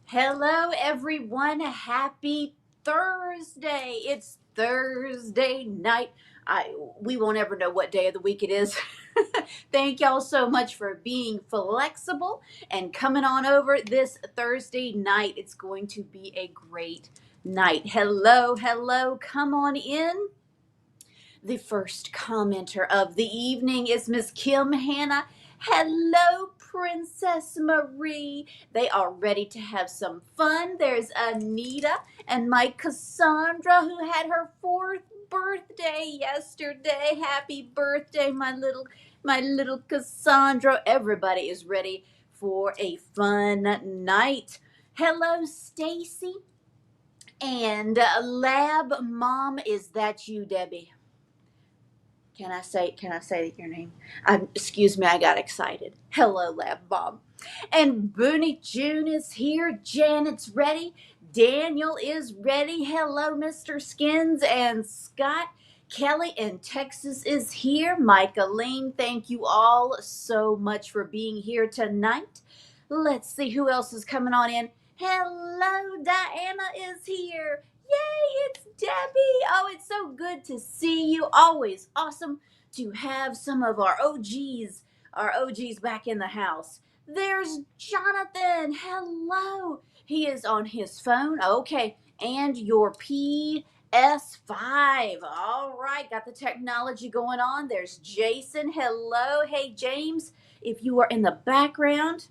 Hello, everyone. Happy Thursday. It's Thursday night. We won't ever know what day of the week it is. Thank y'all so much for being flexible and coming on over this Thursday night. It's going to be a great night. Hello, hello. Come on in. The first commenter of the evening is Miss Kim Hannah. Hello, Princess Marie. They are ready to have some fun. There's Anita and my Cassandra, who had her fourth birthday yesterday. Happy birthday, my little Cassandra. Everybody is ready for a fun night. Hello, Stacy. And Lab Mom, is that you, Debbie? Can I say your name? Excuse me, I got excited. Hello, Lab Mom. And Booney June is here. Janet's ready. Daniel is ready. Hello, Mr. Skins and Scott. Kelly in Texas is here. Michaeline, thank you all so much for being here tonight. Let's see who else is coming on in. Hello, Diana is here. Yay, it's Debbie. Oh, it's so good to see you. Always awesome to have some of our OGs back in the house. There's Jonathan. Hello. He is on his phone. Okay. And your PS5. All right. Got the technology going on. There's Jason. Hello. Hey, James. If you are in the background,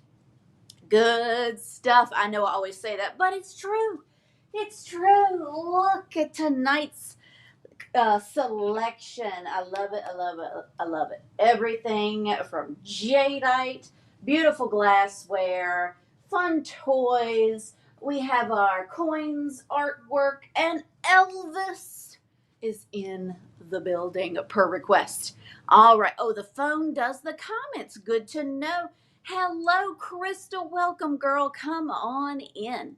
good stuff. I know I always say that, but it's true. It's true. Look at tonight's selection. I love it. I love it. I love it. Everything from Jadeite, beautiful glassware, fun toys. We have our coins, artwork, and Elvis is in the building per request. All right. Oh, the phone does the comments. Good to know. Hello, Crystal. Welcome, girl. Come on in.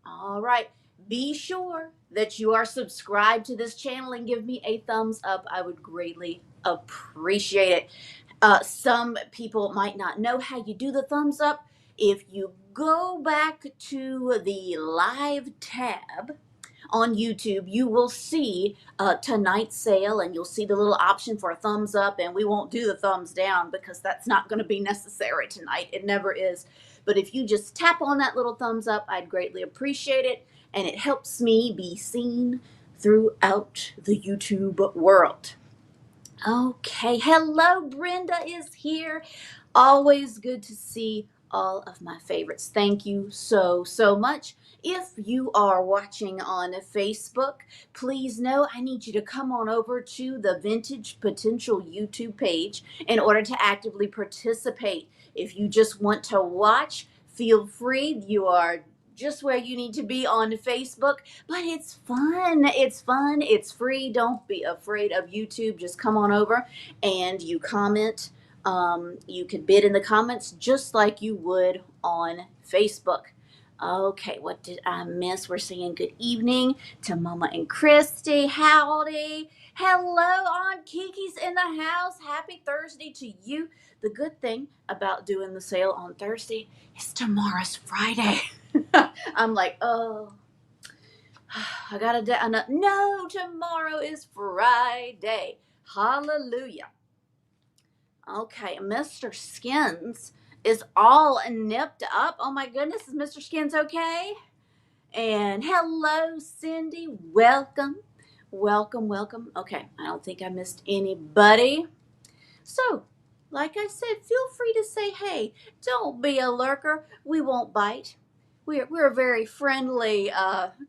All right. Be sure that you are subscribed to this channel and give me a thumbs up. I would greatly appreciate it. Some people might not know how you do the thumbs up. If you go back to the live tab on YouTube, you will see tonight's sale, and you'll see the little option for a thumbs up, and we won't do the thumbs down because that's not going to be necessary tonight. It never is. But if you just tap on that little thumbs up, I'd greatly appreciate it, and it helps me be seen throughout the YouTube world. Okay, hello, Brenda is here. Always good to see all of my favorites. Thank you so much. If you are watching on Facebook, please know I need you to come on over to the Vintage Potential YouTube page in order to actively participate. If you just want to watch, feel free. You are just where you need to be on Facebook, but it's fun. It's fun. It's free. Don't be afraid of YouTube. Just come on over and you comment. You can bid in the comments just like you would on Facebook. Okay, what did I miss? We're saying good evening to Mama and Christy. Howdy. Hello, Aunt Kiki's in the house. Happy Thursday to you. The good thing about doing the sale on Thursday is tomorrow's Friday. I'm like, oh, I got a no, tomorrow is Friday. Hallelujah. Okay, Mr. Skins is all nipped up. Oh my goodness, is Mr. Skins okay? And hello, Cindy. Welcome. Welcome, welcome. Okay, I don't think I missed anybody. So, like I said, feel free to say hey. Don't be a lurker. We won't bite. We're a very friendly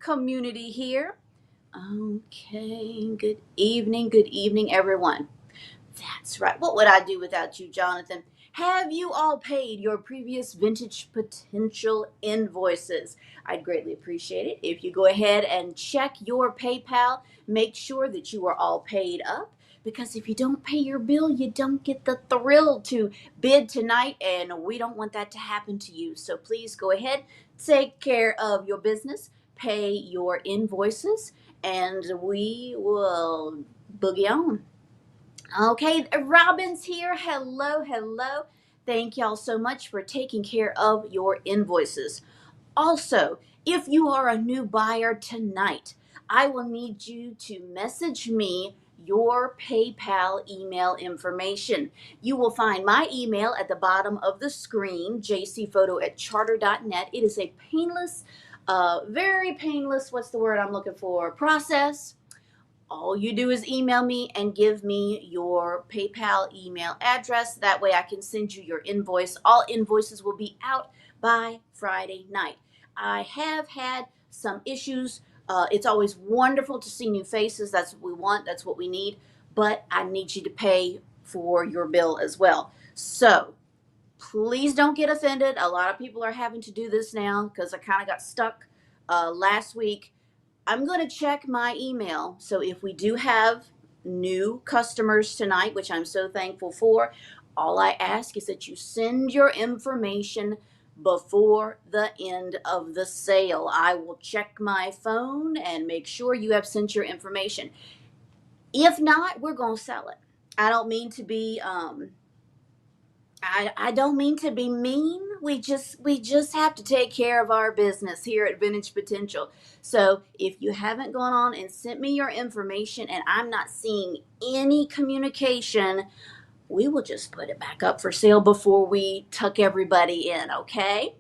community here. Okay, good evening, everyone. That's right. What would I do without you, Jonathan? Have you all paid your previous Vintage Potential invoices? I'd greatly appreciate it if you go ahead and check your PayPal. Make sure that you are all paid up, because if you don't pay your bill, you don't get the thrill to bid tonight, and we don't want that to happen to you. So please go ahead, take care of your business, pay your invoices, and we will boogie on. Okay, Robin's here. Hello, hello. Thank y'all so much for taking care of your invoices. Also, if you are a new buyer tonight, I will need you to message me your PayPal email information. You will find my email at the bottom of the screen, jcphoto@charter.net. It is a painless, very painless, what's the word I'm looking for, process. All you do is email me and give me your PayPal email address. That way I can send you your invoice. All invoices will be out by Friday night. I have had some issues. It's always wonderful to see new faces. That's what we want. That's what we need. But I need you to pay for your bill as well. So please don't get offended. A lot of people are having to do this now because I kind of got stuck last week. I'm going to check my email. So if we do have new customers tonight, which I'm so thankful for, all I ask is that you send your information before the end of the sale. I will check my phone and make sure you have sent your information. If not, we're going to sell it. I don't mean to be I don't mean to be mean. We just have to take care of our business here at Vintage Potential. So if you haven't gone on and sent me your information and I'm not seeing any communication, we will just put it back up for sale before we tuck everybody in, okay?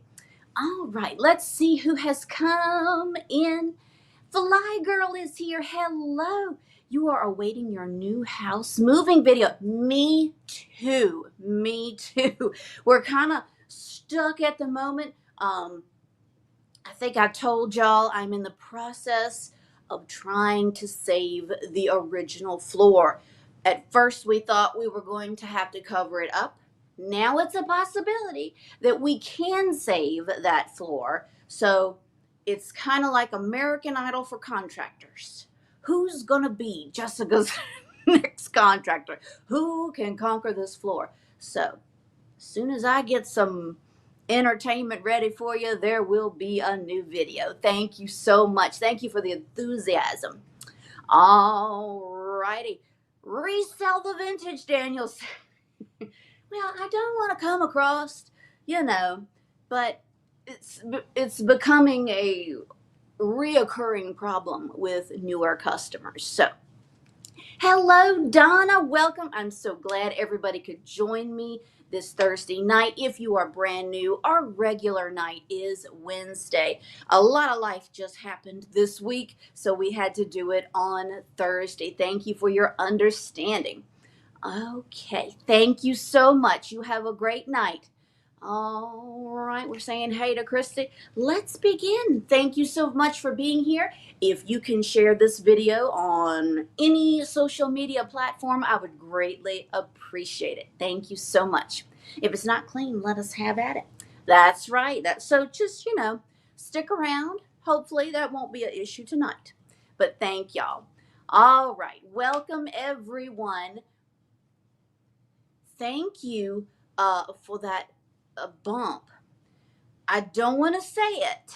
All right, let's see who has come in. Fly Girl is here. Hello. You are awaiting your new house moving video. Me too. Me too. We're kind of stuck at the moment. I think I told y'all I'm in the process of trying to save the original floor. At first, we thought we were going to have to cover it up. Now it's a possibility that we can save that floor. So it's kind of like American Idol for contractors. Who's going to be Jessica's next contractor? Who can conquer this floor? So as soon as I get some entertainment ready for you, there will be a new video. Thank you so much. Thank you for the enthusiasm. All righty. Resell the vintage, Daniels. Well, I don't want to come across, but it's becoming a reoccurring problem with newer customers. So, hello, Donna. Welcome. I'm so glad everybody could join me this Thursday night. If you are brand new, our regular night is Wednesday. A lot of life just happened this week, so we had to do it on Thursday. Thank you for your understanding. Okay, thank you so much. You have a great night. All right, we're saying hey to Christy. Let's begin. Thank you so much for being here. If you can share this video on any social media platform, I would greatly appreciate it. Thank you so much. If it's not clean, let us have at it. That's right. So just, stick around. Hopefully that won't be an issue tonight. But thank y'all. All right, welcome everyone. Thank you for that bump. I don't want to say it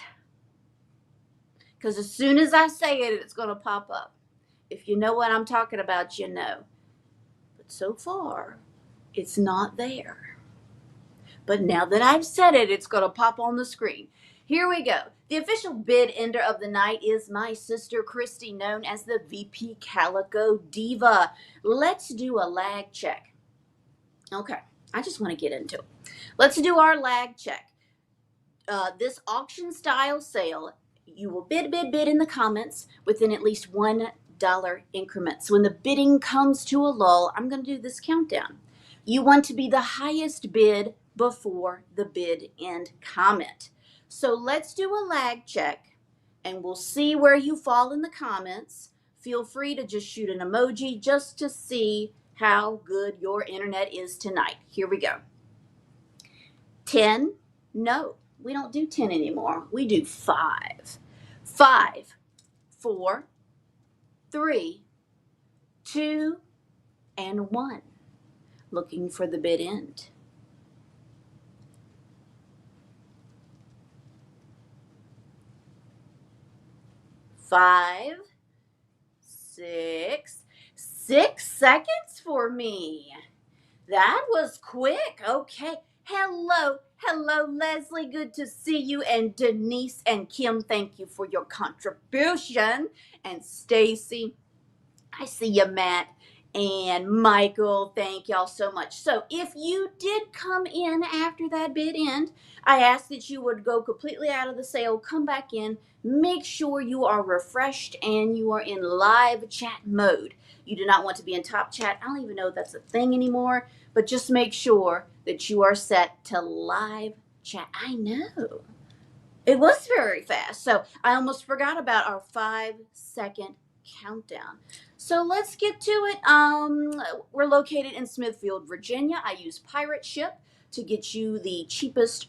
because as soon as I say it, it's going to pop up. If you know what I'm talking about, you know. But so far, it's not there. But now that I've said it, it's going to pop on the screen. Here we go. The official bid ender of the night is my sister Christy, known as the VP Calico Diva. Let's do a lag check. Okay, I just want to get into it. Let's do our lag check. This auction style sale, you will bid in the comments within at least $1 increments. When the bidding comes to a lull, I'm going to do this countdown. You want to be the highest bid before the bid end comment. So let's do a lag check and we'll see where you fall in the comments. Feel free to just shoot an emoji just to see how good your internet is tonight. Here we go. 10. No, we don't do 10 anymore. We do 5. 5, 4, 3, 2, and 1. Looking for the bid end. 5, 6. 6 seconds for me. That was quick. Okay. Hello. Hello, Leslie. Good to see you. And Denise and Kim, thank you for your contribution. And Stacy, I see you, Matt. And Michael, thank y'all so much. So, if you did come in after that bid end, I ask that you would go completely out of the sale, come back in, make sure you are refreshed and you are in live chat mode. You do not want to be in top chat. I don't even know if that's a thing anymore, but just make sure that you are set to live chat. I know. It was very fast. So I almost forgot about our 5 second countdown. So let's get to it. We're located in Smithfield, Virginia. I use Pirate Ship to get you the cheapest,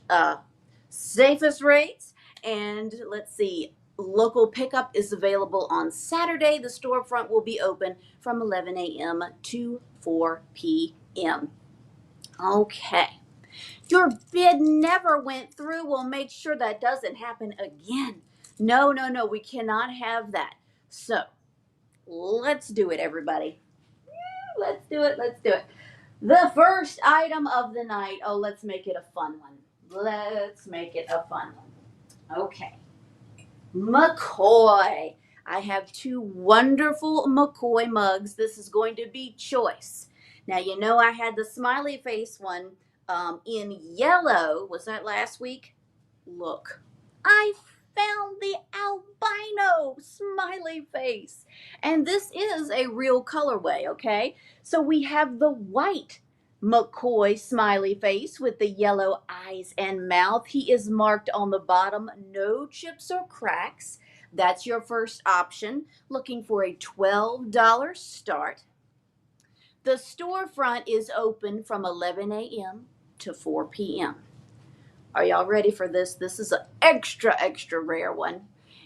safest rates. And let's see, local pickup is available on Saturday. The storefront will be open from 11 a.m. to 4 p.m. Okay. Your bid never went through. We'll make sure that doesn't happen again. No, no, no. We cannot have that. So let's do it, everybody. Let's do it. Let's do it. The first item of the night. Oh, let's make it a fun one. Let's make it a fun one. Okay. McCoy. I have two wonderful McCoy mugs. This is going to be choice. Now, you know I had the smiley face one in yellow. Was that last week? Look, I found the albino smiley face. And this is a real colorway, okay? So we have the white McCoy smiley face with the yellow eyes and mouth. He is marked on the bottom, no chips or cracks. That's your first option. Looking for a $12 start. The storefront is open from 11 a.m. to 4 p.m. Are y'all ready for this? This is an extra, extra rare one.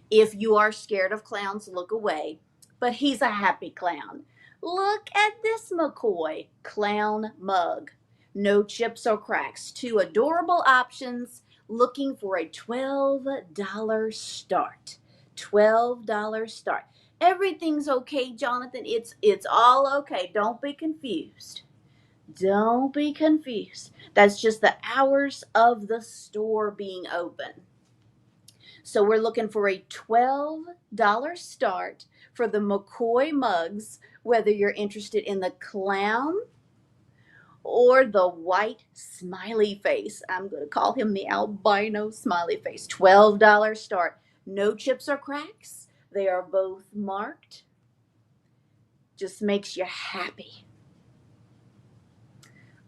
If you are scared of clowns, look away. But he's a happy clown. Look at this McCoy clown mug. No chips or cracks. Two adorable options. Looking for a $12 start. $12 start. Everything's okay, Jonathan. It's all okay. Don't be confused. Don't be confused. That's just the hours of the store being open. So we're looking for a $12 start for the McCoy mugs, whether you're interested in the clown or the white smiley face. I'm going to call him the albino smiley face. $12 start. No chips or cracks. They are both marked. Just makes you happy.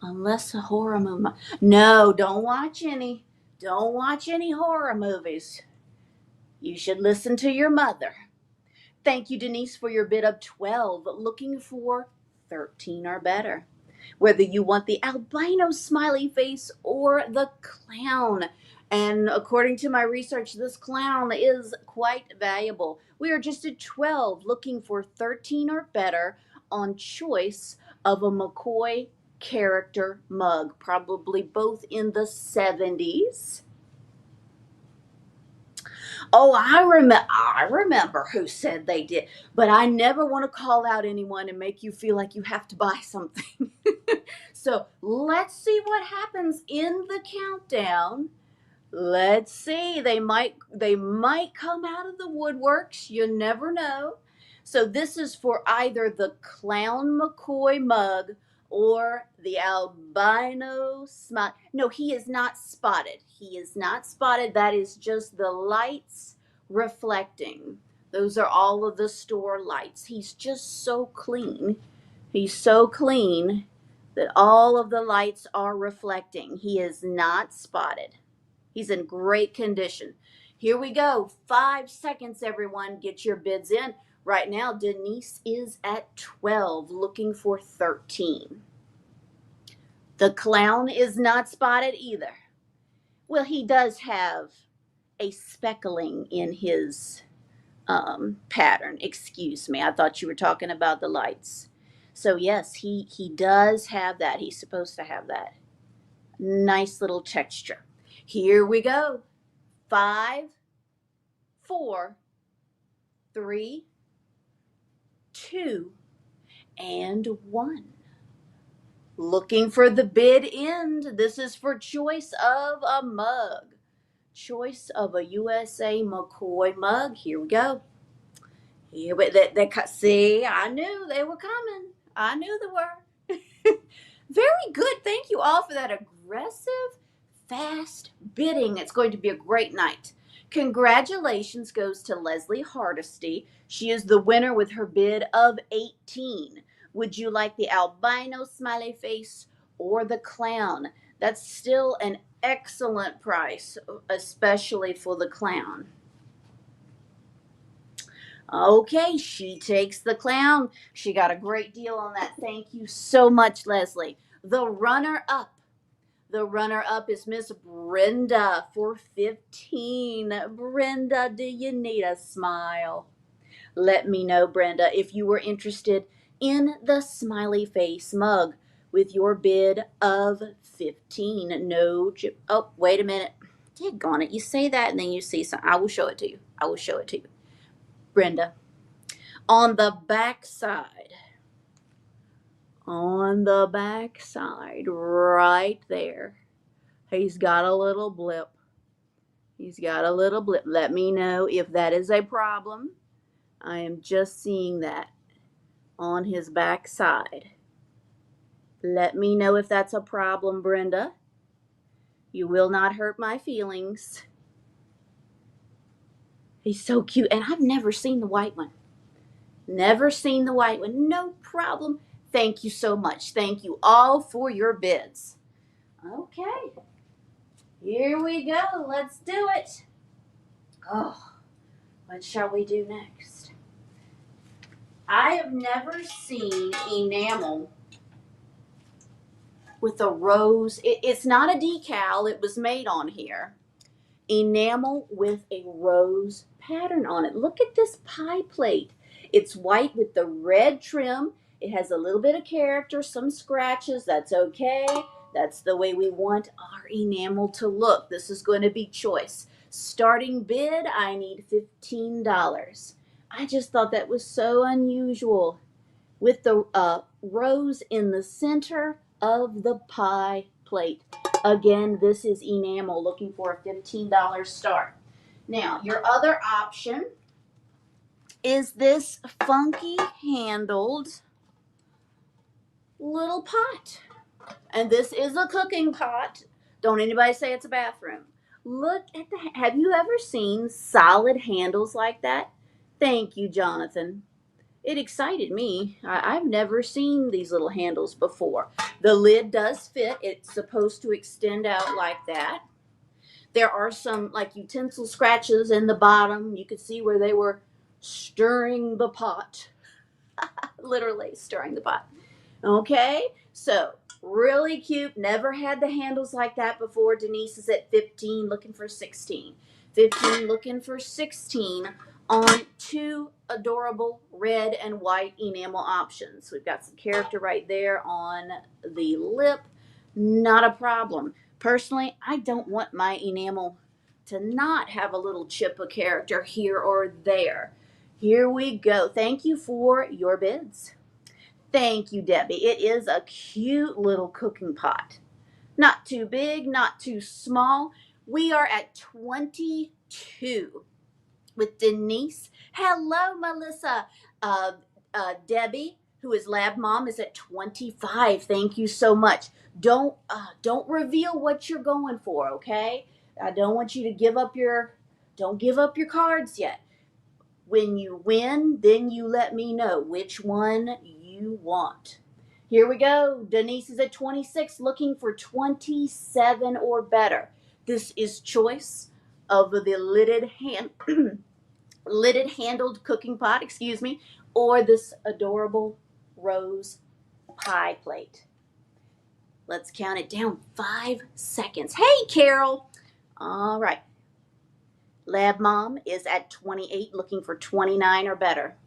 Unless a horror movie. No, don't watch any. Don't watch any horror movies. You should listen to your mother. Thank you, Denise, for your bid of 12. Looking for 13 or better. Whether you want the albino smiley face or the clown. And according to my research, this clown is quite valuable. We are just at 12, looking for 13 or better on choice of a McCoy character mug, probably both in the 70s. Oh, I remember who said they did, but I never want to call out anyone and make you feel like you have to buy something. So let's see what happens in the countdown. Let's see. They might come out of the woodworks. You never know. So this is for either the clown McCoy mug or the albino smile. No, he is not spotted. He is not spotted. That is just the lights reflecting. Those are all of the store lights. He's just so clean. He's so clean that all of the lights are reflecting. He is not spotted. He's in great condition. Here we go. 5 seconds, everyone. Get your bids in. Right now, Denise is at 12, looking for 13. The clown is not spotted either. Well, he does have a speckling in his pattern. Excuse me. I thought you were talking about the lights. So, yes, he does have that. He's supposed to have that. Nice little texture. Here we go. 5, 4, 3, 2, and 1. Looking for the bid end. This is for choice of a mug. Choice of a USA McCoy mug. Here we go. Here we, see, I knew they were coming. I knew they were. Very good. Thank you all for that aggressive, fast bidding. It's going to be a great night. Congratulations goes to Leslie Hardesty. She is the winner with her bid of 18. Would you like the albino smiley face or the clown? That's still an excellent price, especially for the clown. Okay, she takes the clown. She got a great deal on that. Thank you so much, Leslie. The runner-up is Miss Brenda for 15. Brenda, do you need a smile? Let me know, Brenda, if you were interested in the smiley face mug with your bid of 15. No chip. Oh, wait a minute. Daggone it. You say that and then you see something. I will show it to you. I will show it to you. Brenda. On the back side, right there, he's got a little blip. Let me know if that is a problem. I am just seeing that on his back side. Let me know if that's a problem, Brenda. You will not hurt my feelings. He's so cute, and I've never seen the white one. Never seen the white one. No problem. Thank you so much. Thank you all for your bids. Okay. Here we go. Let's do it. Oh, what shall we do next? I have never seen enamel with a rose. It's not a decal. It was made on here. Enamel with a rose pattern on it. Look at this pie plate. It's white with the red trim. It has a little bit of character, some scratches. That's okay. That's the way we want our enamel to look. This is going to be choice. Starting bid, I need $15. I just thought that was so unusual with the rose in the center of the pie plate. Again, this is enamel, looking for a $15 start. Now, your other option is this funky handled little pot. And this is a cooking pot. Don't anybody say it's a bathroom. Look at the, have you ever seen solid handles like that? Thank you, Jonathan. It excited me. I've never seen these little handles before. The lid does fit. It's supposed to extend out like that. There are some like utensil scratches in the bottom. You could see where they were stirring the pot. Literally stirring the pot. Okay, so really cute. Never had the handles like that before. Denise is at 15, looking for 16. 15, looking for 16 on two adorable red and white enamel options. We've got some character right there on the lip. Not a problem. Personally, I don't want my enamel to not have a little chip of character here or there. Here we go. Thank you for your bids. Thank you, Debbie. It is a cute little cooking pot. Not too big, not too small. We are at 22 with Denise. Hello, Melissa. Debbie, who is lab mom, is at 25. Thank you so much. Don't reveal what you're going for, okay? I don't want you to don't give up your cards yet. When you win, then you let me know which one you want. Here we go. Denise is at 26, looking for 27 or better. This is choice of the lidded handled cooking pot, or this adorable rose pie plate. Let's count it down. 5 seconds. Hey, Carol. All right. Lab Mom is at 28, looking for 29 or better.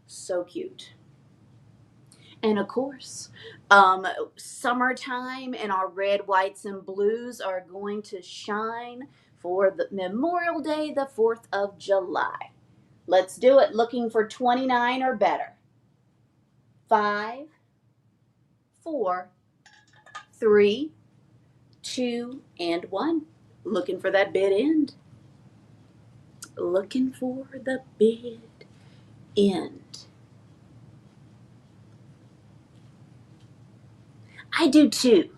So cute. And of course, summertime and our red, whites, and blues are going to shine for the Memorial Day, the 4th of July. Let's do it. Looking for 29 or better. 5, 4, 3, 2, and 1. Looking for that bid end. Looking for the bid end. I do too.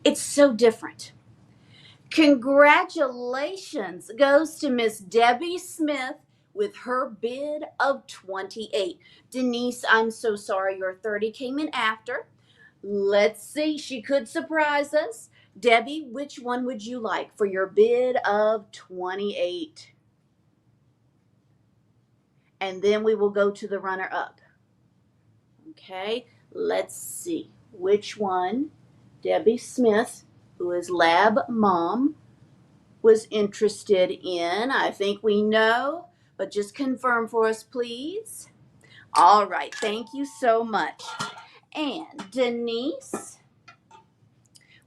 It's so different. Congratulations goes to Miss Debbie Smith with her bid of 28. Denise, I'm so sorry your 30 came in after. Let's see, she could surprise us. Debbie, which one would you like for your bid of 28? And then we will go to the runner up. Okay, let's see which one Debbie Smith, who is Lab Mom, was interested in. I think we know, but just confirm for us, please. All right, thank you so much. And Denise,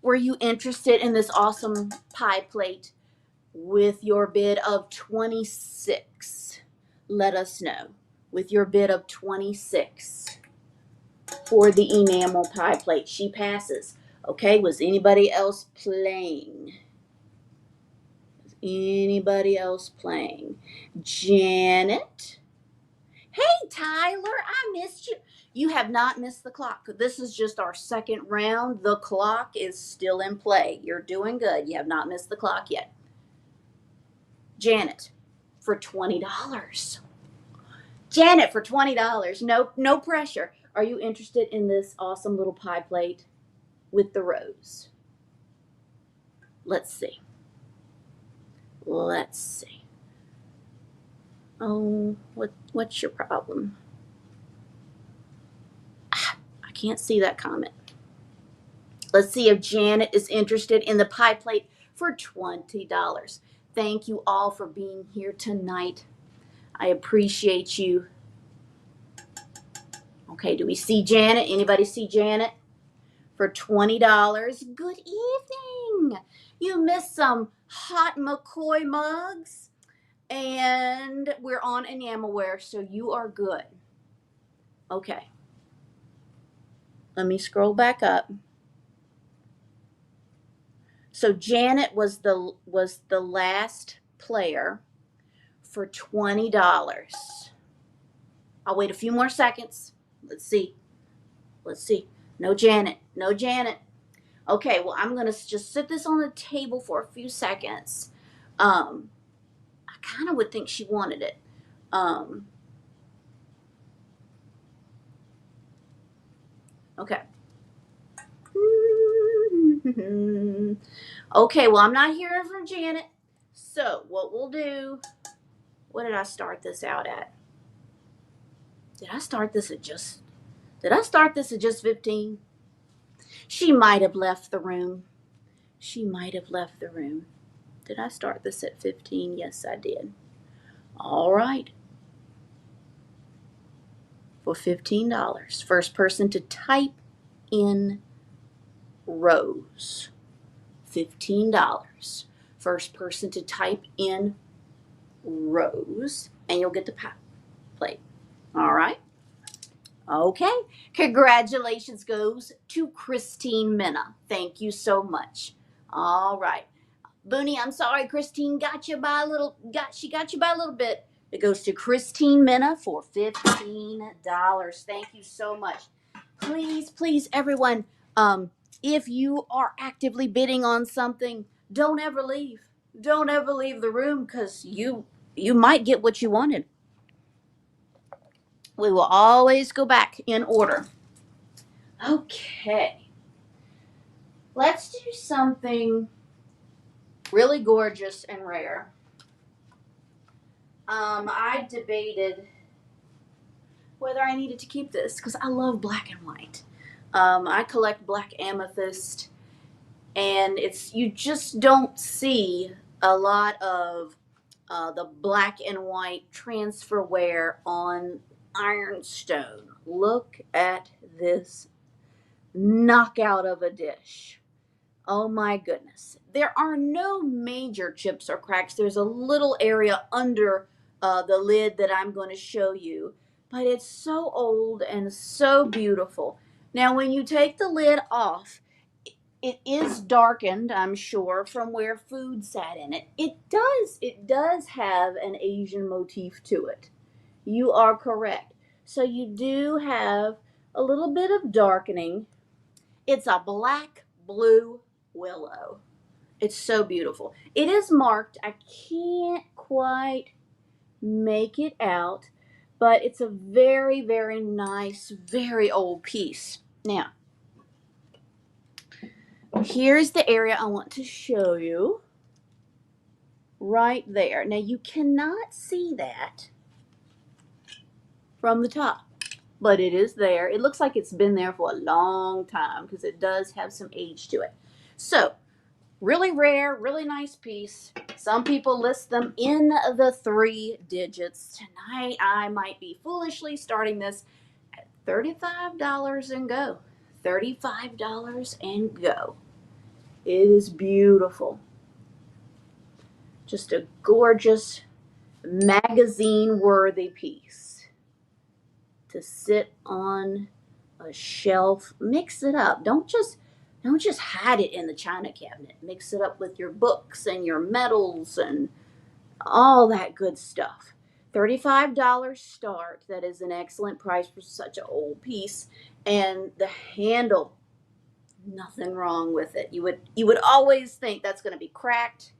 were you interested in this awesome pie plate with your bid of 26? Let us know with your bid of 26 for the enamel pie plate. She passes. Okay, was anybody else playing? Anybody else playing? Janet? Hey, Tyler, I missed you. You have not missed the clock. This is just our second round. The clock is still in play. You're doing good. You have not missed the clock yet. Janet, for $20. Janet, for $20. No pressure. Are you interested in this awesome little pie plate with the rose? Let's see. Let's see. Oh, what's your problem? I can't see that comment. Let's see if Janet is interested in the pie plate for $20. Thank you all for being here tonight. I appreciate you. Okay, do we see Janet? Anybody see Janet? For $20. Good evening. You missed some hot McCoy mugs. And we're on Enamelware, so you are good. Okay. Let me scroll back up. So Janet was the last player for $20. I'll wait a few more seconds. Let's see. No Janet. No Janet. Okay, well, I'm going to just sit this on the table for a few seconds. I kind of would think she wanted it. Okay. Okay, well, I'm not hearing from Janet. So, what we'll do, what did I start this out at? Did I start this at just 15? She might have left the room. Did I start this at 15? Yes, I did. All right. For $15. First person to type in rose. $15. First person to type in rose, and you'll get the pie plate. All right. Okay. Congratulations goes to Christine Minna. Thank you so much. All right. Booney, I'm sorry, Christine got you by a little bit. It goes to Christine Minna for $15. Thank you so much. Please, everyone, if you are actively bidding on something, don't ever leave. Don't ever leave the room, because you might get what you wanted. We will always go back in order. Okay. Let's do something really gorgeous and rare. I debated whether I needed to keep this because I love black and white. I collect black amethyst, and you just don't see a lot of the black and white transferware on ironstone. Look at this knockout of a dish. Oh my goodness. There are no major chips or cracks. There's a little area under the lid that I'm going to show you, but it's so old and so beautiful. Now, when you take the lid off, It is darkened, I'm sure, from where food sat in it. It does have an Asian motif to it. You are correct. So you do have a little bit of darkening. It's a black blue willow. It's so beautiful. It is marked. I can't quite make it out, but it's a very, very nice, very old piece. Now, here's the area I want to show you. Right there. Now, you cannot see that from the top, but it is there. It looks like it's been there for a long time because it does have some age to it. So, really rare, really nice piece. Some people list them in the 3 digits. Tonight, I might be foolishly starting this at $35 and go. $35 and go. It is beautiful. Just a gorgeous magazine-worthy piece to sit on a shelf. Mix it up. Don't just hide it in the china cabinet. Mix it up with your books and your medals and all that good stuff. $35 start. That is an excellent price for such an old piece. And the handle, nothing wrong with it. You would always think that's going to be cracked.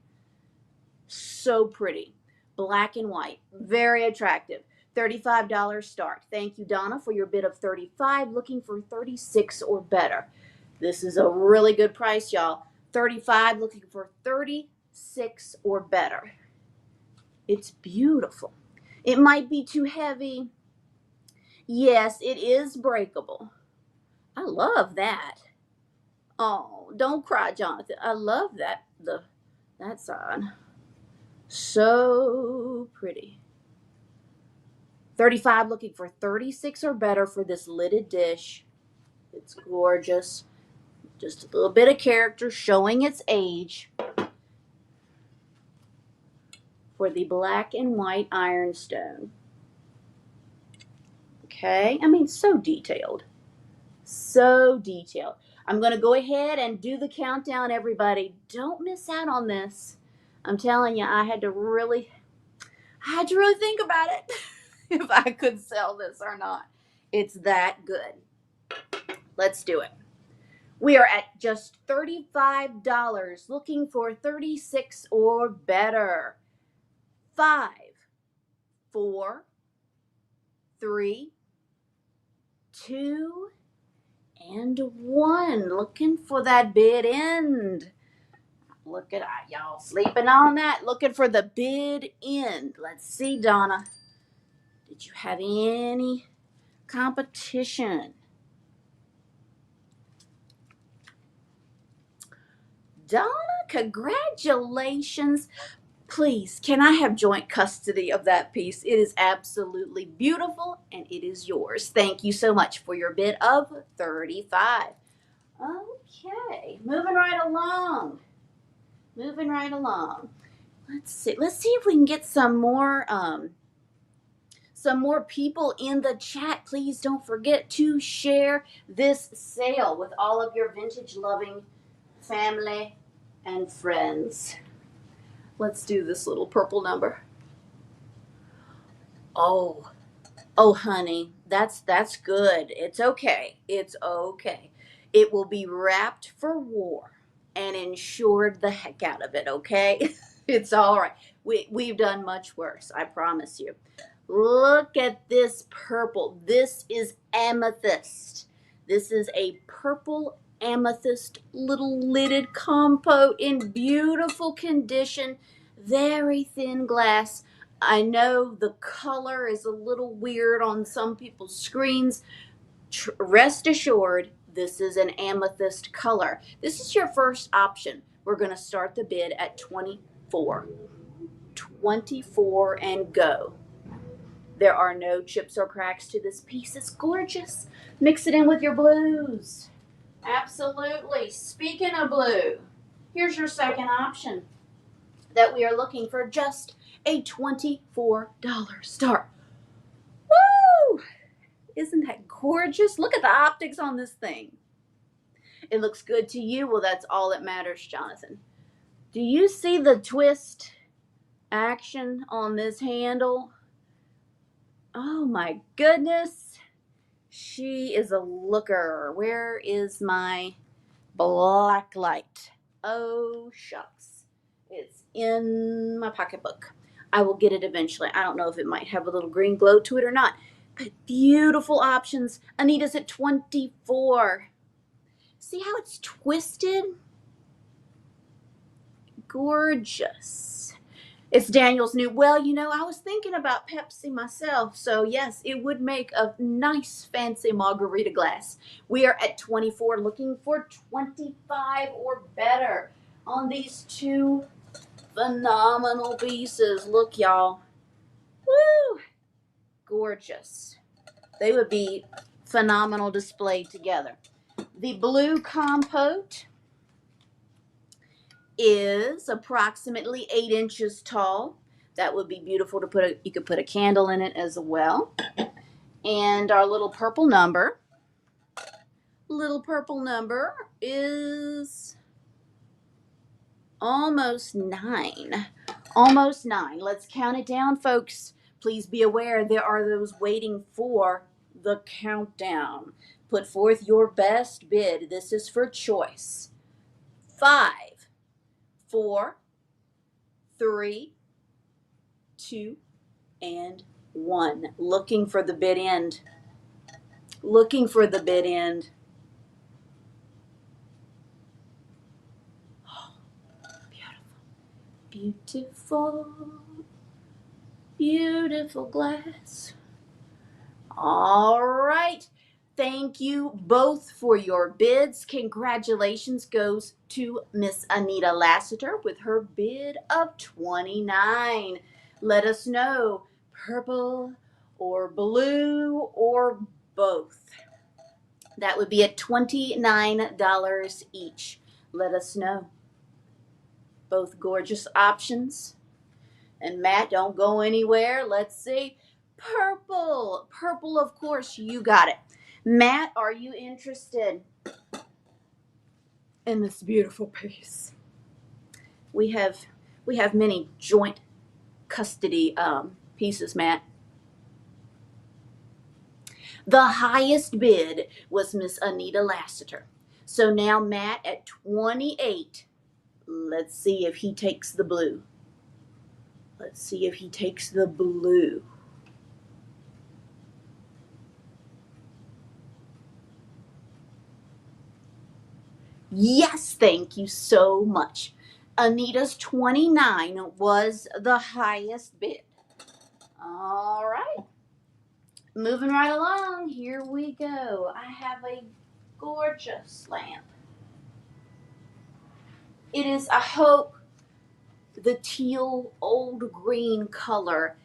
So pretty. Black and white. Very attractive. $35 start. Thank you, Donna, for your bid of $35. Looking for $36 or better. This is a really good price, y'all. $35, looking for $36 or better. It's beautiful. It might be too heavy. Yes, it is breakable. I love that. Oh, don't cry, Jonathan. I love that sign. So pretty. $35, looking for $36 or better for this lidded dish. It's gorgeous. Just a little bit of character showing its age. For the black and white ironstone. Okay, I mean, so detailed. So detailed. I'm going to go ahead and do the countdown, everybody. Don't miss out on this. I'm telling you, I had to really think about it if I could sell this or not. It's that good. Let's do it. We are at just $35, looking for $36 or better. 5, 4, 3, 2, and 1. Looking for that bid end. Look at that, y'all. Sleeping on that. Looking for the bid end. Let's see, Donna. Did you have any competition? Donna, congratulations. Please, can I have joint custody of that piece? It is absolutely beautiful, and it is yours. Thank you so much for your bid of $35. Okay, moving right along. Let's see if we can get some more people in the chat. Please don't forget to share this sale with all of your vintage loving family and friends. Let's do this little purple number. Oh, honey, that's good. It's okay. It will be wrapped for war and insured the heck out of it, okay? It's all right. We've done much worse, I promise you. Look at this purple. This is amethyst. This is a purple amethyst little lidded compote in beautiful condition. Very thin glass. I know the color is a little weird on some people's screens. Rest assured, this is an amethyst color. This is your first option. We're going to start the bid at 24. 24 and go. There are no chips or cracks to this piece. It's gorgeous. Mix it in with your blues. Absolutely. Speaking of blue, here's your second option that we are looking for, just a $24 start. Woo! Isn't that gorgeous? Look at the optics on this thing. It looks good to you. Well, that's all that matters, Jonathan. Do you see the twist action on this handle? Oh my goodness. She is a looker. Where is my black light? Oh, shucks. It's in my pocketbook. I will get it eventually. I don't know if it might have a little green glow to it or not. But beautiful options. Anita's at 24. See how it's twisted? Gorgeous. It's Daniel's new. Well, you know, I was thinking about Pepsi myself. So, yes, it would make a nice fancy margarita glass. We are at 24, looking for 25 or better on these two phenomenal pieces. Look, y'all. Woo! Gorgeous. They would be phenomenal displayed together. The blue compote is approximately 8 inches tall. That would be beautiful to put you could put a candle in it as well. And our little purple number is almost 9. Almost 9. Let's count it down, folks. Please be aware there are those waiting for the countdown. Put forth your best bid. This is for choice. 5, 4, 3, 2, and 1. Looking for the bid end. Looking for the bid end. Oh, beautiful. Beautiful. Beautiful glass. All right. Thank you both for your bids. Congratulations goes to Miss Anita Lassiter with her bid of 29. Let us know, purple or blue or both. That would be at $29 each. Let us know. Both gorgeous options. And Matt, don't go anywhere. Let's see. Purple. Purple, of course, you got it. Matt, are you interested in this beautiful piece? We have many joint custody pieces, Matt. The highest bid was Miss Anita Lassiter. So now Matt at 28. Let's see if he takes the blue. Let's see if he takes the blue. Yes, thank you so much. Anita's 29 was the highest bid. All right. Moving right along. Here we go. I have a gorgeous lamp. It is, I hope, the teal old green color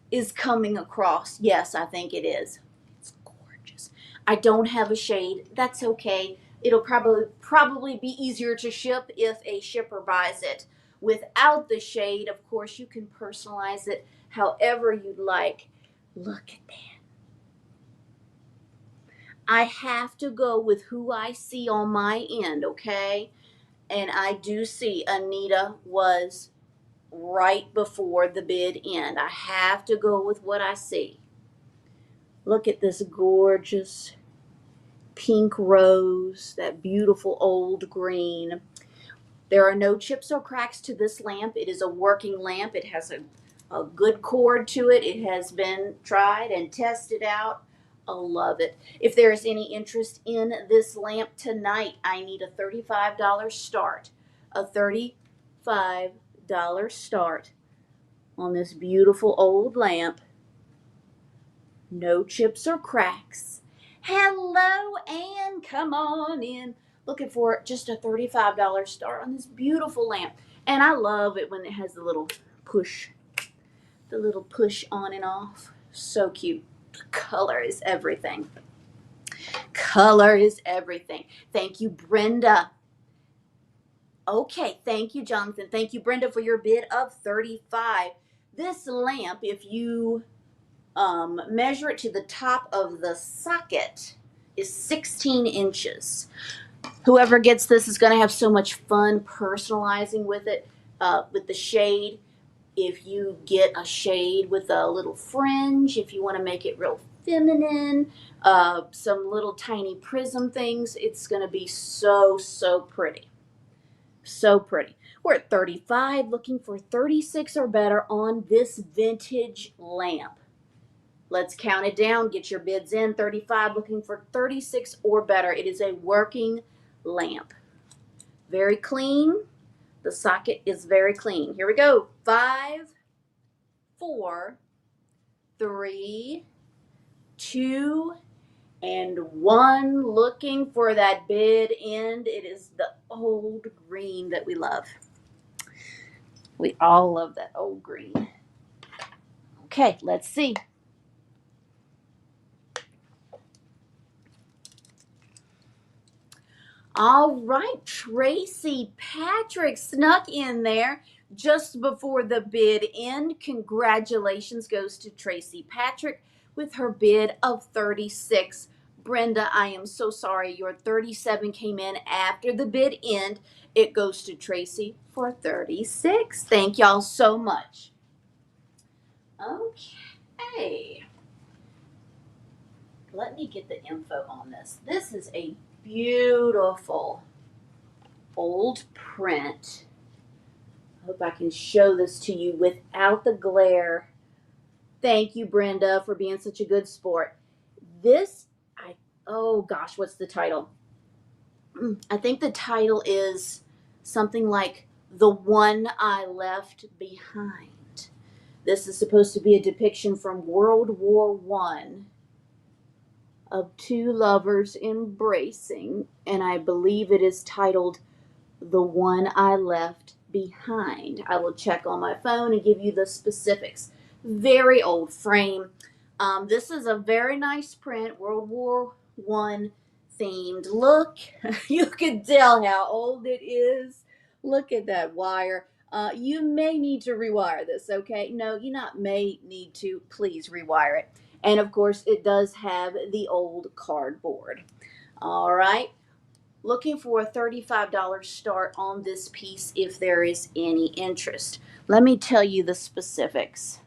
is coming across. Yes, I think it is. It's gorgeous. I don't have a shade. That's okay. It'll probably be easier to ship if a shipper buys it. Without the shade, of course, you can personalize it however you'd like. Look at that. I have to go with who I see on my end, okay? And I do see Anita was right before the bid end. I have to go with what I see. Look at this gorgeous pink rose, that beautiful old green. There are no chips or cracks to this lamp. It is a working lamp. It has a good cord to it. It has been tried and tested out. I love it. If there is any interest in this lamp tonight, I need a $35 start. A $35 start on this beautiful old lamp. No chips or cracks. Hello, Ann. Come on in. Looking for just a $35 start on this beautiful lamp. And I love it when it has the little push on and off. So cute. Color is everything. Color is everything. Thank you, Brenda. Okay, thank you, Jonathan. Thank you, Brenda, for your bid of 35. This lamp, if you measure it to the top of the socket, is 16 inches. Whoever gets this is going to have so much fun personalizing with it, with the shade. If you get a shade with a little fringe, if you want to make it real feminine, some little tiny prism things, it's going to be so, so pretty. So pretty. We're at 35, looking for 36 or better on this vintage lamp. Let's count it down. Get your bids in. 35, looking for 36 or better. It is a working lamp. Very clean. The socket is very clean. Here we go. 5, 4, 3, 2, and 1. Looking for that bid end. It is the old green that we love. We all love that old green. Okay, let's see. All right, Tracy Patrick snuck in there just before the bid end. Congratulations goes to Tracy Patrick with her bid of 36. Brenda, I am so sorry. Your 37 came in after the bid end. It goes to Tracy for 36. Thank y'all so much. Okay. Let me get the info on this. This is a beautiful old print. I hope I can show this to you without the glare. Thank you, Brenda, for being such a good sport. Oh gosh, what's the title? I think the title is something like The One I Left Behind. This is supposed to be a depiction from World War I of two lovers embracing, and I believe it is titled The One I Left Behind. I will check on my phone and give you the specifics. Very old frame. This is a very nice print, World War I themed. Look, you can tell how old it is. Look at that wire. You may need to rewire this, okay? No, you not may need to. Please rewire it. And of course, it does have the old cardboard. All right. Looking for a $35 start on this piece if there is any interest. Let me tell you the specifics.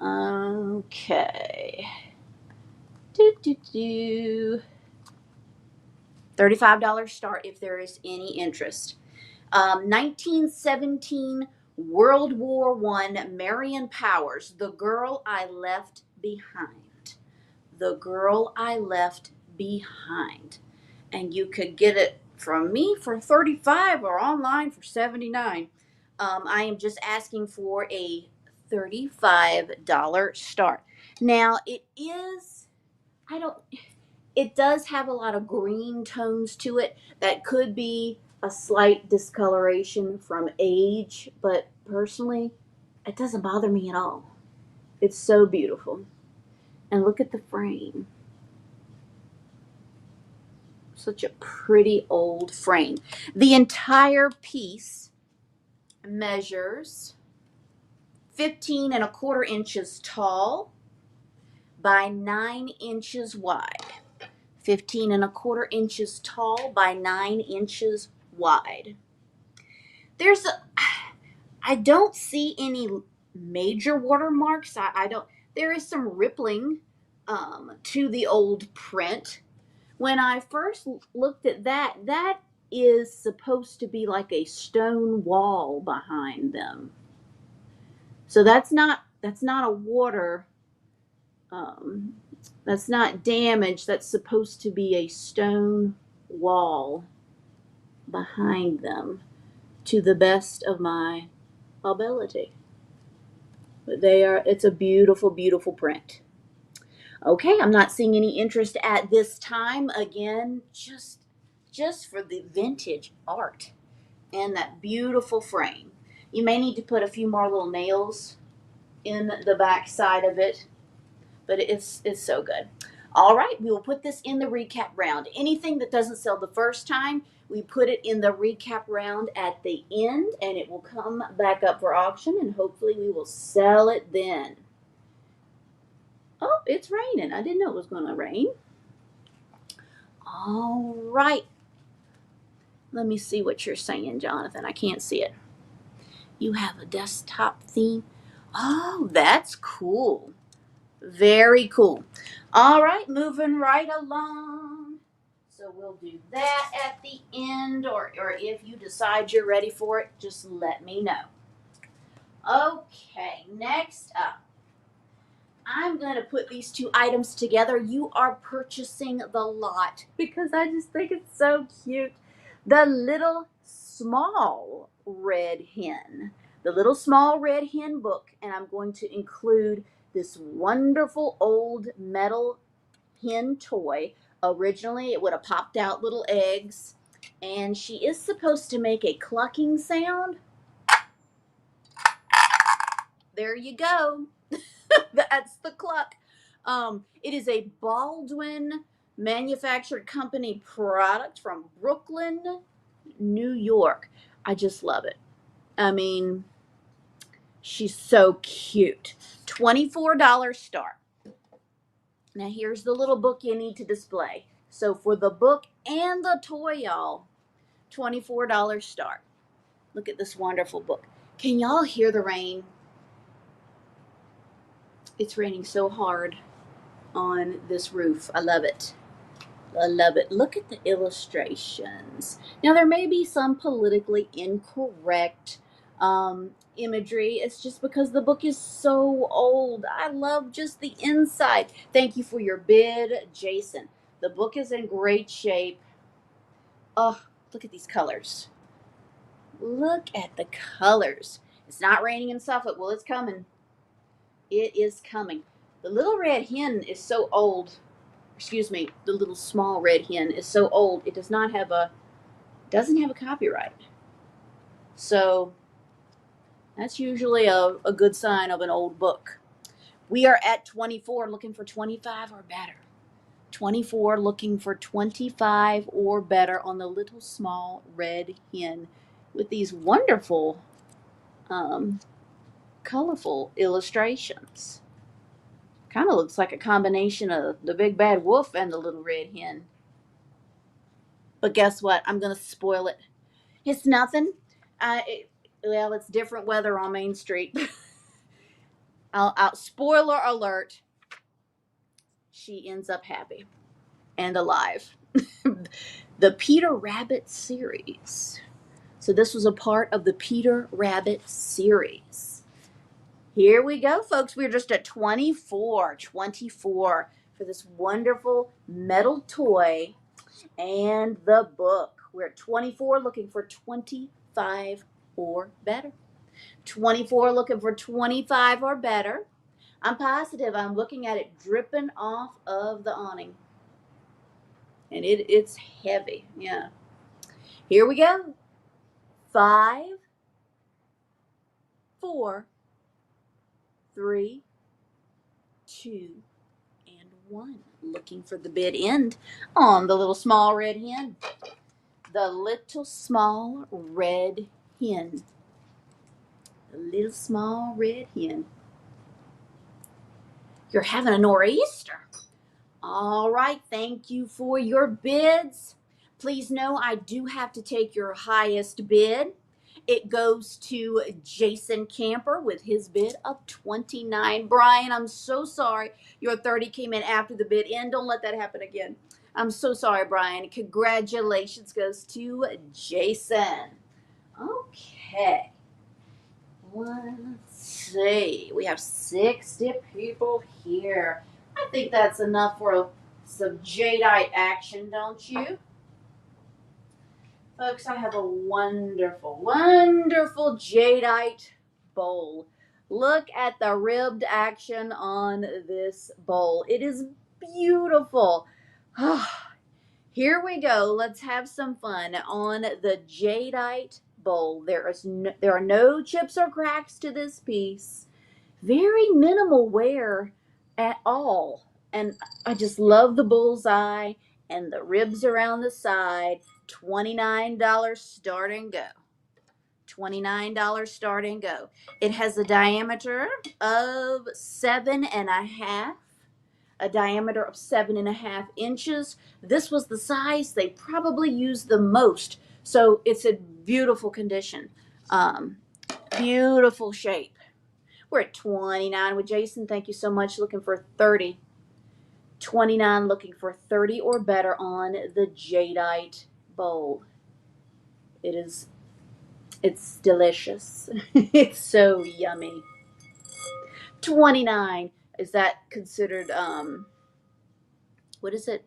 Okay. $35 start if there is any interest. 1917 World War I Marion Powers, The Girl I Left Behind. The Girl I Left Behind. And you could get it from me for 35 or online for 79. I am just asking for a $35 start. Now it does have a lot of green tones to it that could be a slight discoloration from age, but personally, it doesn't bother me at all. It's so beautiful. And look at the frame. Such a pretty old frame. The entire piece measures 15 1/4 inches tall by 9 inches wide. 15 1/4 inches tall by 9 inches wide. I don't see any major watermarks. I don't. There is some rippling to the old print. When I first looked at that is supposed to be like a stone wall behind them. So that's not a water. That's not damage. That's supposed to be a stone wall behind them, to the best of my ability. But it's a beautiful, beautiful print. Okay, I'm not seeing any interest at this time. Again, just for the vintage art and that beautiful frame. You may need to put a few more little nails in the back side of it, but it's so good. All right, we will put this in the recap round. Anything that doesn't sell the first time, we put it in the recap round at the end, and it will come back up for auction, and hopefully we will sell it then. Oh, it's raining. I didn't know it was going to rain. All right. Let me see what you're saying, Jonathan. I can't see it. You have a desktop theme. Oh, that's cool. Very cool. All right, moving right along. So we'll do that at the end, or if you decide you're ready for it, just let me know. Okay, next up, I'm going to put these two items together. You are purchasing the lot because I just think it's so cute. The little small red hen. The little small red hen book, and I'm going to include this wonderful old metal hen toy. Originally, it would have popped out little eggs, and she is supposed to make a clucking sound. There you go. That's the cluck. It is a Baldwin manufactured company product from Brooklyn, New York. I just love it. I mean, she's so cute. $24 start. Now here's the little book you need to display. So for the book and the toy, y'all, $24 start. Look at this wonderful book. Can y'all hear the rain? It's raining so hard on this roof. I love it. I love it. Look at the illustrations. Now, there may be some politically incorrect imagery. It's just because the book is so old. I love just the inside. Thank you for your bid, Jason. The book is in great shape. Oh, look at these colors. Look at the colors. It's not raining in Suffolk. Well, it's coming. It is coming. The little red hen is so old. Excuse me, the little small red hen is so old it doesn't have a copyright. So that's usually a good sign of an old book. We are at 24 looking for 25 or better. 24 looking for 25 or better on the little small red hen with these wonderful colorful illustrations. Kind of looks like a combination of the big bad wolf and the little red hen. But guess what? I'm going to spoil it. It's nothing. Well, it's different weather on Main Street. Spoiler alert. She ends up happy and alive. The Peter Rabbit series. So this was a part of the Peter Rabbit series. Here we go, folks. We're just at 24 for this wonderful metal toy and the book. We're at 24 looking for 25 or better. 24 looking for 25 or better. I'm positive I'm looking at it dripping off of the awning. And it's heavy. Yeah. Here we go. 5, 4, 3, 2, and 1. Looking for the bid end on the little small red hen. The little small red hen. The little small red hen. You're having a nor'easter. All right, thank you for your bids. Please know I do have to take your highest bid. It goes to Jason Camper with his bid of $29. Brian, I'm so sorry. Your 30 came in after the bid end. Don't let that happen again. I'm so sorry, Brian. Congratulations goes to Jason. Okay. Let's see. We have 60 people here. I think that's enough for some Jadeite action, don't you? Folks, I have a wonderful, wonderful Jadeite bowl. Look at the ribbed action on this bowl. It is beautiful. Here we go. Let's have some fun on the Jadeite bowl. There are no chips or cracks to this piece. Very minimal wear at all. And I just love the bullseye and the ribs around the side. $29 start and go. $29 start and go. It has a diameter of 7.5 a diameter of 7.5 inches. This was the size they probably used the most. So it's in beautiful condition. Um, Beautiful shape. We're at 29 with Jason. Thank you so much. Looking for 30. 29, looking for 30 or better on the Jadeite bowl. It's delicious. It's so yummy. 29. Is that considered, what is it?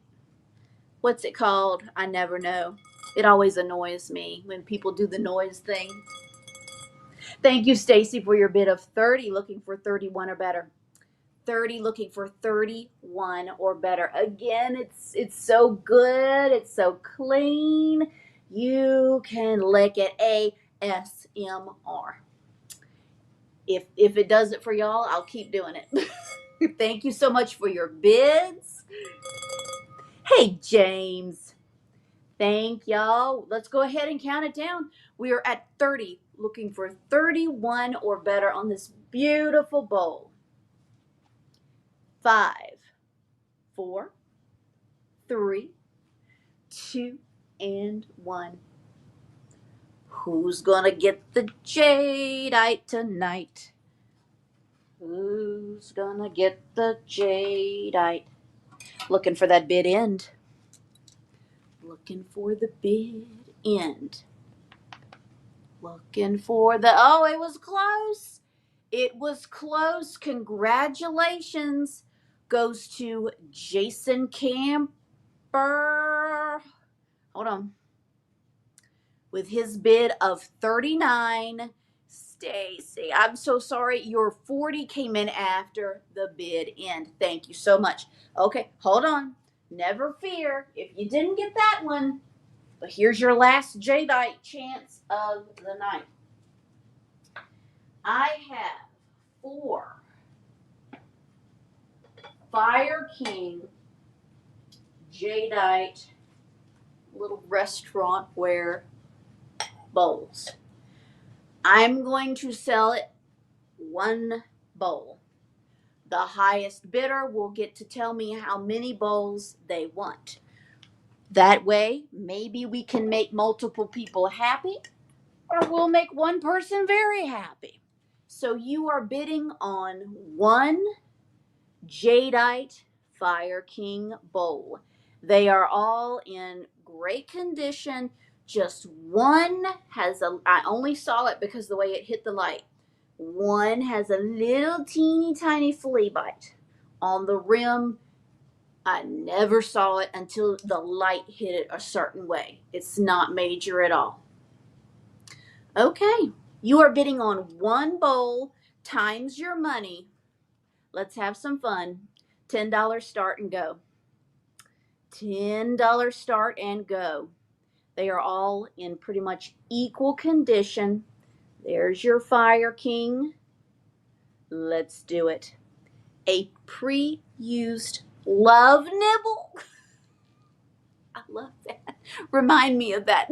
What's it called? I never know. It always annoys me when people do the noise thing. Thank you, Stacy, for your bid of 30, looking for 31 or better. 30, looking for 31 or better. Again, it's so good. It's so clean. You can lick it. ASMR. If it does it for y'all, I'll keep doing it. Thank you so much for your bids. Hey, James. Thank y'all. Let's go ahead and count it down. We are at 30, looking for 31 or better on this beautiful bowl. 5, 4, 3, 2, and 1. Who's gonna get the Jadeite tonight? Who's gonna get the Jadeite? Looking for that bid end. Looking for the bid end. Looking for the, oh, it was close. It was close. Congratulations goes to Jason Camper. Hold on. With his bid of 39. Stacy, I'm so sorry. Your 40 came in after the bid end. Thank you so much. Okay, hold on. Never fear if you didn't get that one. But here's your last Jadeite chance of the night. I have 4 Fire King Jadeite little restaurant ware bowls. I'm going to sell it 1 bowl. The highest bidder will get to tell me how many bowls they want. That way, maybe we can make multiple people happy, or we'll make one person very happy. So you are bidding on 1 Jadeite Fire King bowl. They are all in great condition. Just one has I only saw it because the way it hit the light. One has a little teeny tiny flea bite on the rim. I never saw it until the light hit it a certain way. It's not major at all. Okay, you are bidding on 1 bowl times your money. Let's have some fun. $10 start and go. $10 start and go. They are all in pretty much equal condition. There's your Fire King. Let's do it. A pre-used love nibble. I love that. Remind me of that.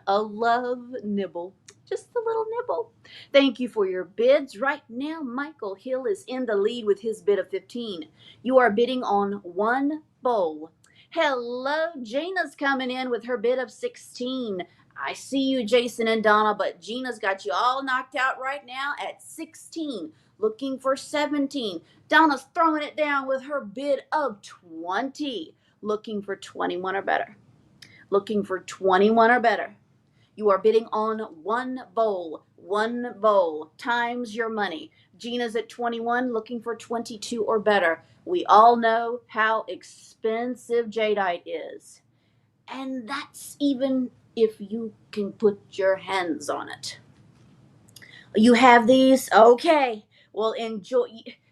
A love nibble. Just a little nibble. Thank you for your bids. Right now, Michael Hill is in the lead with his bid of 15. You are bidding on 1 bowl. Hello, Gina's coming in with her bid of 16. I see you, Jason and Donna, but Gina's got you all knocked out right now at 16. Looking for 17. Donna's throwing it down with her bid of 20. Looking for 21 or better. Looking for 21 or better. You are bidding on 1 bowl. 1 bowl times your money. Gina's at 21, looking for 22 or better. We all know how expensive Jadeite is. And that's even if you can put your hands on it. You have these? Okay. Well, enjoy.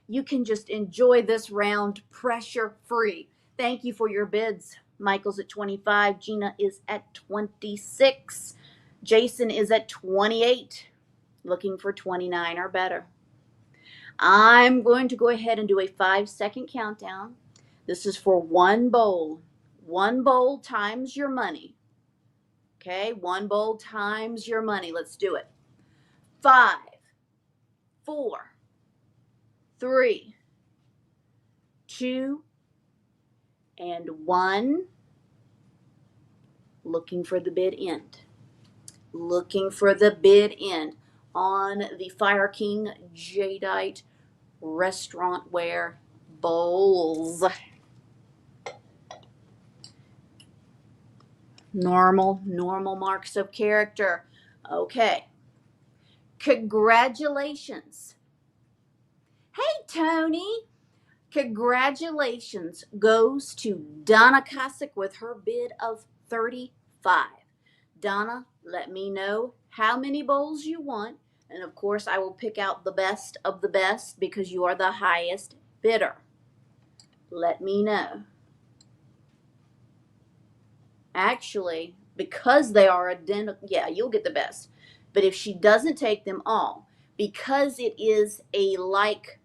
You can just enjoy this round pressure free. Thank you for your bids. Michael's at 25. Gina is at 26. Jason is at 28. Looking for 29 or better. I'm going to go ahead and do a 5-second countdown. This is for 1 bowl. 1 bowl times your money. Okay, 1 bowl times your money. Let's do it. 5, 4, 3, 2, and 1. Looking for the bid end. Looking for the bid end on the Fire King Jadeite restaurantware bowls. Normal marks of character. Okay. Congratulations. Hey, Tony. Congratulations goes to Donna Cossack with her bid of 35. Donna, let me know how many bowls you want. And of course, I will pick out the best of the best because you are the highest bidder. Let me know. Actually, because they are identical, yeah, you'll get the best. But if she doesn't take them all, because it is a like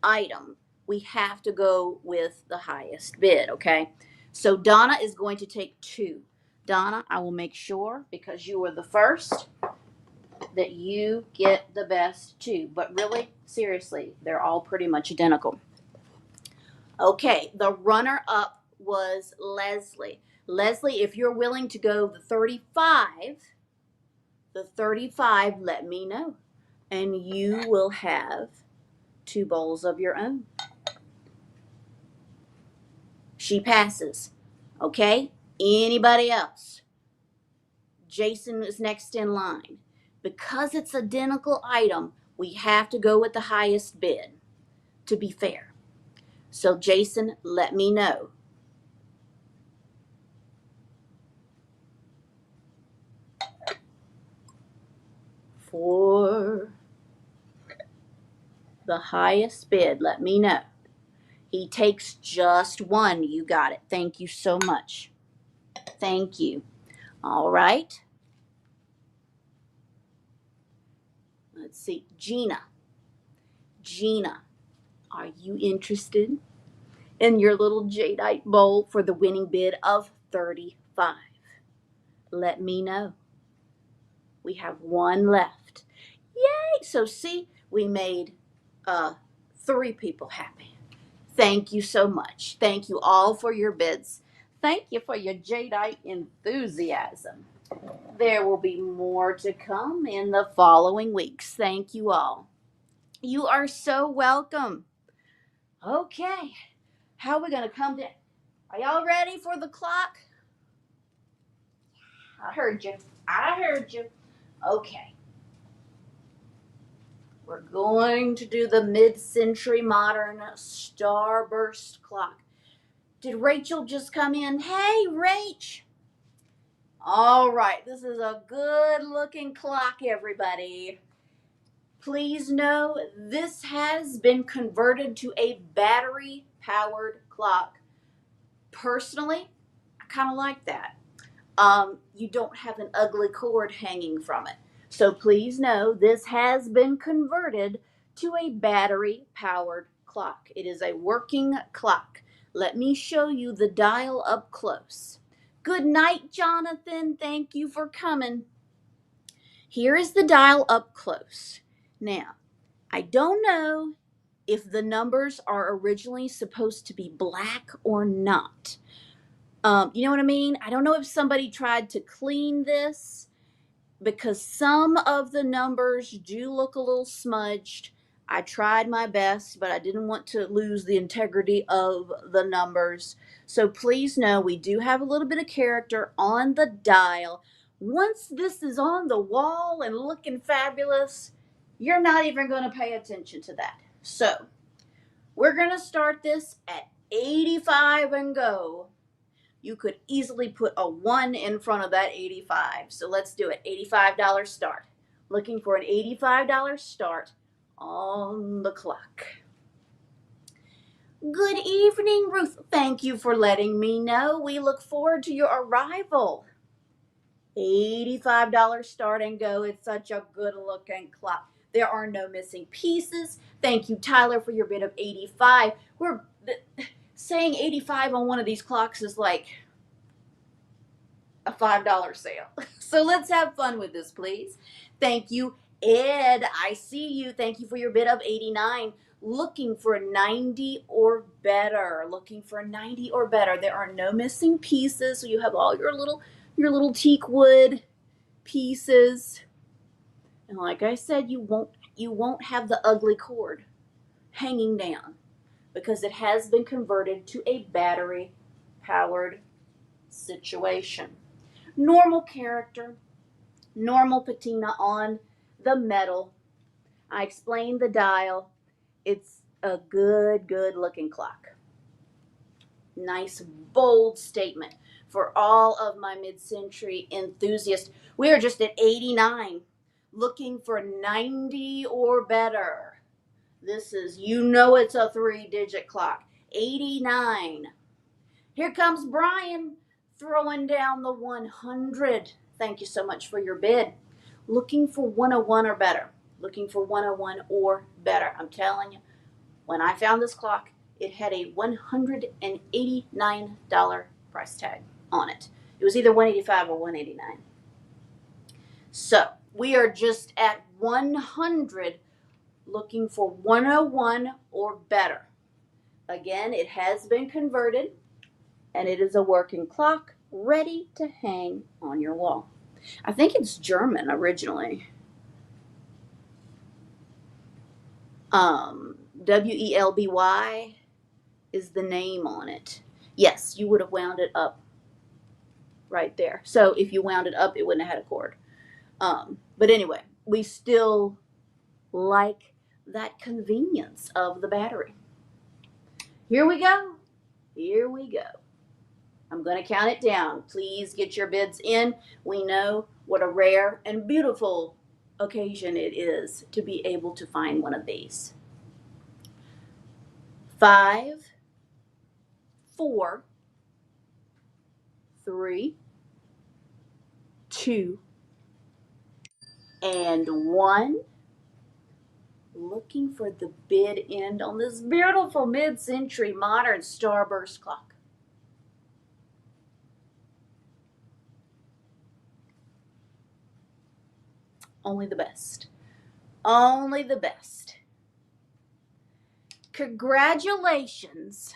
item, we have to go with the highest bid, okay? So Donna is going to take 2. Donna, I will make sure, because you were the first, that you get the best 2. But really, seriously, they're all pretty much identical. Okay, the runner-up was Leslie. Leslie, if you're willing to go the 35, let me know. And you will have 2 bowls of your own. She passes. Okay? Anybody else? Jason is next in line. Because it's identical item, we have to go with the highest bid to be fair. So Jason, let me know. For the highest bid, let me know. He takes just 1. You got it. Thank you so much. Thank you. All right. Let's see. Gina. Gina, are you interested in your little Jadeite bowl for the winning bid of 35? Let me know. We have 1 left. Yay! So see, we made 3 people happy. Thank you so much. Thank you all for your bids. Thank you for your Jadeite enthusiasm. There will be more to come in the following weeks. Thank you all. You are so welcome. Okay, how are we going to come to... Are y'all ready for the clock? I heard you. I heard you. Okay. We're going to do the mid-century modern starburst clock. Did Rachel just come in? Hey, Rach. All right, this is a good-looking clock, everybody. Please know this has been converted to a battery-powered clock. Personally, I kind of like that. You don't have an ugly cord hanging from it. So please know this has been converted to a battery-powered clock. It is a working clock. Let me show you the dial up close. Good night, Jonathan. Thank you for coming. Here is the dial up close. Now, I don't know if the numbers are originally supposed to be black or not. You know what I mean? I don't know if somebody tried to clean this because some of the numbers do look a little smudged. I tried my best, but I didn't want to lose the integrity of the numbers. So please know we do have a little bit of character on the dial. Once this is on the wall and looking fabulous, you're not even going to pay attention to that. So we're going to start this at 85 and go. You could easily put a 1 in front of that 85. So let's do it. $85 start. Looking for an $85 start on the clock. Good evening, Ruth. Thank you for letting me know. We look forward to your arrival. $85 start and go. It's such a good looking clock. There are no missing pieces. Thank you, Tyler, for your bid of 85. We're saying 85 on one of these clocks is like a $5 sale. So let's have fun with this, please. Thank you, Ed, I see you. Thank you for your bid of 89. Looking for 90 or better. Looking for 90 or better. There are no missing pieces. So you have all your little teak wood pieces. And like I said, you won't have the ugly cord hanging down because it has been converted to a battery powered situation. Normal character, normal patina on the metal. I explained the dial. It's a good looking clock. Nice, bold statement for all of my mid-century enthusiasts. We are just at 89, looking for 90 or better. This is, it's a 3-digit clock. 89. Here comes Brian throwing down the 100. Thank you so much for your bid. Looking for 101 or better. Looking for 101 or better. I'm telling you, when I found this clock, it had a $189 price tag on it. It was either $185 or $189. So we are just at 100, looking for 101 or better. Again, it has been converted, and it is a working clock ready to hang on your wall. I think it's German originally. Welby is the name on it. Yes, you would have wound it up right there. So if you wound it up, it wouldn't have had a cord. But anyway, we still like that convenience of the battery. Here we go. Here we go. I'm going to count it down. Please get your bids in. We know what a rare and beautiful occasion it is to be able to find one of these. 5, 4, 3, 2, and 1. Looking for the bid end on this beautiful mid-century modern starburst clock. Only the best. Only the best. Congratulations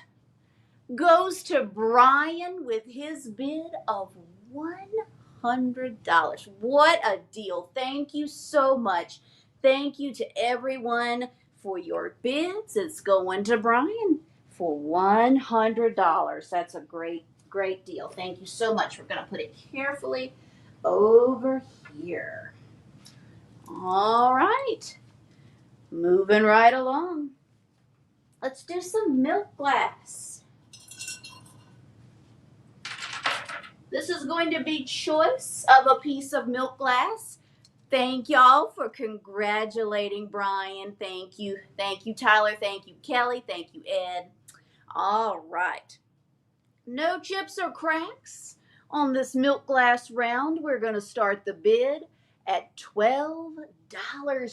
goes to Brian with his bid of $100. What a deal. Thank you so much. Thank you to everyone for your bids. It's going to Brian for $100. That's a great deal. Thank you so much. We're going to put it carefully over here. All right. Moving right along. Let's do some milk glass. This is going to be choice of a piece of milk glass. Thank y'all for congratulating Brian. Thank you. Thank you, Tyler. Thank you, Kelly. Thank you, Ed. All right. No chips or cracks on this milk glass round. We're going to start the bid at $12.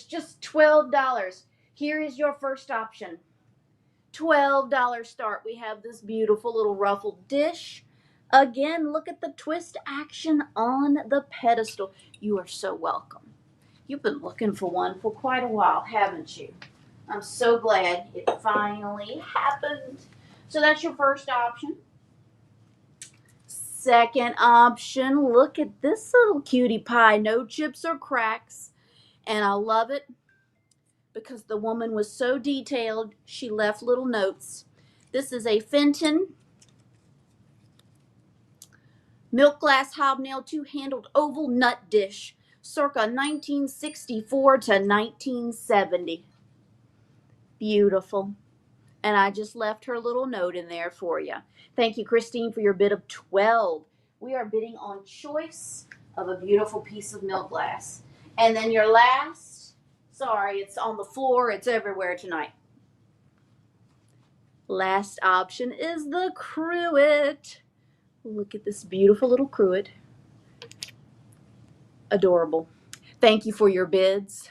Just $12. Here is your first option. $12 start. We have this beautiful little ruffled dish. Again, look at the twist action on the pedestal. You are so welcome. You've been looking for one for quite a while, haven't you? I'm so glad it finally happened. So that's your first option. Second option, look at this little cutie pie. No chips or cracks. And I love it because the woman was so detailed, she left little notes. This is a Fenton milk glass hobnail two-handled oval nut dish, circa 1964 to 1970. Beautiful. And I just left her little note in there for you. Thank you, Christine, for your bid of 12. We are bidding on choice of a beautiful piece of milk glass. And then your last, sorry, it's on the floor. It's everywhere tonight. Last option is the cruet. Look at this beautiful little cruet. Adorable. Thank you for your bids.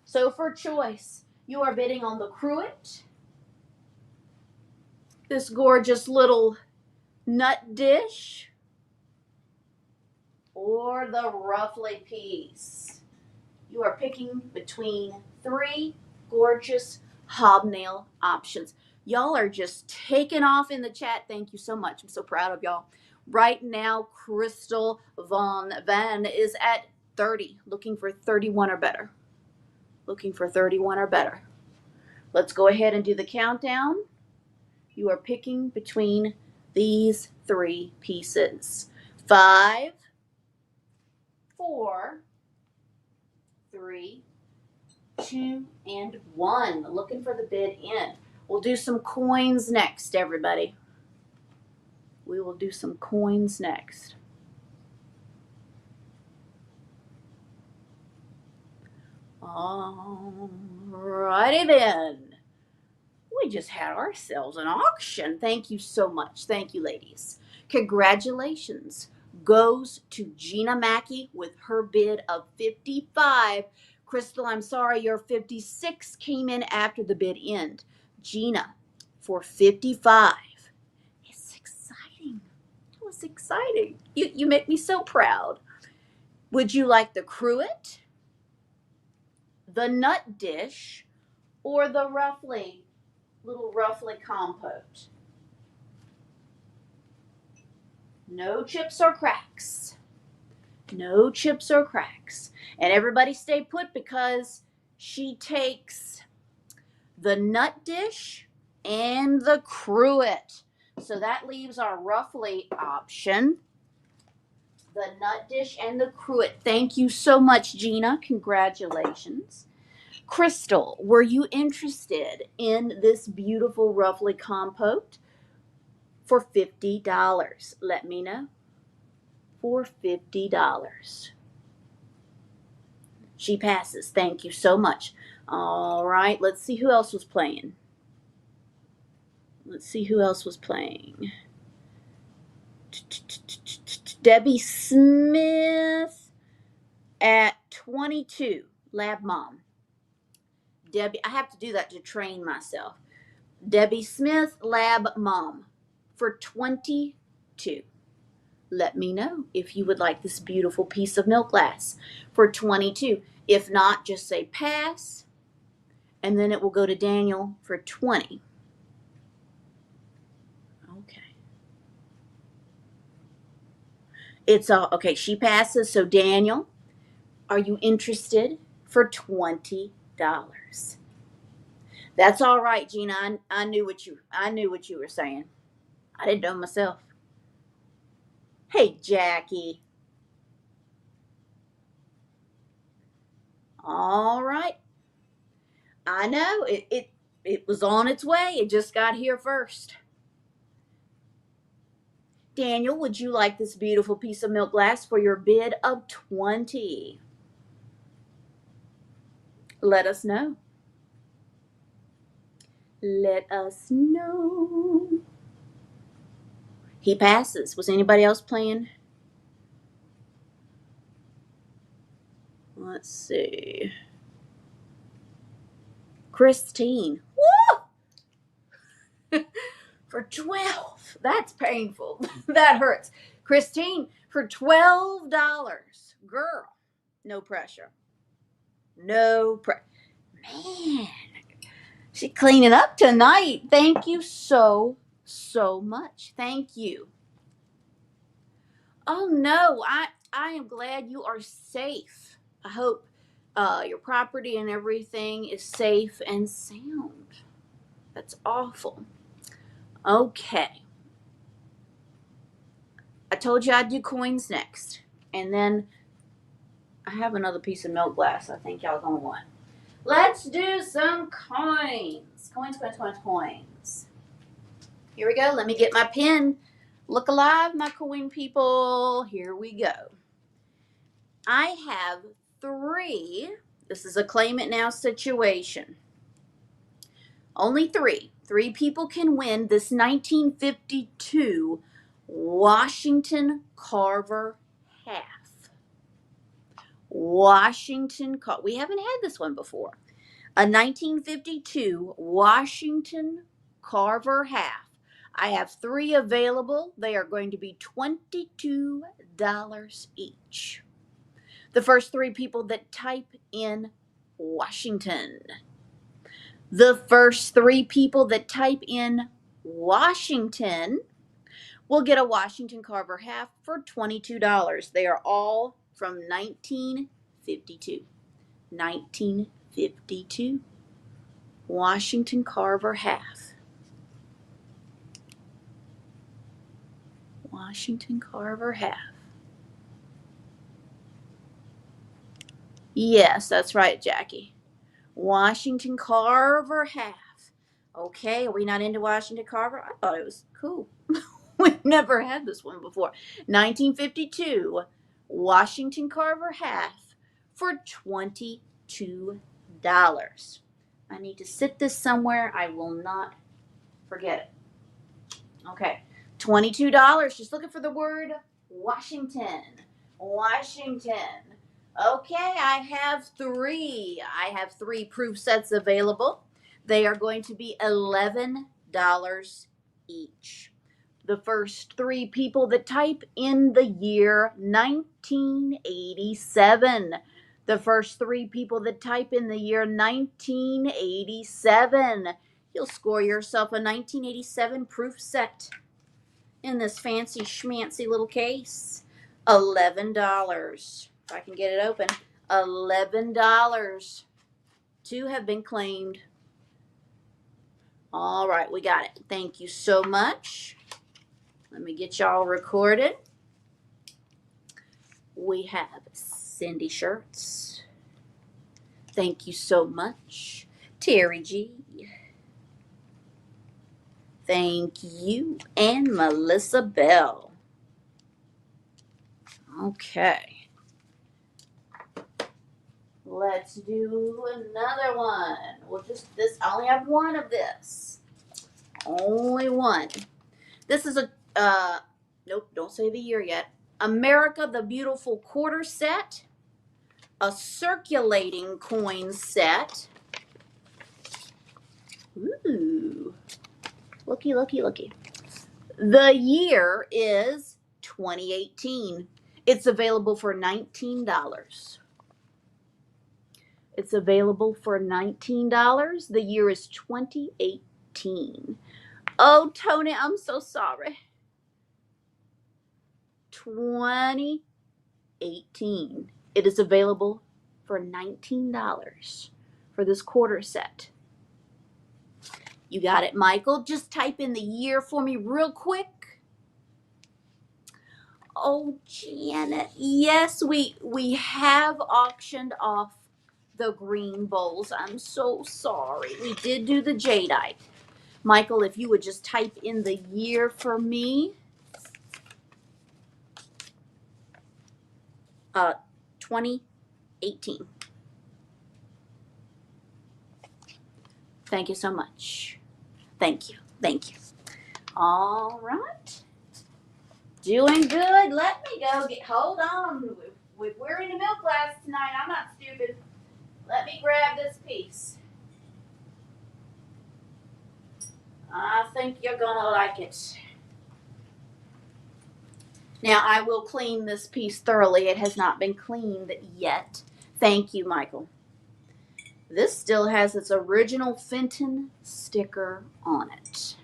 So for choice, you are bidding on the cruet, this gorgeous little nut dish, or the ruffly piece. You are picking between 3 gorgeous hobnail options. Y'all are just taking off in the chat. Thank you so much. I'm so proud of y'all. Right now, Crystal Von Van is at 30, looking for 31 or better. Looking for 31 or better. Let's go ahead and do the countdown. You are picking between these 3 pieces. 5, 4, 3, 2, and 1. Looking for the bid in. We'll do some coins next, everybody. We will do some coins next. Alrighty then. We just had ourselves an auction. Thank you so much. Thank you, ladies. Congratulations goes to Gina Mackey with her bid of 55. Crystal, I'm sorry, your 56 came in after the bid end. Gina for 55. It's exciting. It was exciting. You make me so proud. Would you like the cruet, the nut dish, or the little roughly compote? No chips or cracks. No chips or cracks. And everybody stay put because she takes the nut dish and the cruet. So that leaves our roughly option. The nut dish and the cruet. Thank you so much, Gina. Congratulations. Crystal, were you interested in this beautiful roughly compote for $50? Let me know. For $50. She passes. Thank you so much. All right, let's see who else was playing. Let's see who else was playing. Debbie Smith at 22. Lab Mom. Debbie, I have to do that to train myself. Debbie Smith, Lab Mom, for 22. Let me know if you would like this beautiful piece of milk glass for 22. If not, just say pass, and then it will go to Daniel for 20. Okay. It's all okay. She passes. So Daniel, are you interested for $20? That's all right, Gina. I knew what you were saying. I didn't know myself. Hey, Jackie. All right. I know it was on its way. It just got here first. Daniel, would you like this beautiful piece of milk glass for your bid of 20? Let us know. Let us know. He passes. Was anybody else playing? Let's see. Christine. Woo! For 12. That's painful. That hurts. Christine, for $12. Girl, no pressure. No pressure. Man, she's cleaning up tonight. Thank you so much. Thank you. Oh no, I am glad you are safe. I hope your property and everything is safe and sound. That's awful. Okay. I told you I'd do coins next. And then I have another piece of milk glass I think y'all gonna want. Let's do some coins. Coins. Here we go. Let me get my pen. Look alive, my coin people. Here we go. I have 3. This is a claim it now situation. Only 3. 3 people can win this 1952 Washington Carver half. We haven't had this one before. A 1952 Washington Carver half. I have 3 available. They are going to be $22 each. The first three people that type in Washington. The first three people that type in Washington will get a Washington Carver half for $22. They are all from 1952. 1952. Washington Carver half. Washington Carver half. Yes, that's right, Jackie. Washington Carver half. Okay, are we not into Washington Carver? I thought it was cool. We've never had this one before. 1952, Washington Carver half for $22. I need to sit this somewhere. I will not forget it. Okay, $22. Just looking for the word Washington. Washington. Okay, I have three. I have three proof sets available. They are going to be $11 each. The first three people that type in the year 1987. The first three people that type in the year 1987. You'll score yourself a 1987 proof set in this fancy schmancy little case. $11. If I can get it open. $11. Two have been claimed. All right, we got it. Thank you so much. Let me get y'all recorded. We have Cindy Shirts. Thank you so much. Terry G. Thank you. And Melissa Bell. Okay. Let's do another one. I only have one of this. Only one. This is nope, don't say the year yet. America the Beautiful quarter set. A circulating coin set. Ooh. Looky, looky, looky. The year is 2018. It's available for $19. It's available for $19. The year is 2018. Oh, Tony, I'm so sorry. 2018. It is available for $19 for this quarter set. You got it, Michael. Just type in the year for me real quick. Oh, Janet. Yes, we have auctioned off the green bowls. I'm so sorry. We did do the Jadeite. Michael, if you would just type in the year for me. 2018. Thank you so much. Thank you. Thank you. All right. Doing good. Let me go hold on. We're in a milk glass tonight. I'm not stupid. Let me grab this piece. I think you're gonna like it. Now, I will clean this piece thoroughly. It has not been cleaned yet. Thank you, Michael. This still has its original Fenton sticker on it.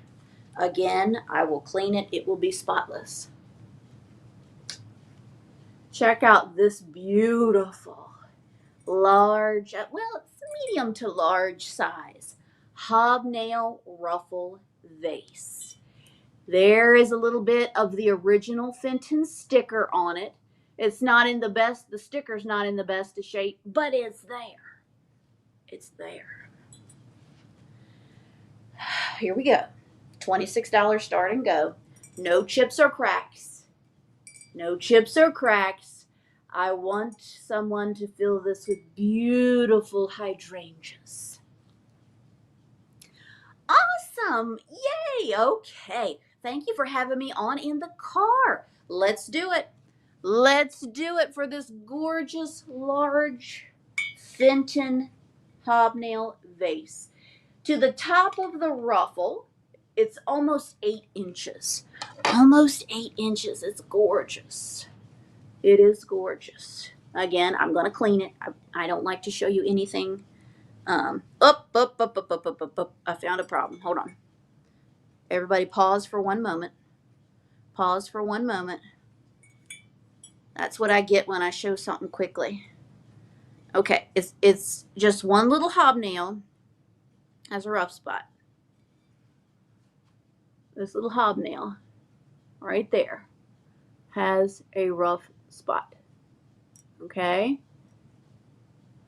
Again, I will clean it. It will be spotless. Check out this beautiful, large, well, it's medium to large size, hobnail ruffle vase. There is a little bit of the original Fenton sticker on it. It's not in the best, the sticker's not in the best of shape, but it's there. It's there. Here we go. $26 start and go. No chips or cracks. No chips or cracks. I want someone to fill this with beautiful hydrangeas. Awesome. Yay. Okay. Thank you for having me on in the car. Let's do it. Let's do it for this gorgeous, large Fenton hobnail vase. To the top of the ruffle, it's almost 8 inches. Almost 8 inches. It's gorgeous. It is gorgeous. Again, I'm going to clean it. I don't like to show you anything. Up. I found a problem. Hold on. Everybody pause for one moment. Pause for one moment. That's what I get when I show something quickly. Okay, it's just one little hobnail has a rough spot. This little hobnail right there has a rough spot. Okay?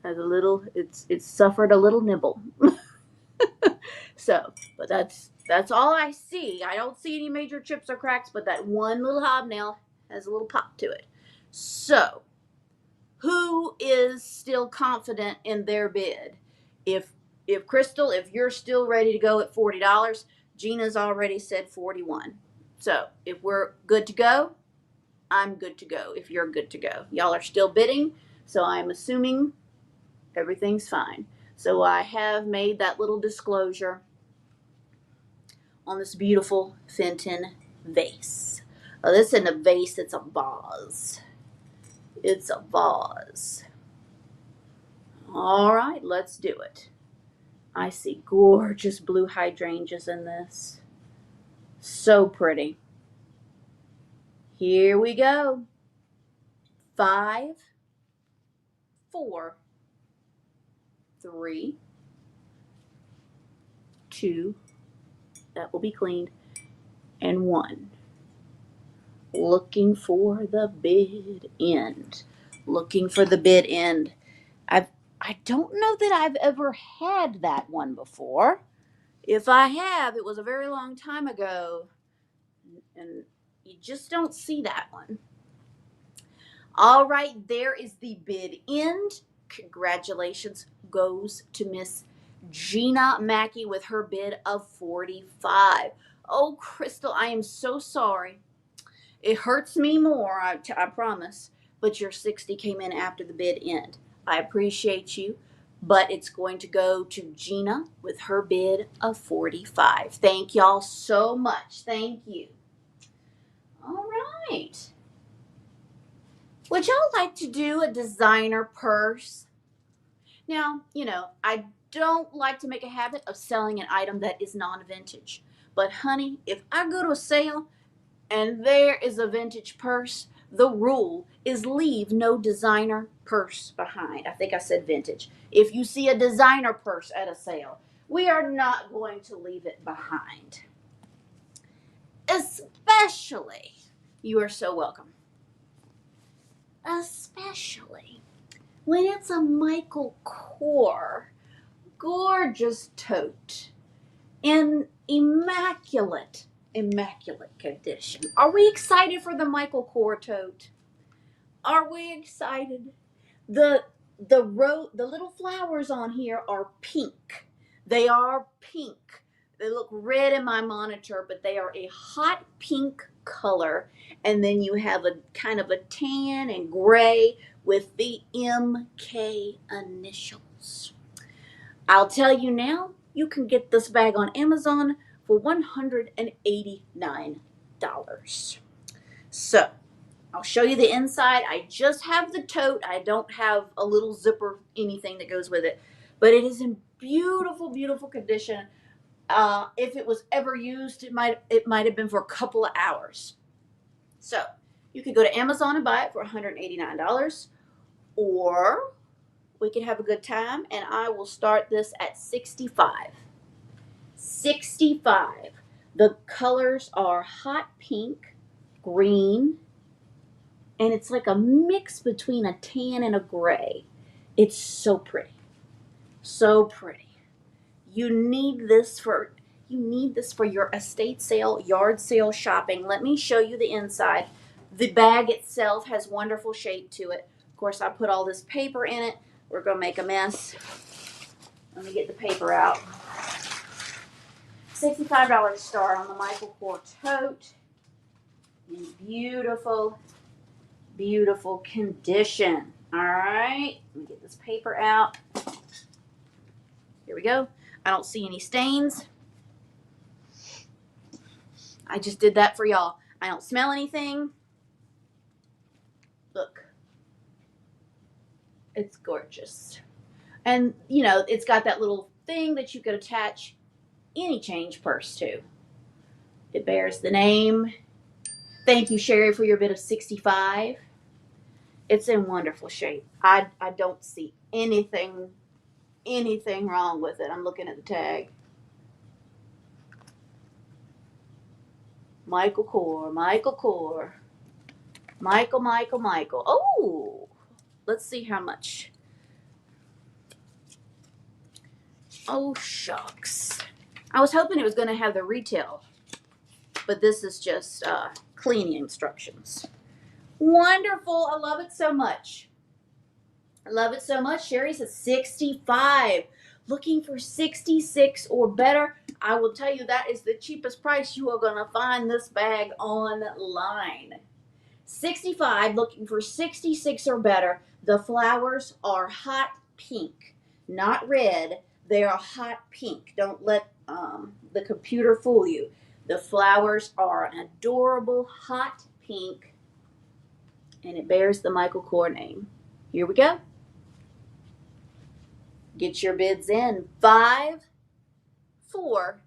Has a little, it's suffered a little nibble. So, but that's all I see. I don't see any major chips or cracks, but that one little hobnail has a little pop to it. So, who is still confident in their bid? If Crystal, if you're still ready to go at $40, Gina's already said 41. So, if we're good to go, I'm good to go. If you're good to go, y'all are still bidding, so I'm assuming everything's fine. So I have made that little disclosure on this beautiful Fenton vase. Oh, this isn't a vase, it's a vase. It's a vase. All right, let's do it. I see gorgeous blue hydrangeas in this. So pretty. Here we go. 5, 4, 3, 2, that will be cleaned, and 1. Looking for the bid end. Looking for the bid end. I don't know that I've ever had that one before. If I have, it was a very long time ago, and you just don't see that one. All right, there is the bid end. Congratulations goes to Miss Gina Mackey with her bid of 45. Oh, Crystal, I am so sorry. It hurts me more, I promise, but your 60 came in after the bid end. I appreciate you, but it's going to go to Gina with her bid of 45. Thank y'all so much. Thank you. All right. Would y'all like to do a designer purse? Now, I don't like to make a habit of selling an item that is non-vintage. But honey, if I go to a sale and there is a vintage purse, the rule is leave no designer purse behind. I think I said vintage. If you see a designer purse at a sale, we are not going to leave it behind. Especially, you are so welcome. Especially when it's a Michael Kors gorgeous tote in immaculate condition. Are we excited for the Michael Kors tote? Are we excited? The little flowers on here are pink. They are pink. They look red in my monitor, but they are a hot pink color. And then you have a kind of a tan and gray with the MK initials. I'll tell you now, you can get this bag on Amazon for $189. So, I'll show you the inside. I just have the tote. I don't have a little zipper, anything that goes with it. But it is in beautiful, beautiful condition. If it was ever used, it might have been for a couple of hours. So, you could go to Amazon and buy it for $189. Or we could have a good time, and I will start this at $65. $65. The colors are hot pink, green, and it's like a mix between a tan and a gray. It's so pretty. So pretty. You need this for your estate sale, yard sale shopping. Let me show you the inside. The bag itself has wonderful shape to it. Of course, I put all this paper in it. We're going to make a mess. Let me get the paper out. $65 start on the Michael Kors tote. In beautiful, beautiful condition. All right. Let me get this paper out. Here we go. I don't see any stains. I just did that for y'all. I don't smell anything. Look. It's gorgeous. And, you know, it's got that little thing that you could attach any change purse to. It bears the name. Thank you, Sherry, for your bid of 65. It's in wonderful shape. I don't see anything wrong with it. I'm looking at the tag. Michael Kors, Michael Kors. Michael. Oh, let's see how much. Oh, shucks. I was hoping it was going to have the retail, but this is just cleaning instructions. Wonderful. I love it so much. I love it so much. Sherry says 65. Looking for 66 or better. I will tell you that is the cheapest price you are going to find this bag online. 65, looking for 66 or better. The flowers are hot pink, not red. They are hot pink. Don't let the computer fool you. The flowers are an adorable hot pink, and it bears the Michael Kors name. Here we go. Get your bids in. 5, 4,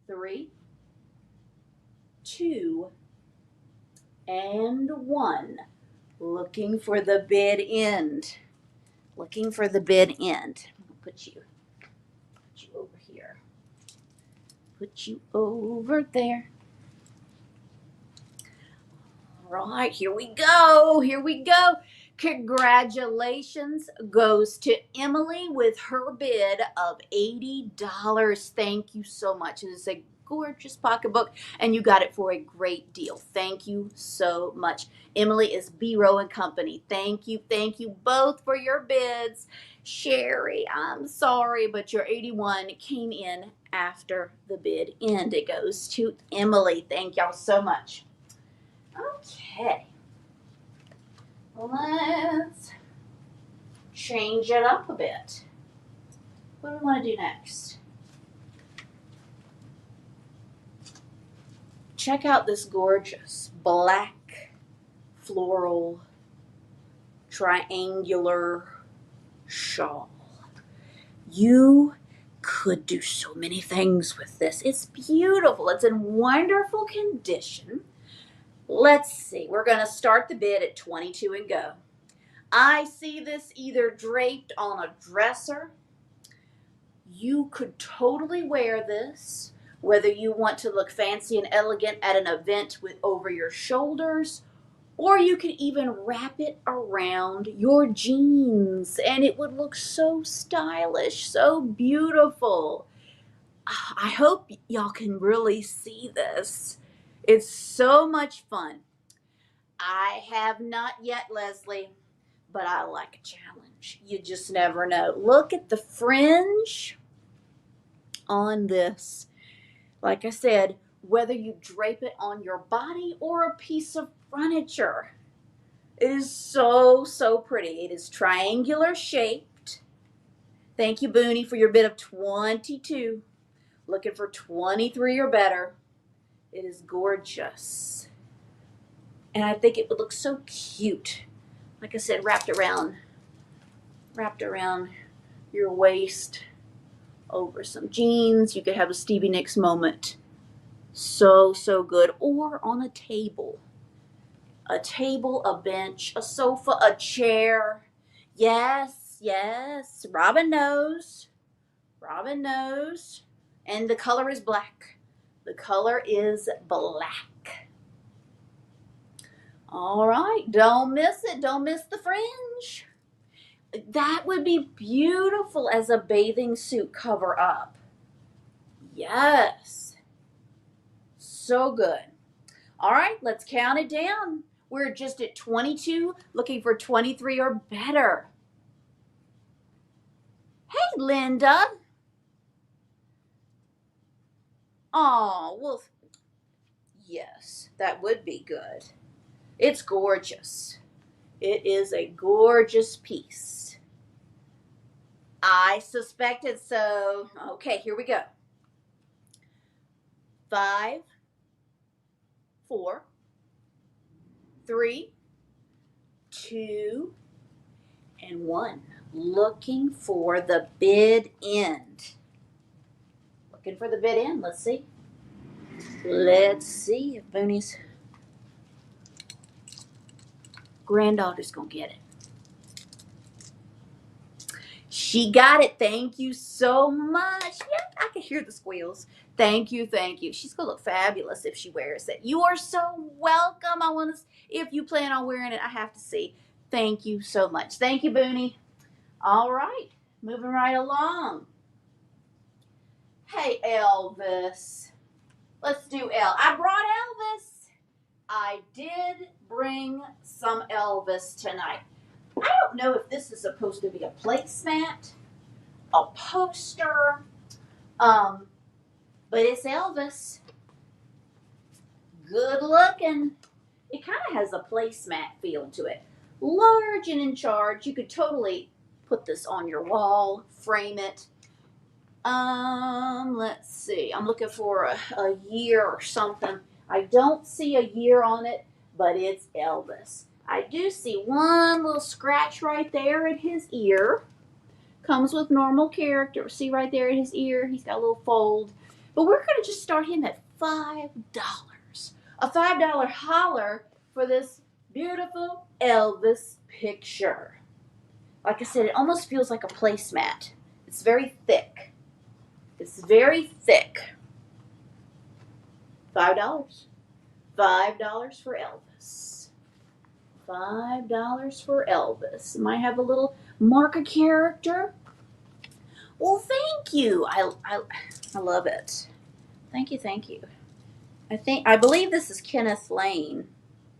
3, 2, and 1. Looking for the bid end. Looking for the bid end. I'll put you over here. Put you over there. All right, here we go. Here we go. Congratulations goes to Emily with her bid of $80. Thank you so much. It is a gorgeous pocketbook, and you got it for a great deal. Thank you so much. Emily is B. Rowe and Company. Thank you both for your bids. Sherry, I'm sorry, but your 81 came in after the bid end. It goes to Emily. Thank y'all so much. Okay. Let's change it up a bit. What do we want to do next? Check out this gorgeous black floral triangular shawl. You could do so many things with this. It's beautiful. It's in wonderful condition. Let's see. We're going to start the bid at 22 and go. I see this either draped on a dresser. You could totally wear this, whether you want to look fancy and elegant at an event with over your shoulders, or you could even wrap it around your jeans and it would look so stylish, so beautiful. I hope y'all can really see this. It's so much fun. I have not yet, Leslie, but I like a challenge. You just never know. Look at the fringe on this. Like I said, whether you drape it on your body or a piece of furniture, it is so, so pretty. It is triangular shaped. Thank you, Booney, for your bid of 22. Looking for 23 or better. It is gorgeous. And I think it would look so cute. Like I said, wrapped around your waist, over some jeans. You could have a Stevie Nicks moment. So, so good. Or on a table. A table, a bench, a sofa, a chair. Yes, yes. Robin knows. Robin knows. And the color is black. The color is black. All right. Don't miss it. Don't miss the fringe. That would be beautiful as a bathing suit cover up. Yes. So good. All right, let's count it down. We're just at 22, looking for 23 or better. Hey, Linda. Oh, well, yes, that would be good. It's gorgeous. It is a gorgeous piece. I suspected so. Okay, here we go. 5, 4, 3, 2, and one. Looking for the bid end. Looking for the bid end. Let's see. Let's see if Booney's granddaughter's going to get it. She got it. Thank you so much. Yeah, I can hear the squeals. Thank you, thank you. She's going to look fabulous if she wears it. You are so welcome. I want to, if you plan on wearing it, I have to see. Thank you so much. Thank you, Booney. All right, moving right along. Hey, Elvis. Let's do I brought Elvis. I did bring some Elvis tonight. I don't know if this is supposed to be a placemat, a poster, but it's Elvis. Good looking. It kind of has a placemat feel to it. Large and in charge. You could totally put this on your wall, frame it. Let's see. I'm looking for a year or something. I don't see a year on it, but it's Elvis. I do see one little scratch right there in his ear. Comes with normal character. See right there in his ear, he's got a little fold. But we're going to just start him at $5. A $5 holler for this beautiful Elvis picture. Like I said, it almost feels like a placemat. It's very thick. It's very thick. $5. $5 for Elvis. $5 for Elvis. Might have a little marker character. Well, thank you. I love it. Thank you, thank you. I believe this is Kenneth Lane.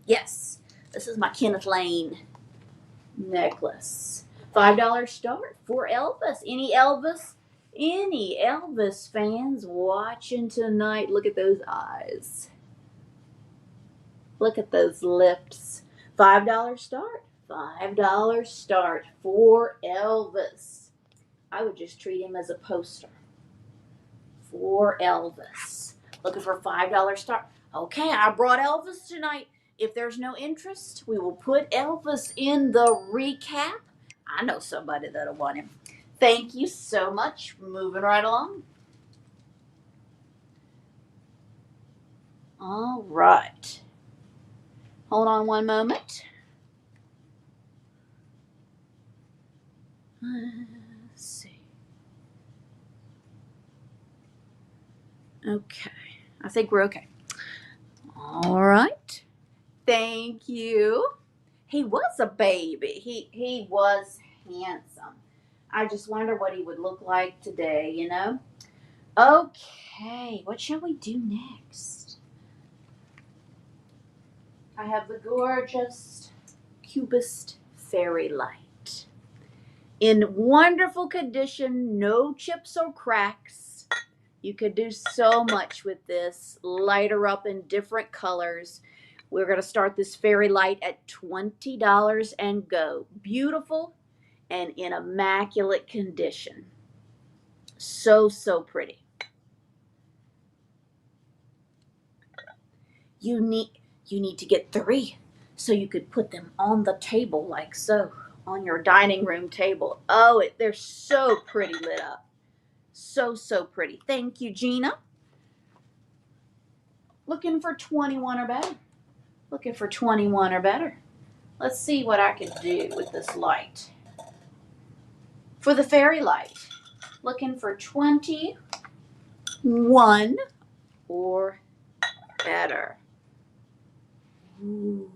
Yes, this is my Kenneth Lane necklace. $5 start for Elvis. Any Elvis fans watching tonight? Look at those eyes. Look at those lips. $5 start. $5 start for Elvis. I would just treat him as a poster for Elvis. Looking for a $5 start. Okay, I brought Elvis tonight. If there's no interest, we will put Elvis in the recap. I know somebody that'll want him. Thank you so much. Moving right along. All right. Hold on one moment. Let's see. Okay. I think we're okay. All right. Thank you. He was a baby. He was handsome. I just wonder what he would look like today, you know? Okay, what shall we do next? I have the gorgeous Cubist fairy light. In wonderful condition, no chips or cracks. You could do so much with this. Light her up in different colors. We're going to start this fairy light at $20 and go. Beautiful and in immaculate condition. So, so pretty. You need to get 3 so you could put them on the table like so, on your dining room table. Oh, they're so pretty lit up. So, so pretty. Thank you, Gina. Looking for 21 or better. Looking for 21 or better. Let's see what I can do with this light. For the fairy light, looking for 21 or better. Ooh.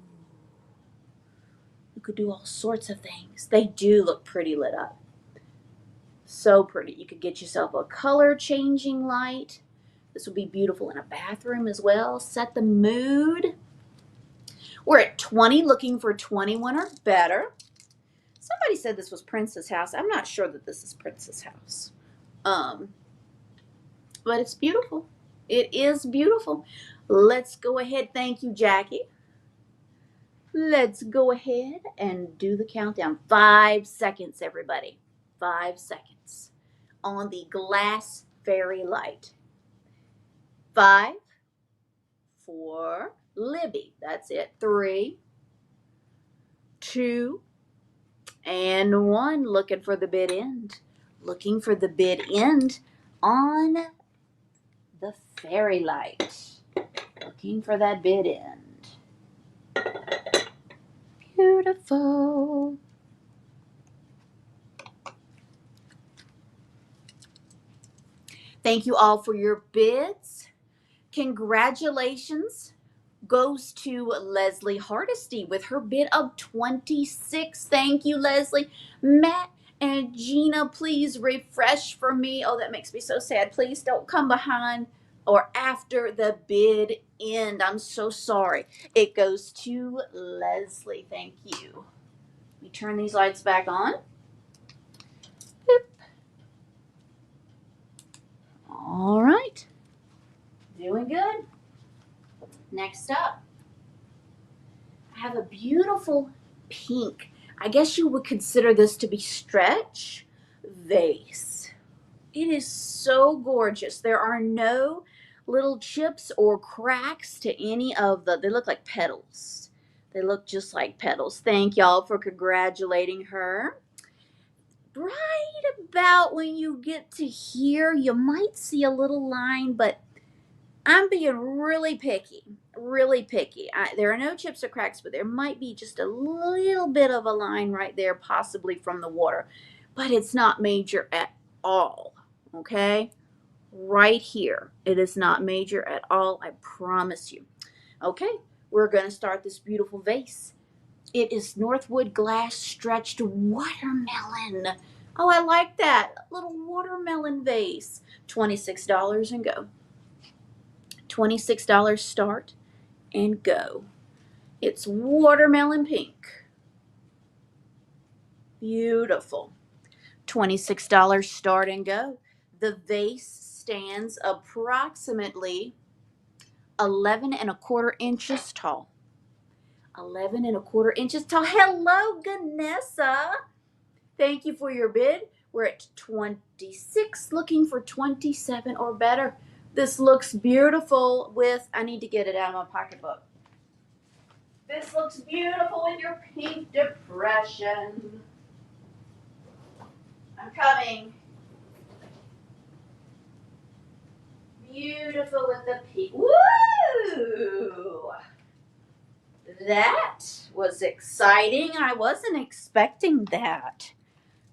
You could do all sorts of things. They do look pretty lit up. So pretty. You could get yourself a color changing light. This would be beautiful in a bathroom as well. Set the mood. We're at 20, looking for 21 or better. Somebody said this was Prince's house. I'm not sure that this is Prince's house. But it's beautiful. It is beautiful. Let's go ahead. Thank you, Jackie. Let's go ahead and do the countdown. 5 seconds, everybody. 5 seconds on the glass fairy light. 5, 4, Libby. That's it. 3, 2, And one. Looking for the bid end. Looking for the bid end on the fairy light. Looking for that bid end. Beautiful. Thank you all for your bids. Congratulations goes to Leslie Hardesty with her bid of 26. Thank you, Leslie. Matt and Gina, please refresh for me. Oh, that makes me so sad. Please don't come behind or after the bid end. I'm so sorry. It goes to Leslie. Thank you. Let me turn these lights back on. Boop. All right. Doing good. Next up, I have a beautiful pink. I guess you would consider this to be stretch vase. It is so gorgeous. There are no little chips or cracks to any of they look like petals. They look just like petals. Thank y'all for congratulating her. Right about when you get to here, you might see a little line, but I'm being really picky, really picky. There are no chips or cracks, but there might be just a little bit of a line right there, possibly from the water, but it's not major at all, okay? Right here, it is not major at all, I promise you. Okay, we're going to start this beautiful vase. It is Northwood glass stretched watermelon. Oh, I like that, little watermelon vase. $26 and go. $26 start and go. It's watermelon pink. Beautiful. $26 start and go. The vase stands approximately 11 1/4 inches tall. 11 1/4 inches tall. Hello, Ganessa. Thank you for your bid. We're at 26, looking for 27 or better. This looks beautiful with, I need to get it out of my pocketbook. This looks beautiful with your pink depression. I'm coming. Beautiful with the pink. Woo! That was exciting. I wasn't expecting that.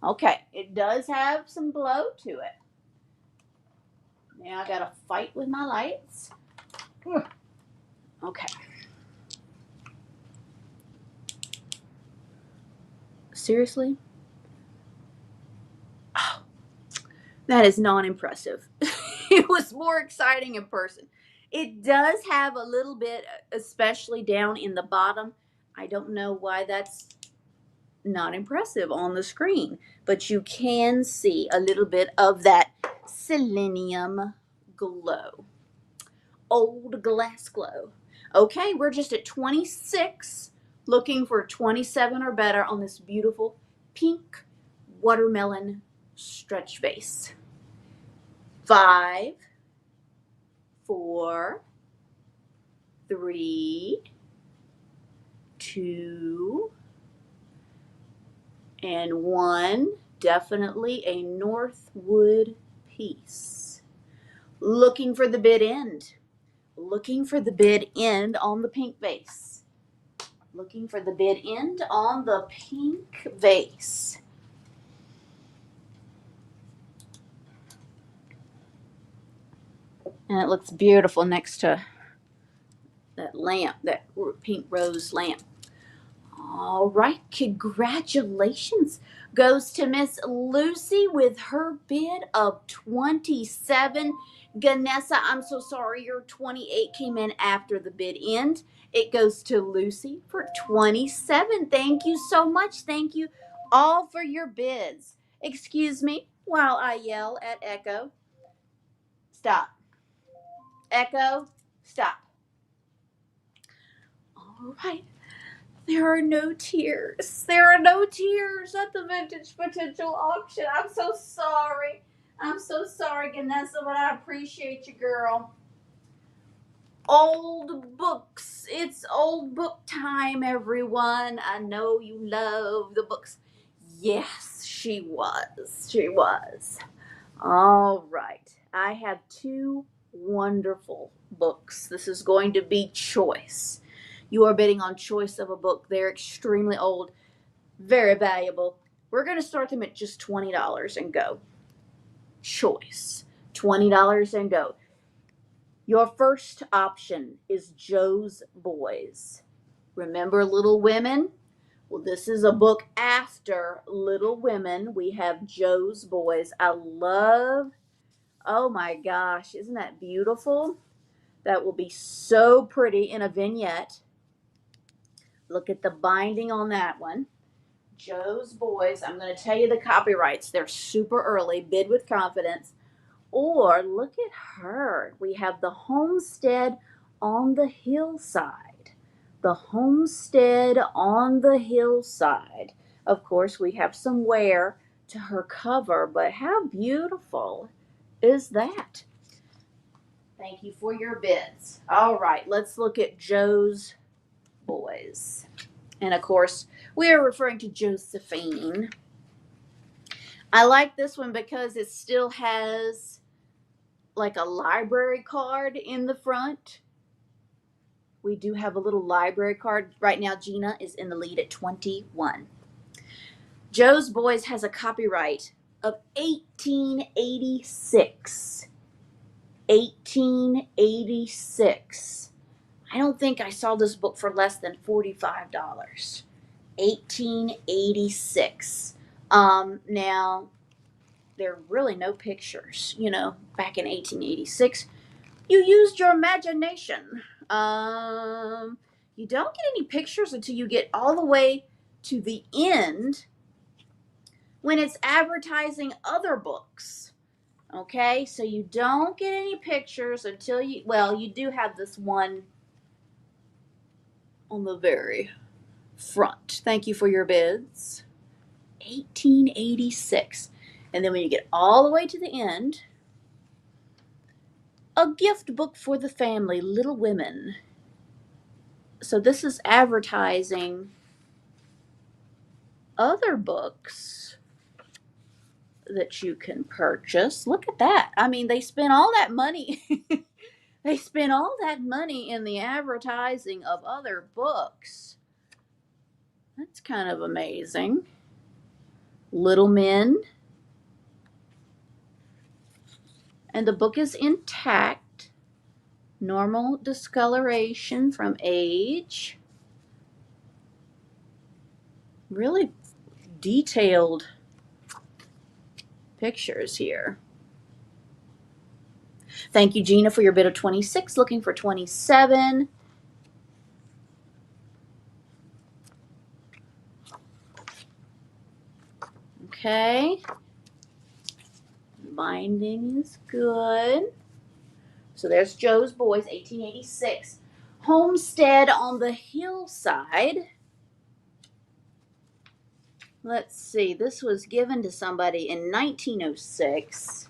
Okay, it does have some glow to it. Now I gotta fight with my lights. Okay. Seriously? Oh, that is non-impressive. It was more exciting in person. It does have a little bit, especially down in the bottom. I don't know why that's not impressive on the screen, but you can see a little bit of that selenium glow. Old glass glow. Okay, we're just at 26, looking for 27 or better on this beautiful pink watermelon stretch vase. 5, 4, 3, 2, and 1. Definitely a Northwood piece. Looking for the bid end. Looking for the bid end on the pink vase. Looking for the bid end on the pink vase. And it looks beautiful next to that lamp, that pink rose lamp. All right, congratulations goes to Miss Lucy with her bid of 27. Ganessa, I'm so sorry, your 28 came in after the bid end. It goes to Lucy for 27. Thank you so much. Thank you all for your bids. Excuse me while I yell at Echo. Stop. Echo, stop. All right. There are no tears. There are no tears at the Vintage Potential auction. I'm so sorry. I'm so sorry, Ganessa, but I appreciate you, girl. Old books. It's old book time, everyone. I know you love the books. Yes, she was. She was. All right. I have two wonderful books. This is going to be choice. You are bidding on choice of a book. They're extremely old, very valuable. We're going to start them at just $20 and go. Choice. $20 and go. Your first option is Jo's Boys. Remember Little Women? Well, this is a book after Little Women. We have Jo's Boys. I love, oh my gosh, isn't that beautiful? That will be so pretty in a vignette. Look at the binding on that one. Jo's Boys. I'm going to tell you the copyrights. They're super early. Bid with confidence. Or look at her. We have the Homestead on the Hillside. The Homestead on the Hillside. Of course, we have some wear to her cover, but how beautiful is that? Thank you for your bids. All right, let's look at Jo's Boys. And of course, we are referring to Josephine. I like this one because it still has like a library card in the front. We do have a little library card. Right now, Gina is in the lead at 21. Jo's Boys has a copyright of 1886. 1886. I don't think I saw this book for less than $45. 1886. Now, there are really no pictures. You know, back in 1886, you used your imagination. You don't get any pictures until you get all the way to the end when it's advertising other books. Okay, so you don't get any pictures until you, well, you do have this one on the very front. Thank you for your bids. 1886. And then when you get all the way to the end, a gift book for the family, Little Women. So this is advertising other books that you can purchase. Look at that. I mean, they spent all that money. They spent all that money in the advertising of other books. That's kind of amazing. Little Men. And the book is intact. Normal discoloration from age. Really detailed pictures here. Thank you, Gina, for your bid of 26. Looking for 27. Okay. Binding is good. So there's Jo's Boys, 1886. Homestead on the Hillside. Let's see. This was given to somebody in 1906.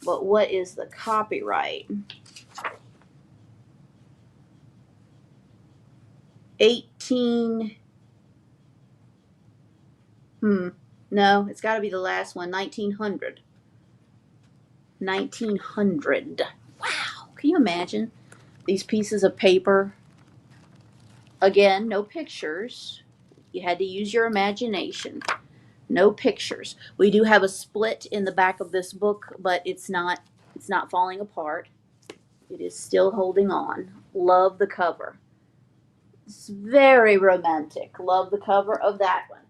But what is the copyright? 18. No, it's got to be the last one. 1900. 1900. Wow. Can you imagine these pieces of paper? Again, no pictures. You had to use your imagination. No pictures. We do have a split in the back of this book, but it's not falling apart. It is still holding on. Love the cover. It's very romantic. Love the cover of that one.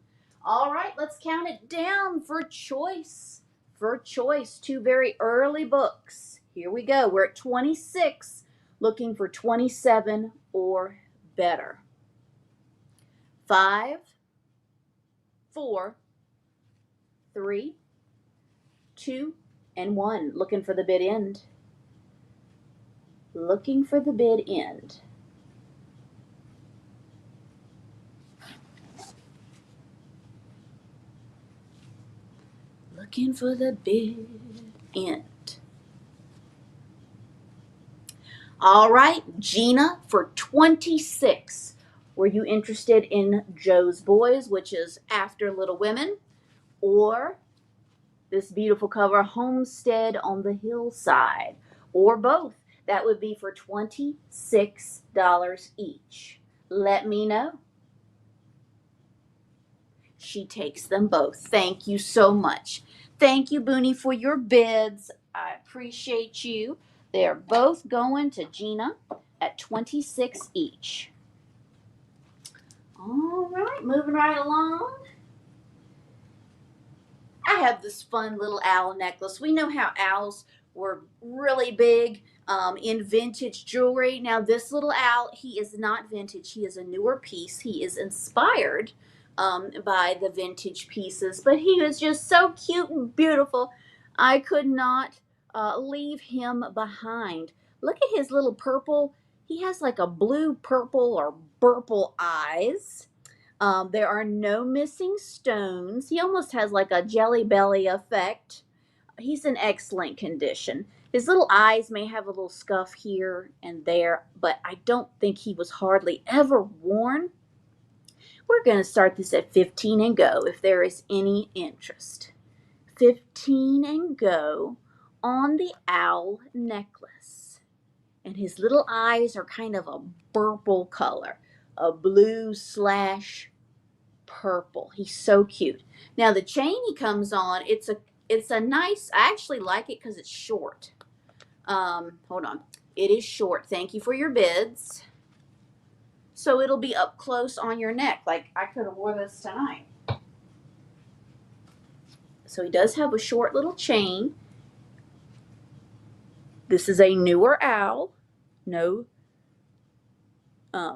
All right, let's count it down for choice. For choice, two very early books. Here we go. We're at 26, looking for 27 or better. 5, 4, 3, 2, and 1. Looking for the bid end. Looking for the bid end. Looking for the bid end. All right, Gina for 26. Were you interested in Joe's Boys, which is After Little Women, or this beautiful cover, Homestead on the Hillside, or both? That would be for $26 each. Let me know. She takes them both. Thank you so much. Thank you, Booney, for your bids. I appreciate you. They're both going to Gina at 26 each. All right, moving right along. I have this fun little owl necklace. We know how owls were really big in vintage jewelry. Now, this little owl, he is not vintage. He is a newer piece. He is inspired by the vintage pieces, but he was just so cute and beautiful. I could not leave him behind. Look at his little purple. He has like a blue, purple, or purple eyes. There are no missing stones. He almost has like a jelly belly effect. He's in excellent condition. His little eyes may have a little scuff here and there, but I don't think he was hardly ever worn. We're going to start this at 15 and go if there is any interest. 15 and go on the owl necklace. And his little eyes are kind of a purple color, a blue / purple. He's so cute. Now the chain he comes on, it's a nice, I actually like it because it's short. Hold on. It is short. Thank you for your bids. So it'll be up close on your neck. Like I could have wore this tonight. So he does have a short little chain. This is a newer owl. No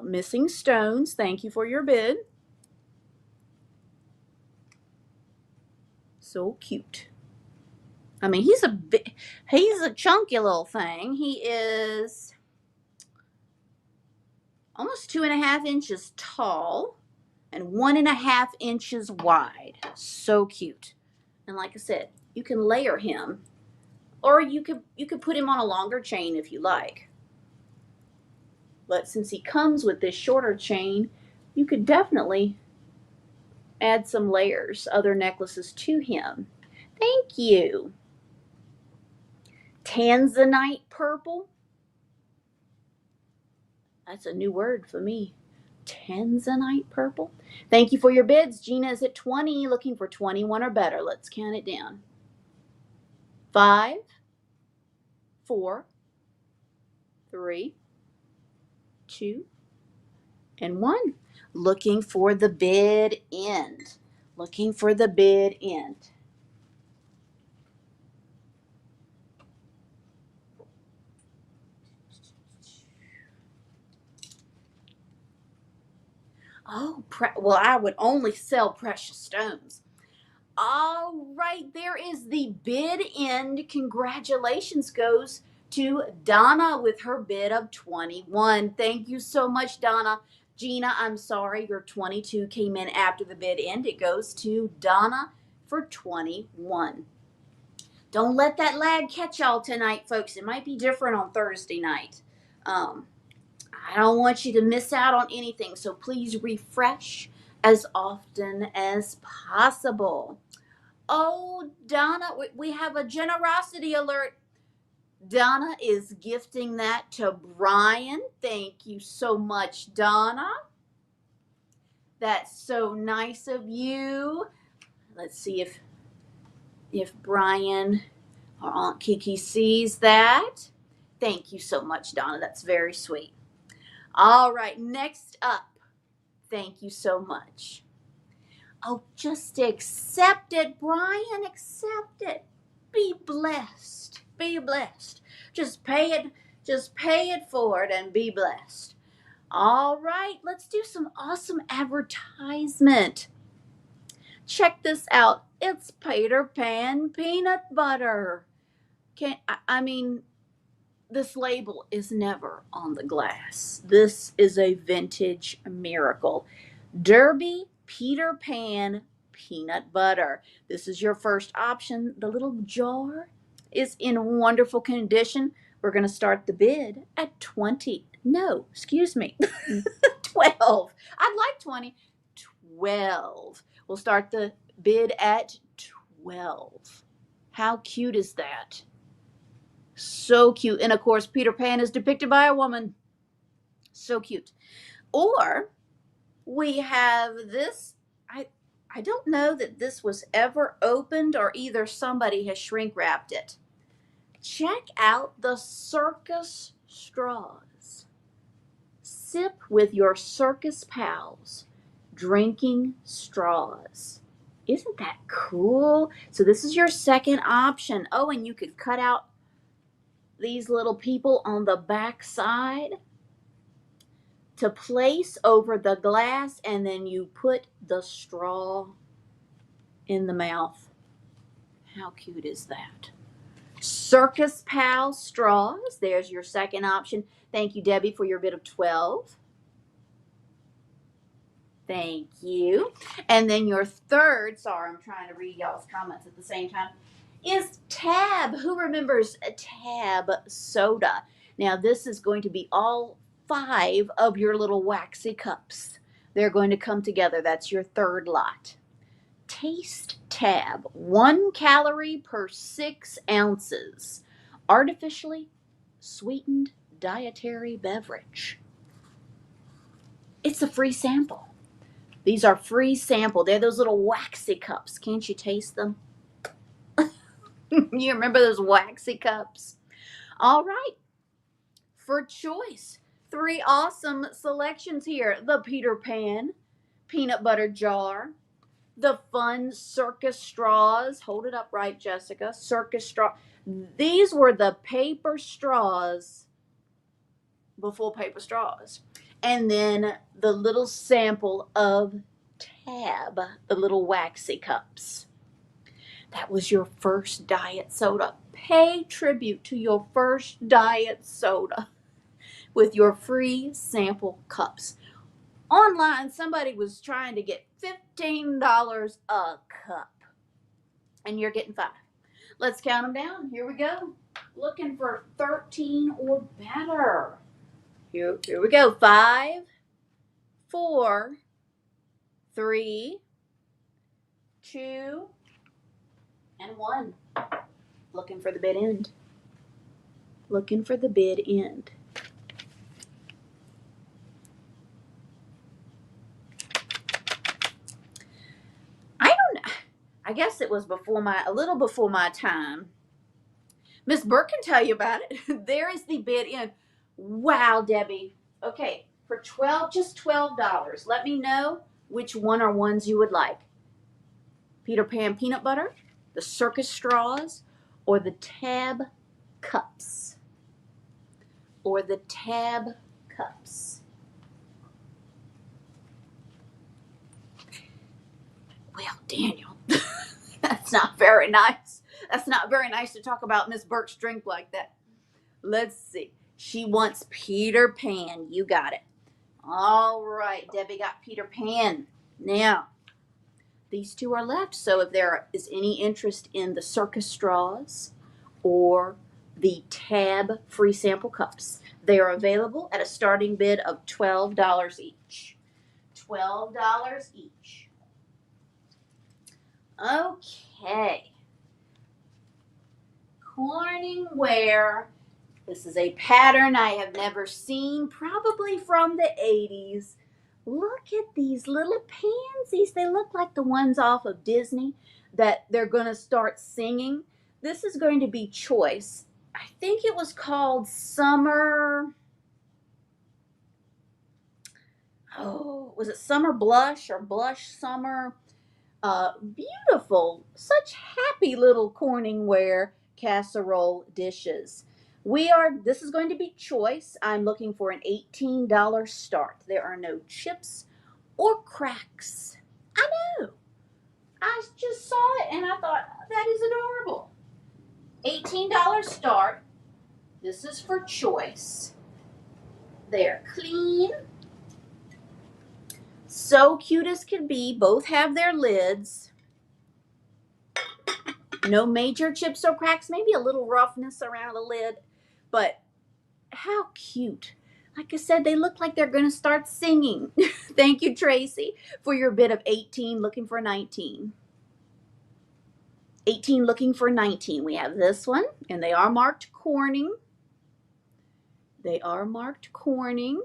missing stones. Thank you for your bid. So cute. I mean, he's a chunky little thing. He is almost 2.5 inches tall and 1.5 inches wide. So cute. And like I said, you can layer him, or you could put him on a longer chain if you like. But since he comes with this shorter chain, you could definitely add some layers, other necklaces to him. Thank you. Tanzanite purple. That's a new word for me. Tanzanite purple. Thank you for your bids. Gina is at 20, looking for 21 or better. Let's count it down. 5, 4, 3, 2, and 1. Looking for the bid end. Looking for the bid end. Oh, well, I would only sell precious stones. All right, there is the bid end. Congratulations goes to Donna with her bid of 21. Thank you so much, Donna. Gina, I'm sorry, your 22 came in after the bid end. It goes to Donna for 21. Don't let that lag catch y'all tonight, folks. It might be different on Thursday night. I don't want you to miss out on anything, so please refresh as often as possible. Oh, Donna, we have a generosity alert. Donna is gifting that to Brian. Thank you so much, Donna. That's so nice of you. Let's see if Brian or Aunt Kiki sees that. Thank you so much, Donna. That's very sweet. All right, next up. Thank you so much. Oh, just accept it, Brian. Accept it. Be blessed. Be blessed. Just pay it forward and be blessed. All right, let's do some awesome advertisement. Check this out. It's Peter Pan peanut butter. I mean, this label is never on the glass. This is a vintage miracle. Derby Peter Pan peanut butter. This is your first option. The little jar is in wonderful condition. We're going to start the bid at 20. No, excuse me. 12. I'd like 20. 12. We'll start the bid at 12. How cute is that? So cute. And of course, Peter Pan is depicted by a woman. So cute. Or we have this. I don't know that this was ever opened, or either somebody has shrink wrapped it. Check out the circus straws. Sip with your circus pals, drinking straws. Isn't that cool? So this is your second option. Oh, and you could cut out these little people on the back side to place over the glass, and then you put the straw in the mouth. How cute is that? Circus Pal straws. There's your second option. Thank you, Debbie, for your bid of 12. Thank you. And then your third, sorry, I'm trying to read y'all's comments at the same time, is Tab. Who remembers Tab soda? Now, this is going to be all 5 of your little waxy cups. They're going to come together. That's your third lot. Taste Tab. 1 calorie per 6 ounces. Artificially sweetened dietary beverage. It's a free sample. These are free sample. They're those little waxy cups. Can't you taste them? You remember those waxy cups? All right. For choice, 3 awesome selections here. The Peter Pan peanut butter jar. The fun circus straws. Hold it up right, Jessica. Circus straw. These were the paper straws before paper straws. And then the little sample of Tab, the little waxy cups. That was your first diet soda. Pay tribute to your first diet soda with your free sample cups. Online, somebody was trying to get $15 a cup, and you're getting 5. Let's count them down. Here we go. Looking for 13 or better. Here we go. 5, 4, 3, 2, and 1. Looking for the bid end. Looking for the bid end. I don't know. I guess it was a little before my time. Miss Burke can tell you about it. There is the bid end. Wow, Debbie. Okay, for just $12. Let me know which one or ones you would like. Peter Pan peanut butter, the circus straws, or the Tab cups. Or the Tab cups. Well, Daniel, that's not very nice. That's not very nice to talk about Miss Burke's drink like that. Let's see. She wants Peter Pan. You got it. All right, Debbie got Peter Pan. Now, these 2 are left. So if there is any interest in the circus straws or the Tab free sample cups, they are available at a starting bid of $12 each. $12 each. Okay. CorningWare. This is a pattern I have never seen, probably from the 80s. Look at these little pansies. They look like the ones off of Disney that they're going to start singing. This is going to be choice. I think it was called Summer. Oh, was it Summer Blush or Blush Summer? Beautiful. Such happy little CorningWare casserole dishes. This is going to be choice. I'm looking for an $18 start. There are no chips or cracks. I know. I just saw it and I thought, that is adorable. $18 start. This is for choice. They're clean. So cute as can be. Both have their lids. No major chips or cracks. Maybe a little roughness around the lid. But how cute. Like I said, they look like they're going to start singing. Thank you, Tracy, for your bid of 18, looking for 19. 18 looking for 19. We have this one, and they are marked Corning. They are marked Corning,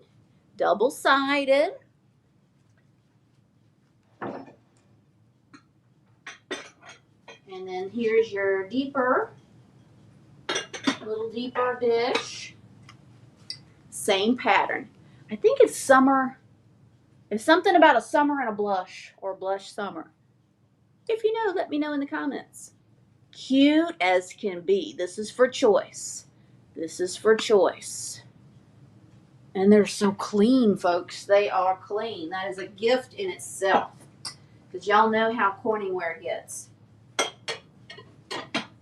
double-sided. And then here's your deeper, little deeper dish. Same pattern. I think it's summer. It's something about a summer and a blush, or blush summer. If you know, let me know in the comments. Cute as can be. This is for choice. This is for choice. And they're so clean, folks. They are clean. That is a gift in itself. Because y'all know how CorningWare gets.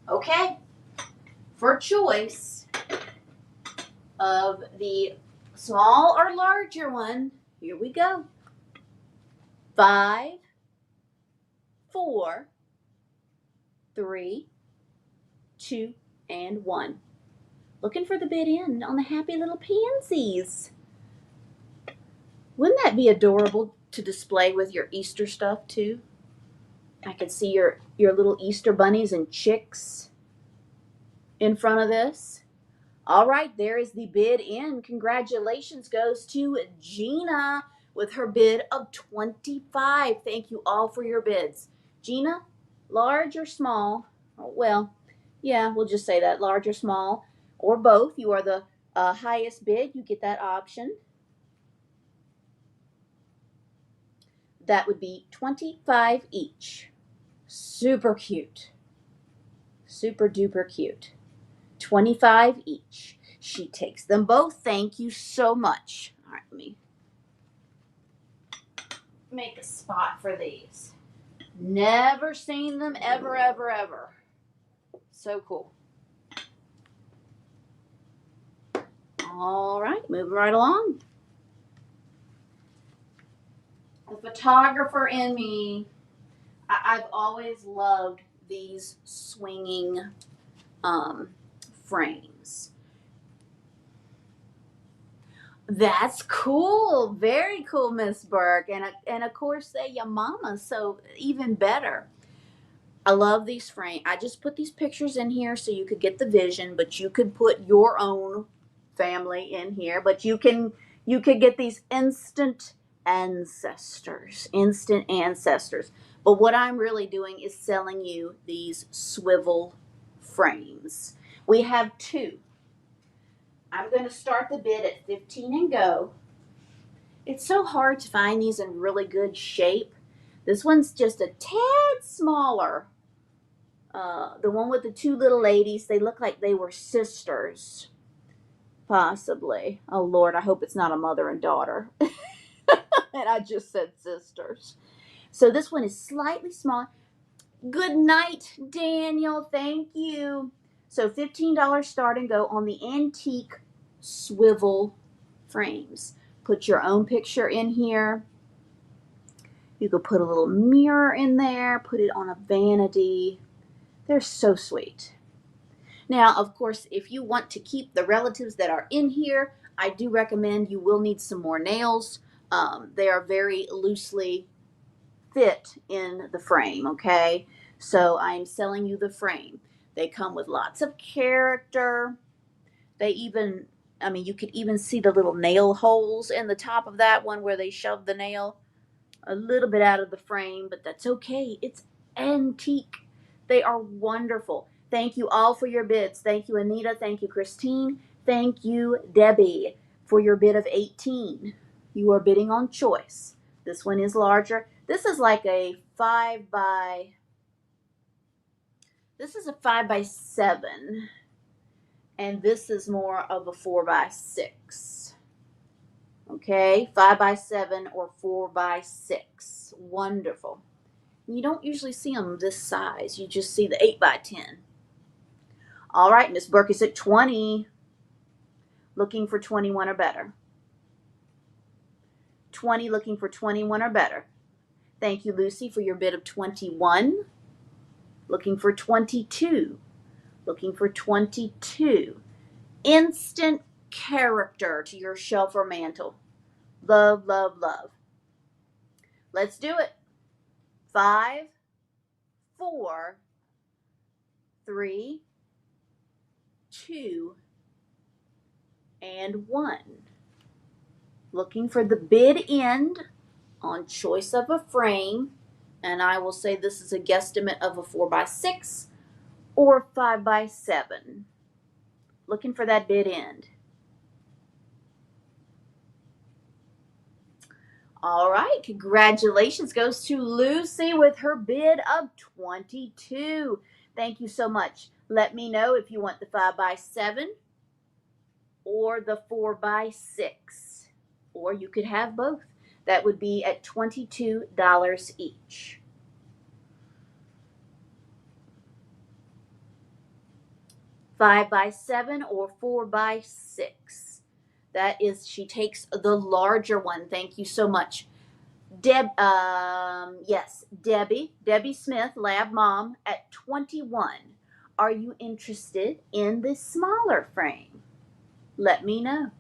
Okay. For choice of the small or larger one, here we go. 5, 4, 3, 2, and 1. Looking for the bid in on the happy little pansies. Wouldn't that be adorable to display with your Easter stuff too? I could see your little Easter bunnies and chicks in front of this. All right, there is the bid in. Congratulations goes to Gina with her bid of 25. Thank you all for your bids. Gina, large or small? Well, yeah, we'll just say that, large or small, or both. You are the highest bid. You get that option. That would be 25 each. Super cute. Super duper cute. 25 each. She takes them both. Thank you so much. All right, let me make a spot for these. Never seen them ever, ever, ever. So cool. All right, moving right along. The photographer in me, I've always loved these swinging frames. That's cool. Very cool, Miss Burke. And of course, they your mama, so even better. I love these frames. I just put these pictures in here so you could get the vision, but you could put your own family in here. But you could get these instant ancestors. But what I'm really doing is selling you these swivel frames. We have 2. I'm going to start the bid at 15 and go. It's so hard to find these in really good shape. This one's just a tad smaller. The one with the 2 little ladies, they look like they were sisters. Possibly. Oh, Lord, I hope it's not a mother and daughter. And I just said sisters. So this one is slightly smaller. Good night, Daniel. Thank you. So $15 start and go on the antique swivel frames. Put your own picture in here. You could put a little mirror in there. Put it on a vanity. They're so sweet. Now, of course, if you want to keep the relatives that are in here, I do recommend you will need some more nails. They are very loosely fit in the frame, okay? So I'm selling you the frame. They come with lots of character. They even, I mean, you could even see the little nail holes in the top of that one where they shoved the nail a little bit out of the frame, but that's okay. It's antique. They are wonderful. Thank you all for your bids. Thank you, Anita. Thank you, Christine. Thank you, Debbie, for your bid of 18. You are bidding on choice. This one is larger. This is like a 5 by 7, and this is more of a 4 by 6. Okay, 5 by 7 or 4 by 6. Wonderful. You don't usually see them this size. You just see the 8 by 10. All right, Miss Burke is at 20. Looking for 21 or better. 20, looking for 21 or better. Thank you, Lucy, for your bid of 21. Looking for 22. Looking for 22. Instant character to your shelf or mantle. Love, love, love. Let's do it. 5, 4, 3, 2, and 1. Looking for the bid end on choice of a frame, and I will say this is a guesstimate of a 4x6 or 5x7. Looking for that bid end. All right, congratulations goes to Lucy with her bid of 22. Thank you so much. Let me know if you want the 5x7 or the 4x6, or you could have both. That would be at $22 each. Five by 7 or 4x6. That is, she takes the larger one. Thank you so much. Yes, Debbie Smith, Lab Mom at 21. Are you interested in the smaller frame? Let me know.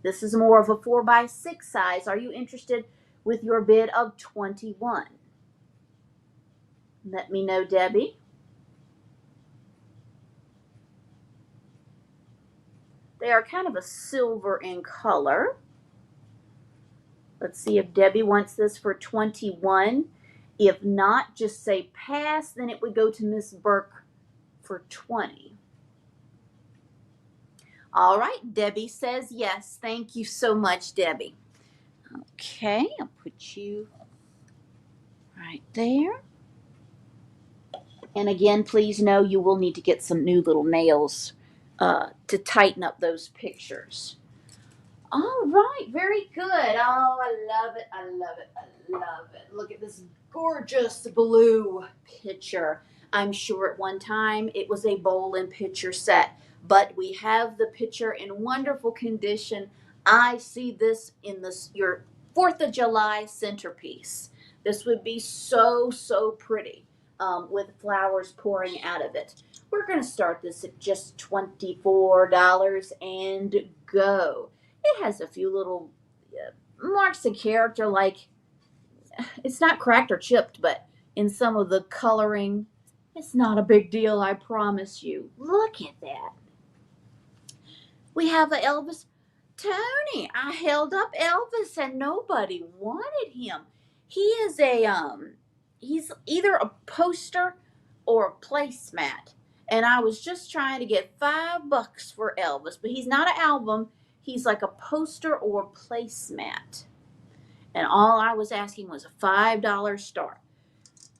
This is more of a 4x6 size. Are you interested with your bid of 21? Let me know, Debbie. They are kind of a silver in color. Let's see if Debbie wants this for 21. If not, just say pass. Then it would go to Miss Burke for 20. All right, Debbie says yes. Thank you so much, Debbie. Okay, I'll put you right there. And again, please know you will need to get some new little nails to tighten up those pictures. All right, very good. Oh, I love it. I love it. I love it. Look at this gorgeous blue picture. I'm sure at one time it was a bowl and pitcher set, but we have the pitcher in wonderful condition. I see this in your 4th of July centerpiece. This would be so, so pretty with flowers pouring out of it. We're going to start this at just $24 and go. It has a few little marks of character, like it's not cracked or chipped, but in some of the coloring, it's not a big deal, I promise you. Look at that. We have a Elvis. Tony, I held up Elvis and nobody wanted him. He is he's either a poster or a placemat. And I was just trying to get $5 for Elvis, but he's not an album. He's like a poster or placemat. And all I was asking was a $5 start.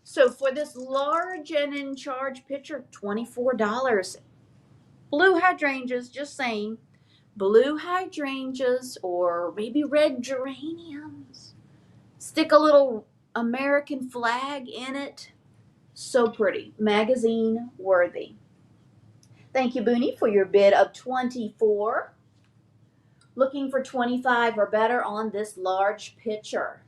So for this large and in charge picture, $24. Blue hydrangeas, just saying. Blue hydrangeas or maybe red geraniums. Stick a little American flag in it. So pretty. Magazine worthy. Thank you, Booney, for your bid of 24. Looking for 25 or better on this large picture.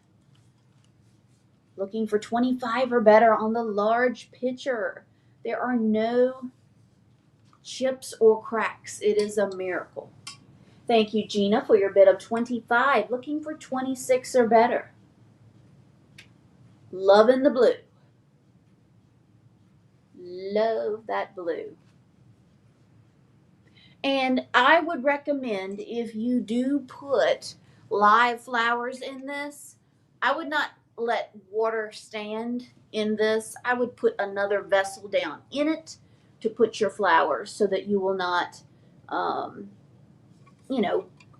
Looking for 25 or better on the large picture. There are no chips or cracks. It is a miracle. Thank you, Gina, for your bid of 25. Looking for 26 or better. Loving the blue. Love that blue. And I would recommend, if you do put live flowers in this, I would not let water stand in this. I would put another vessel down in it to put your flowers so that you will not,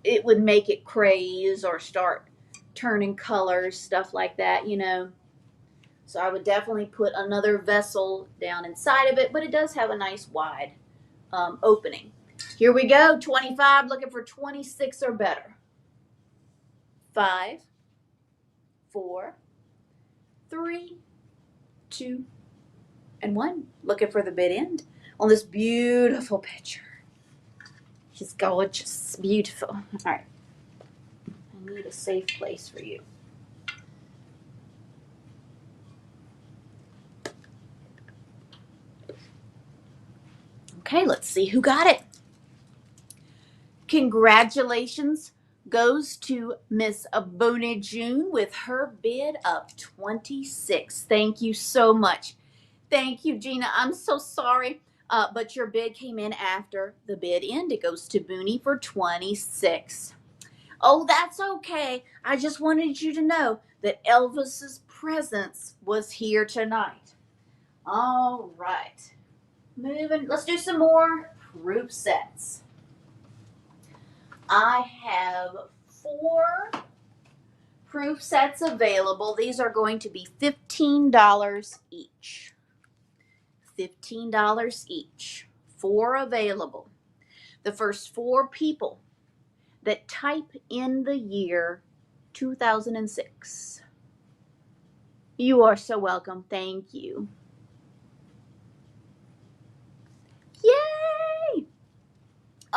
it would make it craze or start turning colors, stuff like that, So I would definitely put another vessel down inside of it, but it does have a nice wide opening. Here we go, 25, looking for 26 or better. 5, 4, 3, 2, and 1. Looking for the bid end on this beautiful picture. She's gorgeous, beautiful. All right, I need a safe place for you. Okay, let's see who got it. Congratulations goes to Miss Abone June with her bid of 26. Thank you so much. Thank you, Gina. I'm so sorry, but your bid came in after the bid end. It goes to Booney for 26. Oh, that's okay. I just wanted you to know that Elvis's presence was here tonight. All right. Moving. Let's do some more proof sets. I have 4 proof sets available. These are going to be $15 each. $15 each. 4 available. The first 4 people that type in the year 2006. You are so welcome. Thank you. Yay!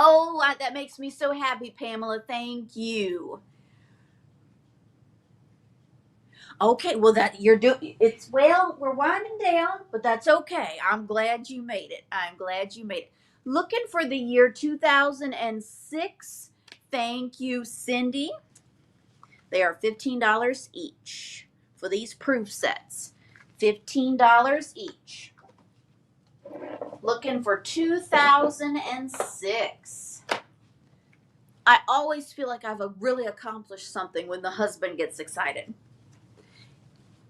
Oh, that makes me so happy, Pamela. Thank you. Okay, well we're winding down, but that's okay. I'm glad you made it. I'm glad you made it. Looking for the year 2006. Thank you, Cindy. They are $15 each for these proof sets. $15 each. Looking for 2006. I always feel like I've really accomplished something when the husband gets excited.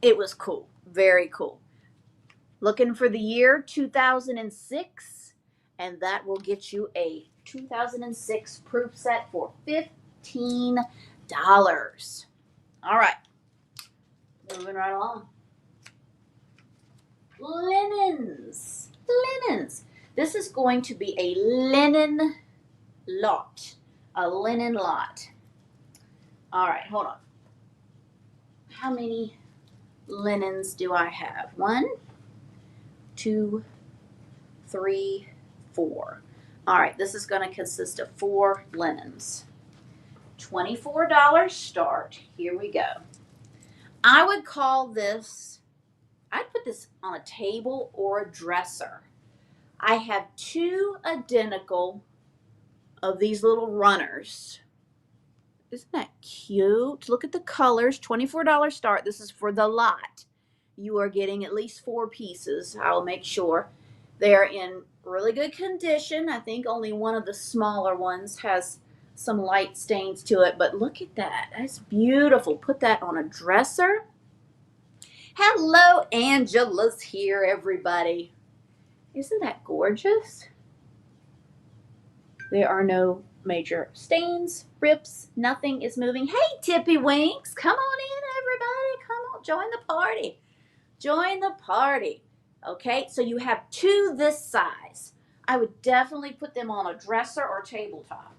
It was cool. Very cool. Looking for the year 2006, and that will get you a 2006 proof set for $15. All right. Moving right along. Linens. Linens. This is going to be a linen lot. A linen lot. All right, hold on. How many linens do I have? 1, 2, 3, 4. All right, this is going to consist of 4 linens. $24 start. Here we go. I would call this, I'd put this on a table or a dresser. I have 2 identical of these little runners. Isn't that cute? Look at the colors. $24 start. This is for the lot. You are getting at least 4 pieces. I'll make sure. They're in really good condition. I think only one of the smaller ones has some light stains to it, but look at that. That's beautiful. Put that on a dresser. Hello, Angela's here, everybody. Isn't that gorgeous? There are no major stains, rips, nothing is moving. Hey, Tippy Winks, come on in, everybody. Come on, join the party. Join the party. Okay, so you have 2 this size. I would definitely put them on a dresser or tabletop.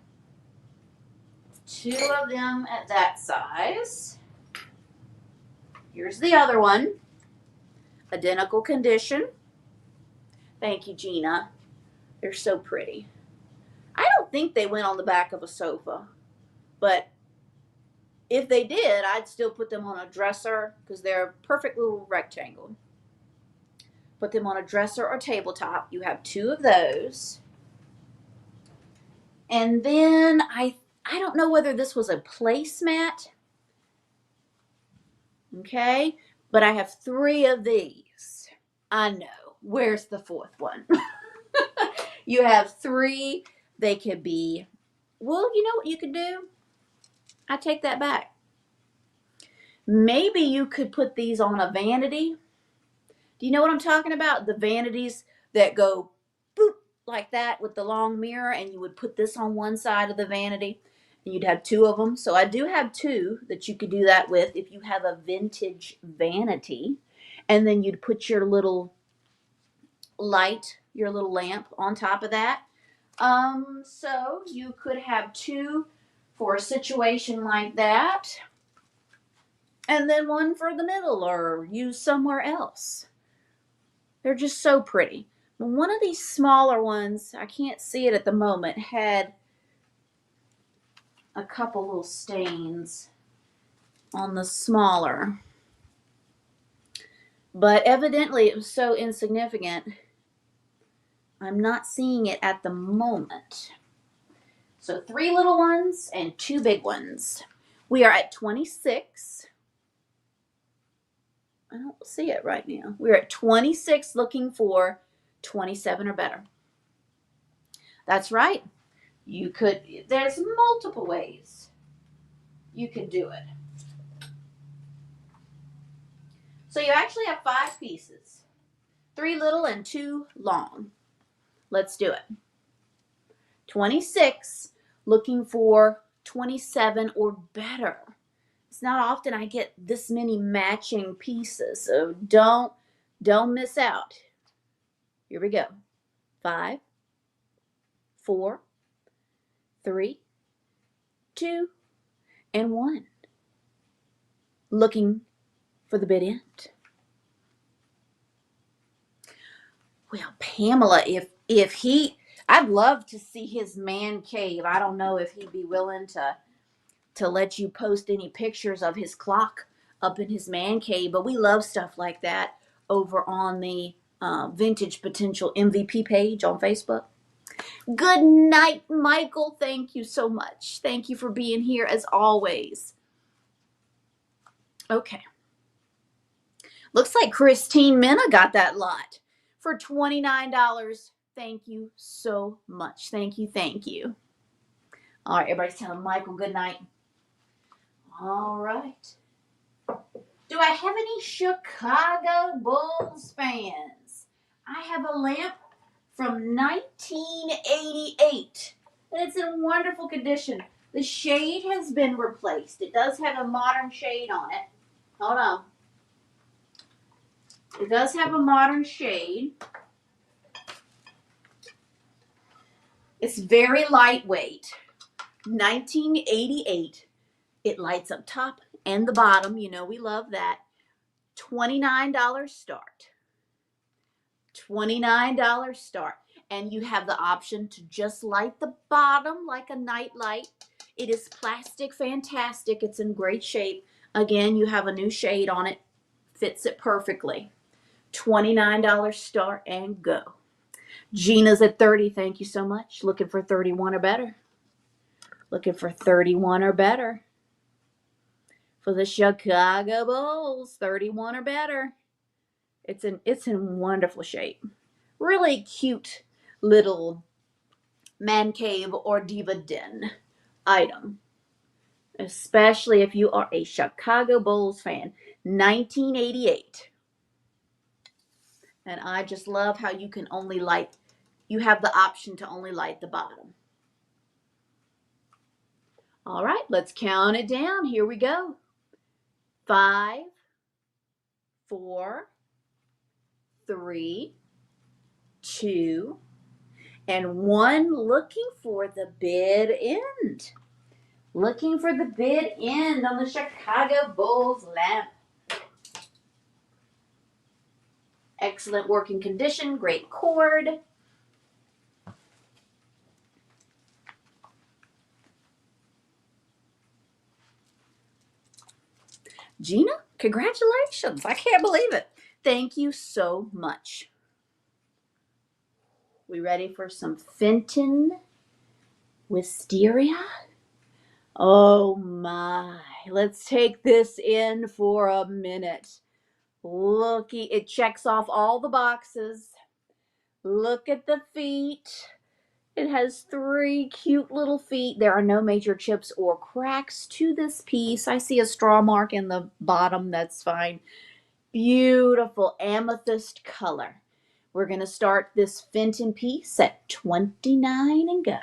2 of them at that size. Here's the other one. Identical condition. Thank you, Gina. They're so pretty. I don't think they went on the back of a sofa, but if they did, I'd still put them on a dresser because they're a perfect little rectangle. Put them on a dresser or tabletop. You have 2 of those. And then I don't know whether this was a placemat. Okay, but I have 3 of these. I know. Where's the 4th one? You have 3. They could be, well, you know what you could do? I take that back. Maybe you could put these on a vanity. Do you know what I'm talking about? The vanities that go boop like that with the long mirror, and you would put this on one side of the vanity, and you'd have 2 of them. So I do have 2 that you could do that with if you have a vintage vanity. And then you'd put your little light, your little lamp on top of that. So you could have 2 for a situation like that. And then 1 for the middle or use somewhere else. They're just so pretty. One of these smaller ones, I can't see it at the moment, had a couple little stains on the smaller. But evidently it was so insignificant, I'm not seeing it at the moment. So 3 little ones and 2 big ones. We are at 26. I don't see it right now. We're at 26 looking for 27 or better. That's right. You could, there's multiple ways you could do it. So you actually have 5 pieces. 3 little and 2 long. Let's do it. 26, looking for 27 or better. It's not often I get this many matching pieces, so don't miss out. Here we go. 5, 4, 3, 2, and 1. Looking for the bid end. Well, Pamela, if he, I'd love to see his man cave. I don't know if he'd be willing to let you post any pictures of his clock up in his man cave, but we love stuff like that over on the Vintage Potential MVP page on Facebook. Good night, Michael. Thank you so much. Thank you for being here as always. Okay. Looks like Christine Minna got that lot for $29. Thank you so much. Thank you. Thank you. All right, everybody's telling Michael good night. All right. Do I have any Chicago Bulls fans? I have a lamp from 1988, and it's in wonderful condition. The shade has been replaced. It does have a modern shade on it. Hold on. It does have a modern shade. It's very lightweight. 1988. It lights up top and the bottom. You know we love that. $29 start. $29 start. And you have the option to just light the bottom like a night light. It is plastic fantastic. It's in great shape. Again, you have a new shade on it. Fits it perfectly. $29 start and go. Gina's at 30. Thank you so much. Looking for 31 or better. Looking for 31 or better. For the Chicago Bulls, 31 or better. It's in wonderful shape. Really cute little man cave or diva den item. Especially if you are a Chicago Bulls fan. 1988. And I just love how you can only light, you have the option to only light the bottom. All right, let's count it down. Here we go. 5, 4, 3, 2, and 1. Looking for the bid end. Looking for the bid end on the Chicago Bulls lamp. Excellent working condition, great cord. Gina, congratulations. I can't believe it. Thank you so much. We ready for some Fenton Wisteria? Oh my. Let's take this in for a minute. Looky, it checks off all the boxes. Look at the feet. It has 3 cute little feet. There are no major chips or cracks to this piece. I see a straw mark in the bottom. That's fine. Beautiful amethyst color. We're going to start this Fenton piece at 29 and go.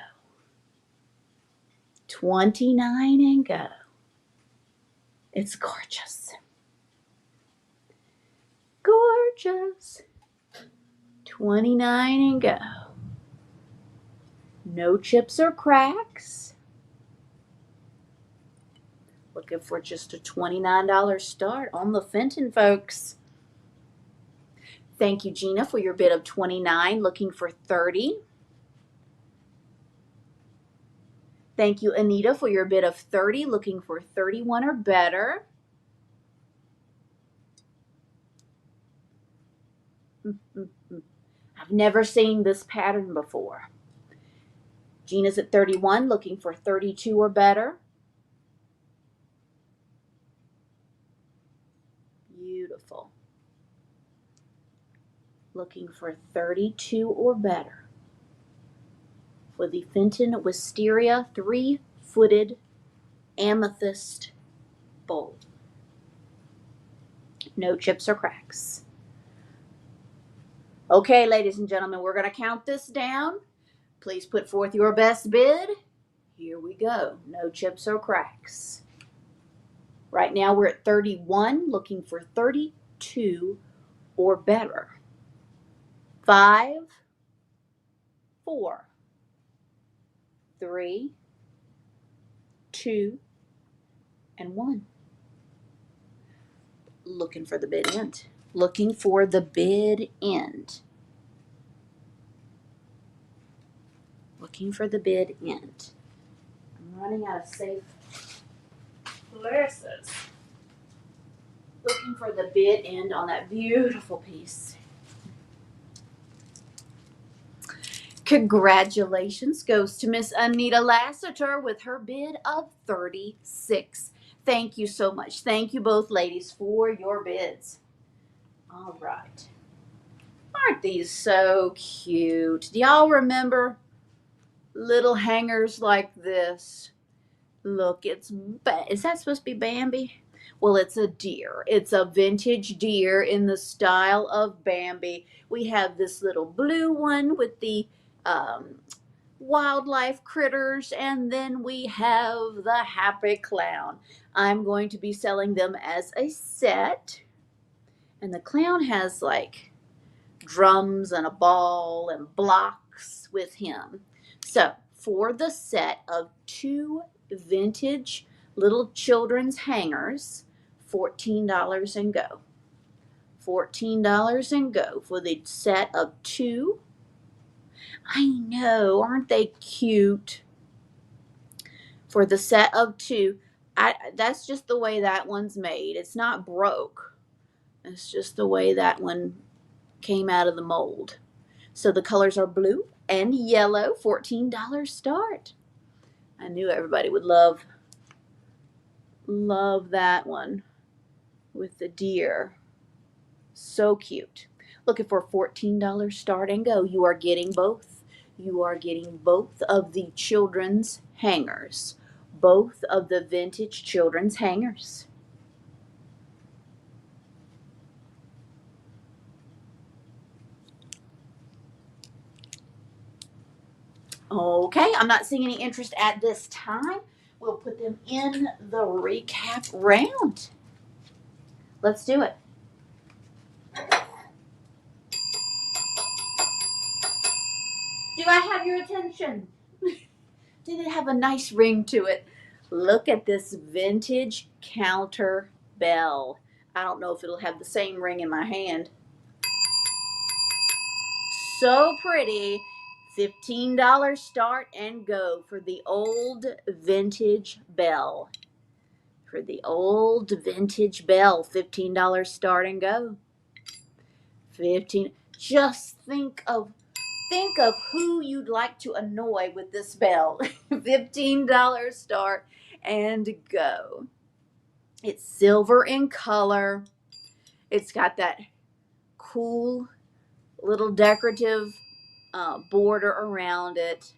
29 and go. It's gorgeous. Gorgeous. 29 and go. No chips or cracks. Looking for just a $29 start on the Fenton, folks. Thank you, Gina, for your bid of 29. Looking for 30. Thank you, Anita, for your bid of 30. Looking for 31 or better. I've never seen this pattern before. Gina's at 31, looking for 32 or better. Beautiful. Looking for 32 or better for the Fenton Wisteria 3-footed amethyst bowl. No chips or cracks. Okay, ladies and gentlemen, we're going to count this down. Please put forth your best bid. Here we go. No chips or cracks. Right now we're at 31, looking for 32 or better. 5, 4, 3, 2, and 1. Looking for the bid end. Looking for the bid end. Looking for the bid end. I'm running out of safe places. Looking for the bid end on that beautiful piece. Congratulations goes to Miss Anita Lassiter with her bid of 36. Thank you so much. Thank you both ladies for your bids. All right. Aren't these so cute? Do y'all remember little hangers like this? Look, is that supposed to be Bambi? Well, it's a deer. It's a vintage deer in the style of Bambi. We have this little blue one with the wildlife critters, and then we have the happy clown. I'm going to be selling them as a set, and the clown has like drums and a ball and blocks with him. So for the set of 2 vintage little children's hangers, $14 and go. $14 and go for the set of 2. I know, aren't they cute? For the set of 2, that's just the way that one's made. It's not broke. It's just the way that one came out of the mold. So the colors are blue and yellow. $14 start. I knew everybody would love that one with the deer. So cute. Looking for $14 start and go. You are getting both. You are getting both of the children's hangers. Both of the vintage children's hangers. Okay, I'm not seeing any interest at this time. We'll put them in the recap round. Let's do it. Do I have your attention? Did it have a nice ring to it? Look at this vintage counter bell. I don't know if it'll have the same ring in my hand. So pretty. $15 start and go for the old vintage bell. For the old vintage bell, $15 start and go. 15. Just think of who you'd like to annoy with this bell. $15 start and go. It's silver in color. It's got that cool little decorative border around it.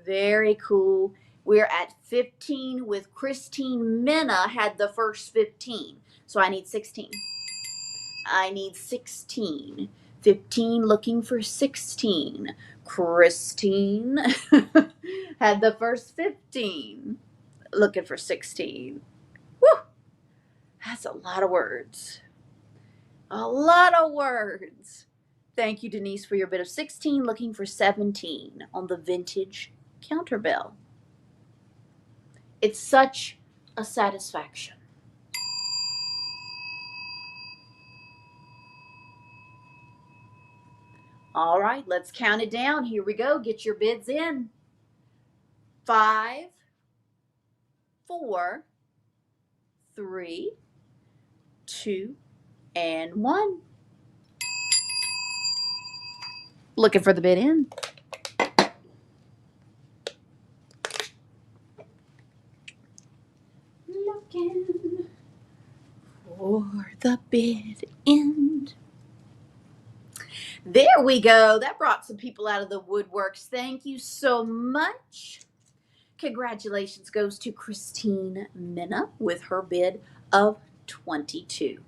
Very cool. We're at 15 with Christine Minna had the first 15. So I need 16. I need 16. 15 looking for 16. Christine had the first 15. Looking for 16. Woo! That's a lot of words. A lot of words. Thank you, Denise, for your bid of 16. Looking for 17 on the vintage counterbell. It's such a satisfaction. All right, let's count it down. Here we go. Get your bids in. 5, 4, 3, 2, and 1. Looking for the bid in. the bid end. There we go. That brought some people out of the woodworks. Thank you so much. Congratulations goes to Christine Minna with her bid of 22.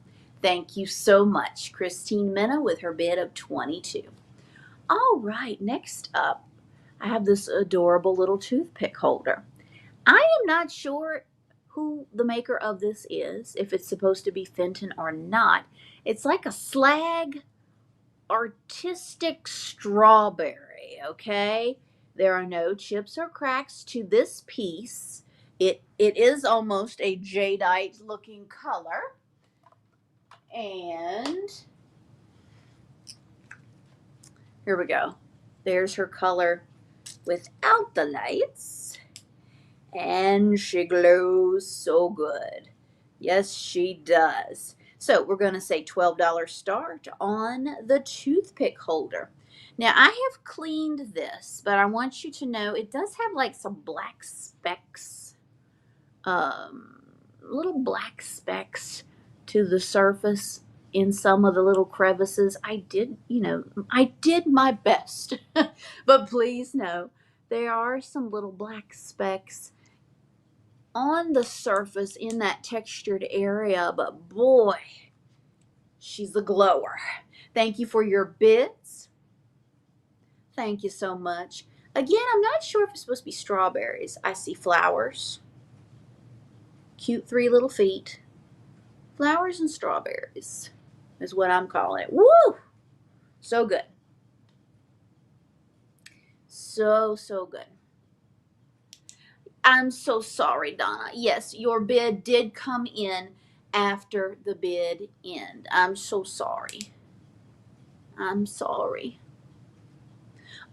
Thank you so much, Christine Minna with her bid of 22. All right, next up, I have this adorable little toothpick holder. I am not sure who the maker of this is, if it's supposed to be Fenton or not. It's like a slag artistic strawberry, okay? There are no chips or cracks to this piece. It is almost a jadeite looking color. And here we go. There's her color without the lights. And she glows so good. Yes, she does. So we're going to say $12 start on the toothpick holder. Now, I have cleaned this, but I want you to know it does have like some black specks, little black specks to the surface in some of the little crevices. I did my best. But please know, there are some little black specks on the surface in that textured area, but boy, she's a glower. Thank you for your bids. Thank you so much. Again, I'm not sure if it's supposed to be strawberries. I see flowers. Cute 3 little feet. Flowers and strawberries is what I'm calling it. Woo! So good. So good. I'm so sorry, Donna. Yes, your bid did come in after the bid end. I'm so sorry. I'm sorry.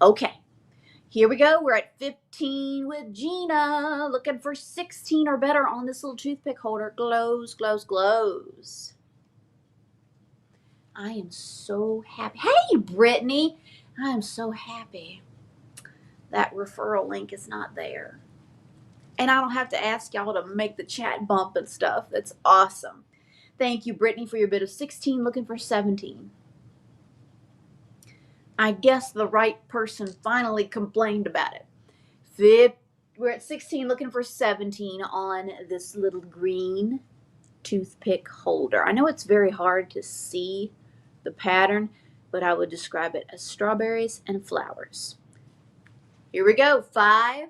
Okay, here we go. We're at 15 with Gina. Looking for 16 or better on this little toothpick holder. Glows, glows, glows. I am so happy. Hey, Brittany. I am so happy that referral link is not there. And I don't have to ask y'all to make the chat bump and stuff. That's awesome. Thank you, Brittany, for your bid of 16. Looking for 17. I guess the right person finally complained about it. We're at 16, looking for 17 on this little green toothpick holder. I know it's very hard to see the pattern, but I would describe it as strawberries and flowers. Here we go. 5,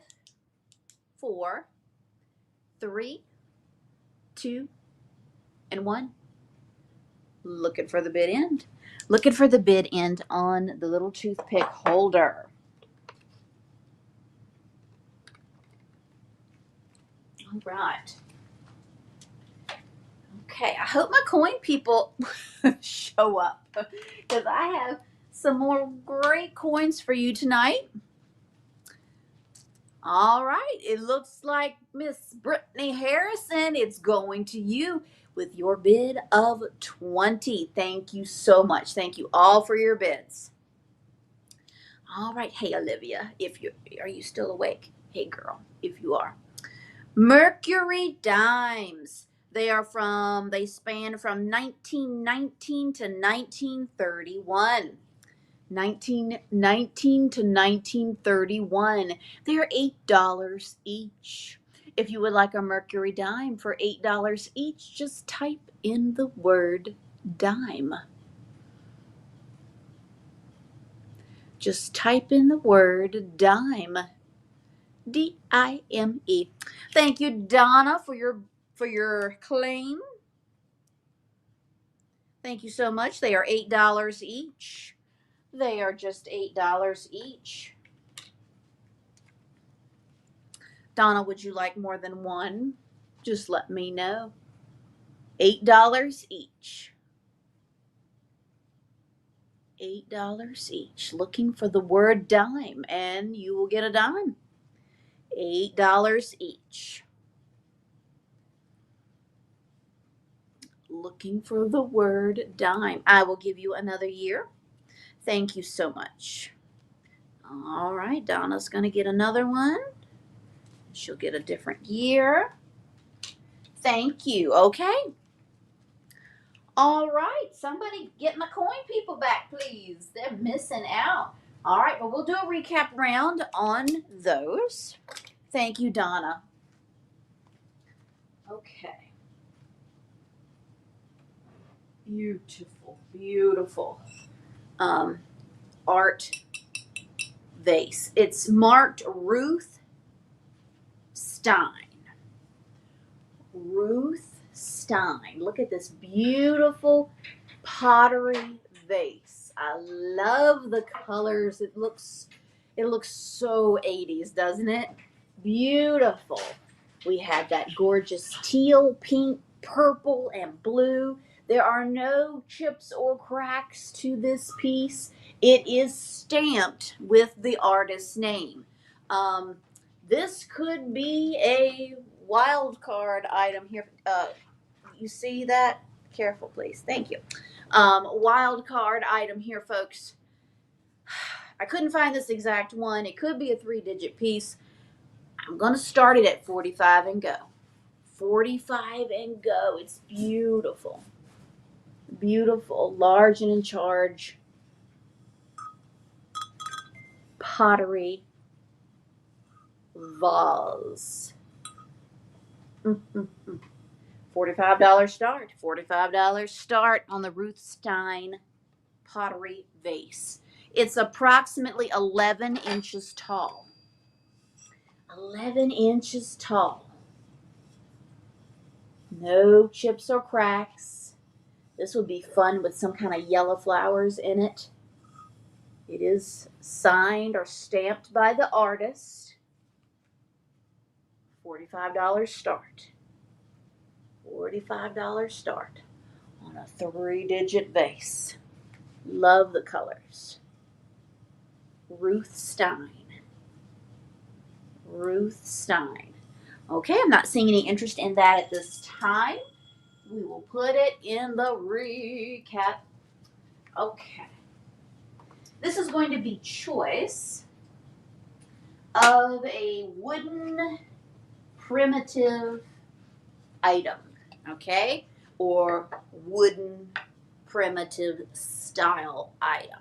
4, 3, 2, and 1. Looking for the bid end. Looking for the bid end on the little toothpick holder. All right. Okay, I hope my coin people show up because I have some more great coins for you tonight. All right, it looks like Miss Brittany Harrison, it's going to you with your bid of 20. Thank you so much. Thank you all for your bids. All right, hey Olivia, are you still awake? Hey girl, if you are. Mercury dimes. They span from 1919 to 1931. 1919 to 1931. They are $8 each. If you would like a Mercury dime for $8 each, just type in the word dime. Just type in the word dime. D-I-M-E. Thank you, Donna, for your claim. Thank you so much. They are $8 each. They are just $8 each. Donna, would you like more than one? Just let me know. $8 each. $8 each. Looking for the word dime, and you will get a dime. $8 each. Looking for the word dime. I will give you another year. Thank you so much. All right, Donna's going to get another one. She'll get a different year. Thank you. Okay. All right, somebody get my coin people back, please. They're missing out. All right, well, we'll do a recap round on those. Thank you, Donna. Okay. Beautiful, beautiful art vase. It's marked Ruth Stein. Ruth Stein. Look at this beautiful pottery vase. I love the colors. It looks so 80s, doesn't it? Beautiful. We have that gorgeous teal, pink, purple, and blue. There are no chips or cracks to this piece. It is stamped with the artist's name. This could be a wild card item here. You see that? Careful, please. Thank you. Wild card item here, folks. I couldn't find this exact one. It could be a 3-digit piece. I'm going to start it at 45 and go. 45 and go. It's beautiful. Beautiful, large and in charge pottery vase. $45 start. $45 start on the Ruth Stein pottery vase. It's approximately 11 inches tall. 11 inches tall. No chips or cracks. This would be fun with some kind of yellow flowers in it. It is signed or stamped by the artist. $45 start. $45 start on a 3-digit vase. Love the colors. Ruth Stein. Ruth Stein. Okay, I'm not seeing any interest in that at this time. We will put it in the recap. Okay. This is going to be choice of a wooden primitive item, okay? Or wooden primitive style item.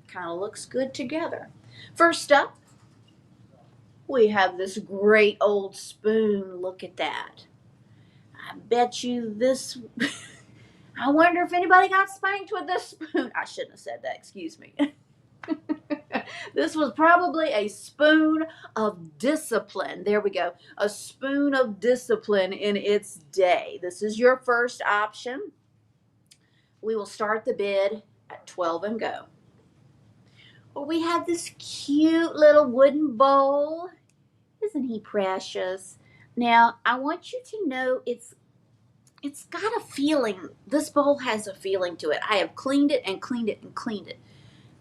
Kind of looks good together. First up, we have this great old spoon. Look at that. I bet you this... I wonder if anybody got spanked with this spoon. I shouldn't have said that. Excuse me. This was probably a spoon of discipline. There we go. A spoon of discipline in its day. This is your first option. We will start the bid at 12 and go. Well, we have this cute little wooden bowl. Isn't he precious? Now, I want you to know it's got a feeling. This bowl has a feeling to it. I have cleaned it and cleaned it and cleaned it.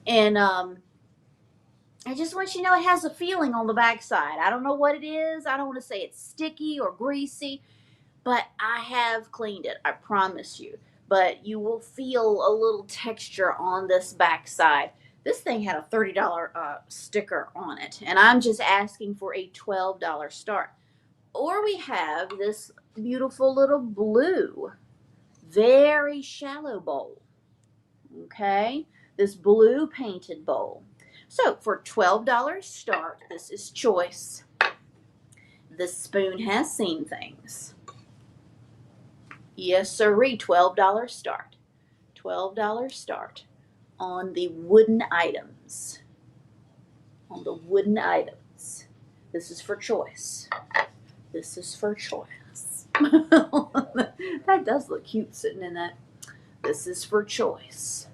And I just want you to know it has a feeling on the backside. I don't know what it is. I don't want to say it's sticky or greasy, but I have cleaned it. I promise you. But you will feel a little texture on this backside. This thing had a $30 sticker on it, and I'm just asking for a $12 start. Or we have this beautiful little blue, very shallow bowl. Okay, this blue painted bowl. So for $12 start, this is choice. This spoon has seen things. Yes, sirree, $12 start. $12 start on the wooden items. On the wooden items. This is for choice. This is for choice. That does look cute sitting in that. This is for choice.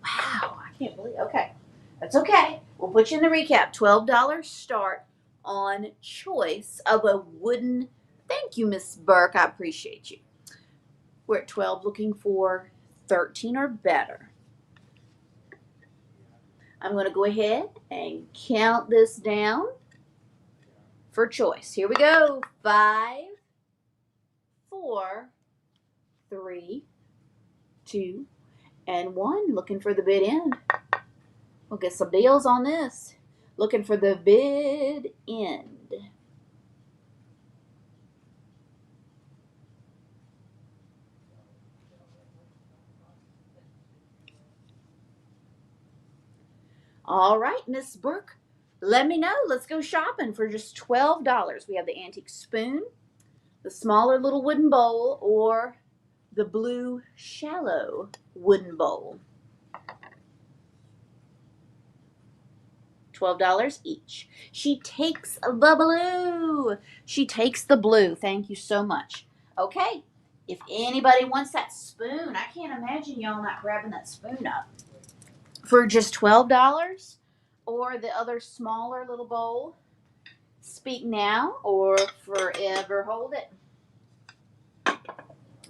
Wow, I can't believe. Okay, that's okay. We'll put you in the recap. $12 start on choice of a wooden. Thank you, Miss Burke. I appreciate you. We're at 12, looking for 13 or better. I'm going to go ahead and count this down for choice. Here we go. 5, 4, 3, 2, and 1. Looking for the bid end. We'll get some deals on this. Looking for the bid end. All right, Miss Brooke, let me know. Let's go shopping for just $12. We have the antique spoon, the smaller little wooden bowl, or the blue shallow wooden bowl. $12 each. She takes the blue. She takes the blue. Thank you so much. Okay, if anybody wants that spoon, I can't imagine y'all not grabbing that spoon up for just $12, or the other smaller little bowl. Speak now or forever hold it.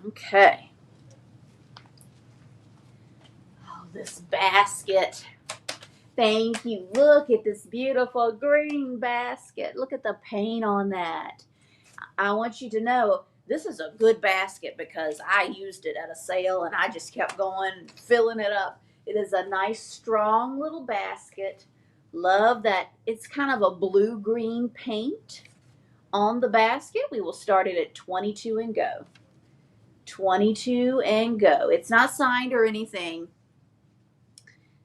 Okay. Oh, this basket. Thank you. Look at this beautiful green basket. Look at the paint on that. I want you to know this is a good basket because I used it at a sale and I just kept going, filling it up. It is a nice, strong little basket. Love that it's kind of a blue-green paint on the basket. We will start it at 22 and go. 22 and go. It's not signed or anything.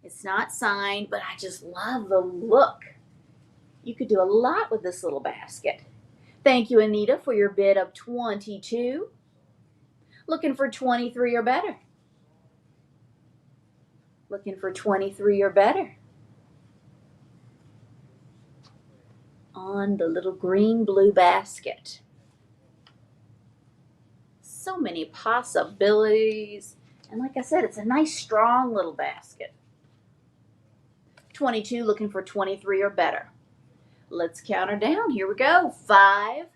It's not signed, but I just love the look. You could do a lot with this little basket. Thank you, Anita, for your bid of 22. Looking for 23 or better. Looking for 23 or better. On the little green-blue basket. So many possibilities. And like I said, it's a nice, strong little basket. 22, looking for 23 or better. Let's count her down. Here we go. 5,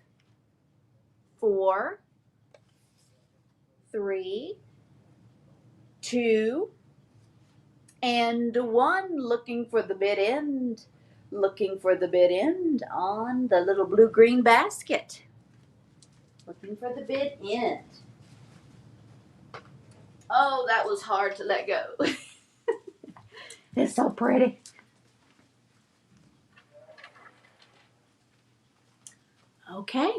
4, 3, 2, and 1. Looking for the bid end. Looking for the bid end on the little blue-green basket. Looking for the bid end. Oh, that was hard to let go. It's so pretty. Okay.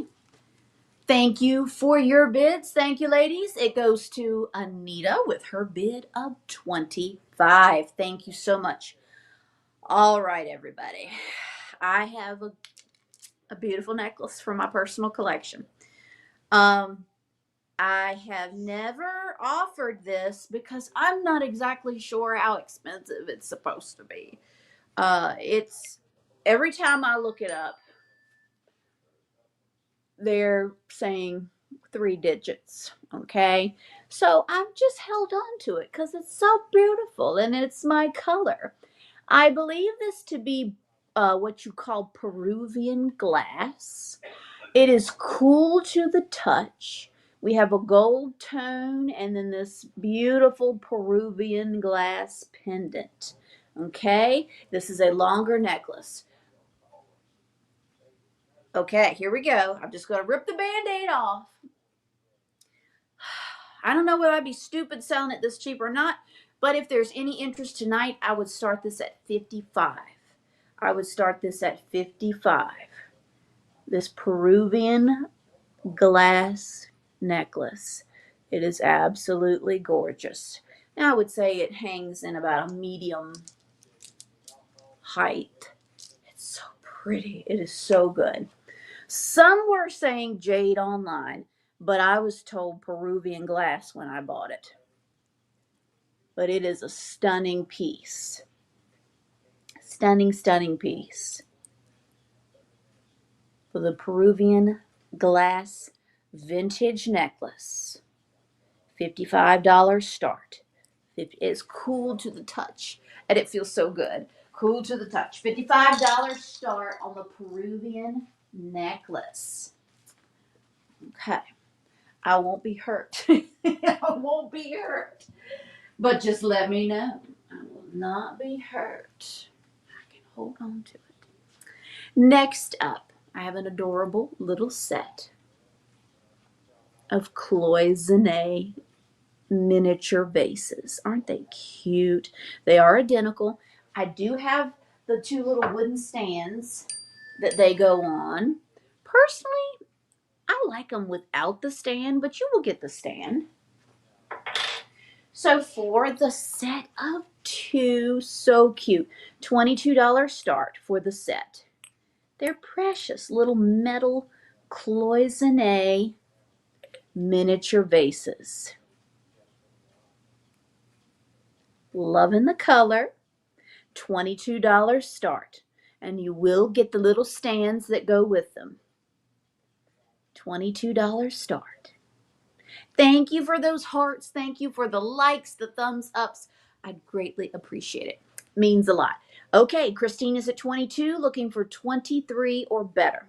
Thank you for your bids. Thank you, ladies. It goes to Anita with her bid of 25. Thank you so much. All right, everybody. I have a beautiful necklace from my personal collection. I have never offered this because I'm not exactly sure how expensive it's supposed to be. It's every time I look it up, they're saying 3 digits. Okay, so I've just held on to it because it's so beautiful and it's my color. I believe this to be what you call Peruvian glass. It is cool to the touch. We have a gold tone and then this beautiful Peruvian glass pendant. Okay, this is a longer necklace. Okay, here we go. I'm just going to rip the band-aid off. I don't know whether I'd be stupid selling it this cheap or not, but if there's any interest tonight, I would start this at 55. I would start this at 55. This Peruvian glass necklace. It is absolutely gorgeous. Now I would say it hangs in about a medium height. It's so pretty. It is so good. Some were saying jade online, but I was told Peruvian glass when I bought it. But it is a stunning piece. Stunning, stunning piece. For the Peruvian glass vintage necklace. $55 start. It's cool to the touch, and it feels so good. Cool to the touch. $55 start on the Peruvian necklace. Okay. I won't be hurt. I won't be hurt. But just let me know. I will not be hurt. I can hold on to it. Next up, I have an adorable little set of cloisonne miniature vases. Aren't they cute? They are identical. I do have the 2 little wooden stands that they go on. Personally, I like them without the stand, but you will get the stand. So for the set of 22. So cute. $22 start for the set. They're precious little metal cloisonne miniature vases. Loving the color. $22 start. And you will get the little stands that go with them. $22 start. Thank you for those hearts. Thank you for the likes, the thumbs ups. I'd greatly appreciate it. Means a lot. Okay, Christine is at 22, looking for 23 or better.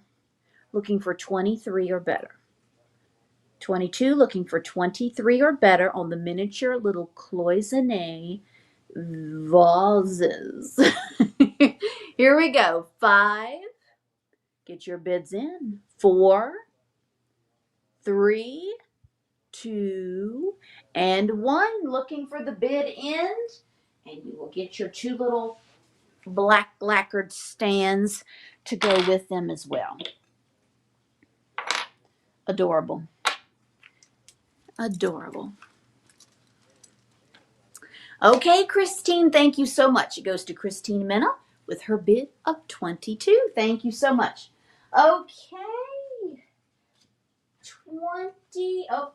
Looking for 23 or better. 22, looking for 23 or better on the miniature little cloisonne vases. Here we go. 5. Get your bids in. 4, 3, 2, and 1. Looking for the bid end. And you will get your 2 little black lacquered stands to go with them as well. Adorable. Adorable. Okay, Christine, thank you so much. It goes to Christine Mena with her bid of 22. Thank you so much. Okay. 20. Oh,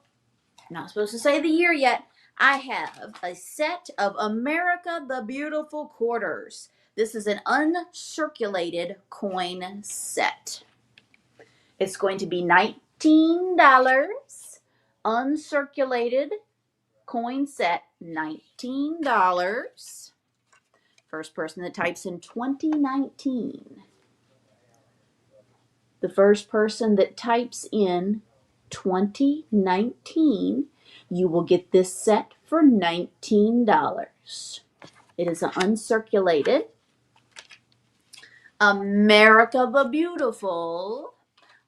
not supposed to say the year yet. I have a set of America the Beautiful quarters. This is an uncirculated coin set. It's going to be $19. Uncirculated coin set, $19. First person that types in 2019. The first person that types in 2019, you will get this set for $19. It is an uncirculated America the Beautiful.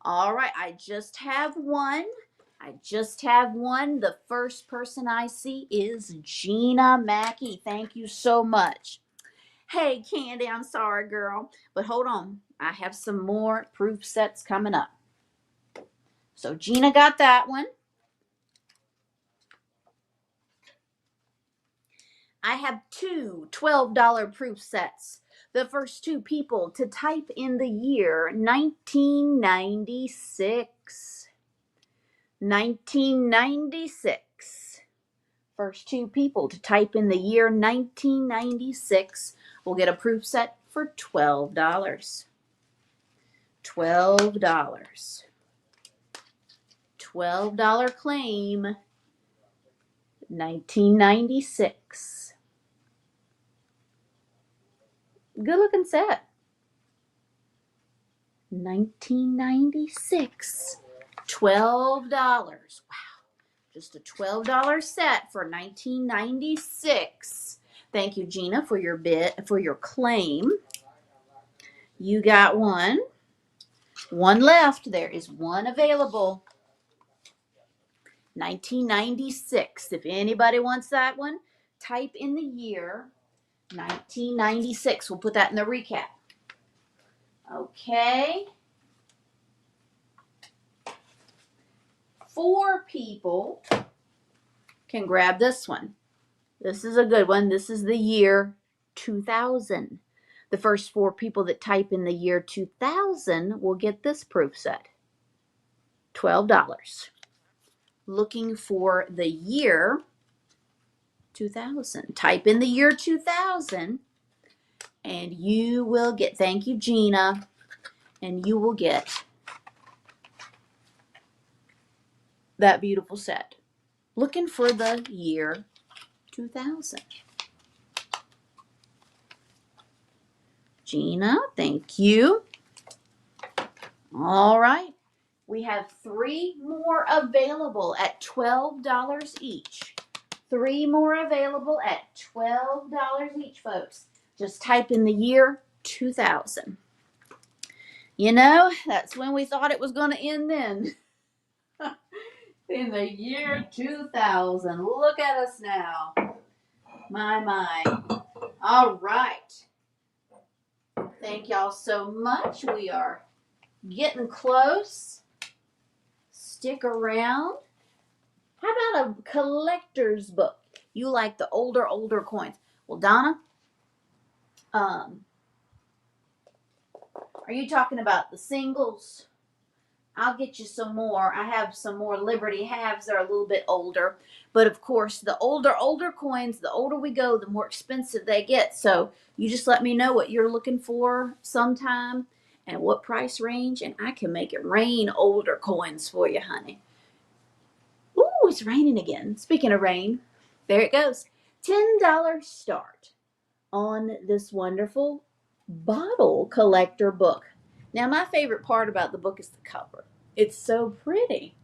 All right, I just have one. The first person I see is Gina Mackey. Thank you so much. Hey, Candy, I'm sorry, girl. But hold on. I have some more proof sets coming up. So Gina got that one. I have 2 $12 proof sets. The first 2 people to type in the year 1996. 1996. First 2 people to type in the year 1996 will get a proof set for $12. $12. $12 claim. 1996. Good looking set. 1996. $12. Wow. Just a $12 set for 1996. Thank you, Gina, for your bid, for your claim. You got one. One left. There is one available. 1996. If anybody wants that one, type in the year 1996. We'll put that in the recap. Okay. 4 people can grab this one. This is a good one. This is the year 2000. The first 4 people that type in the year 2000 will get this proof set. $12. Looking for the year 2000. Type in the year 2000 and you will get, thank you, Gina, and you will get that beautiful set. Looking for the year 2000. Gina, thank you. All right. We have 3 more available at $12 each. 3 more available at $12 each, folks. Just type in the year 2000. You know, that's when we thought it was going to end then. In the year 2000. Look at us now. My. All right. Thank y'all so much. We are getting close. Stick around. How about a collector's book? You like the older coins. Well, Donna, are you talking about the singles? I'll get you some more. I have some more Liberty halves that are a little bit older. But of course, the older coins, the older we go, the more expensive they get. So you just let me know what you're looking for sometime and what price range, and I can make it rain older coins for you, honey. Ooh, it's raining again. Speaking of rain, there it goes. $10 start on this wonderful bottle collector book. Now, my favorite part about the book is the cover. It's so pretty.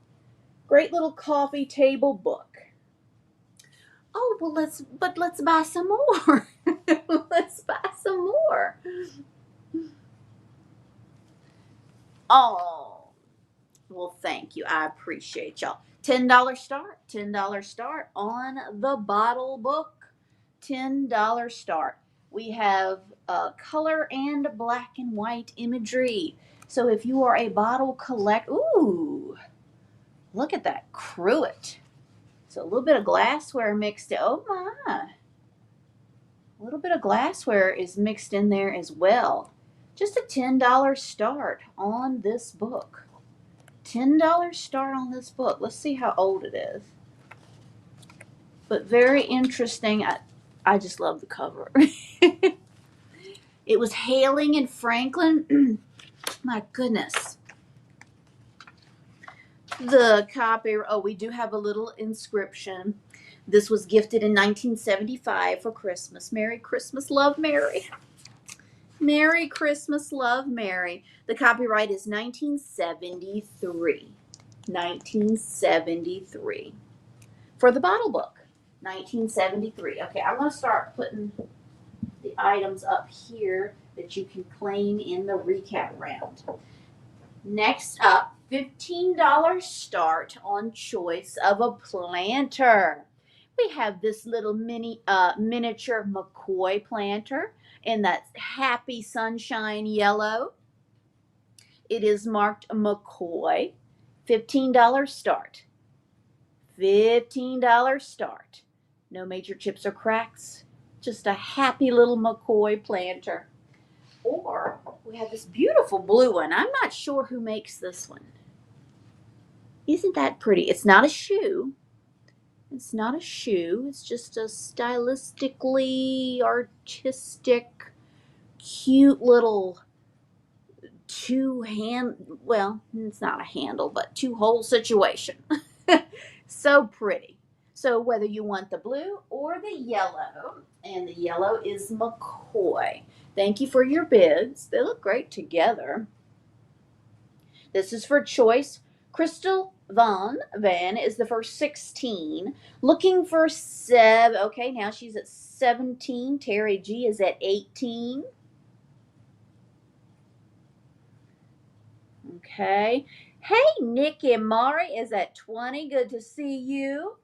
Great little coffee table book. Oh, well, let's buy some more. Let's buy some more. Oh, well, thank you. I appreciate y'all. $10 start. $10 start on the bottle book. $10 start. We have color and black and white imagery. So if you are a bottle ooh, look at that cruet. So a little bit of glassware mixed in. Oh my. A little bit of glassware is mixed in there as well. Just a $10 start on this book. $10 start on this book. Let's see how old it is. But very interesting. I just love the cover. It was hailing in Franklin. My goodness. The copy, oh, we do have a little inscription. This was gifted in 1975 for Christmas. Merry Christmas, love Mary. Merry Christmas, love Mary. The copyright is 1973. 1973. For the bottle book. 1973. Okay, I'm going to start putting the items up here that you can claim in the recap round. Next up, $15 start on choice of a planter. We have this little miniature McCoy planter in that happy sunshine yellow. It is marked McCoy. $15 start. $15 start. No major chips or cracks. Just a happy little McCoy planter. Or we have this beautiful blue one. I'm not sure who makes this one. Isn't that pretty? It's not a shoe. It's not a shoe. It's just a stylistically artistic, cute little well, it's not a handle, but two-hole situation. So pretty. So whether you want the blue or the yellow, and the yellow is McCoy. Thank you for your bids. They look great together. This is for choice. Crystal Van is the first 16. Looking for 7. Okay, now she's at 17. Terry G is at 18. Okay. Hey, Nikki Mari is at 20. Good to see you.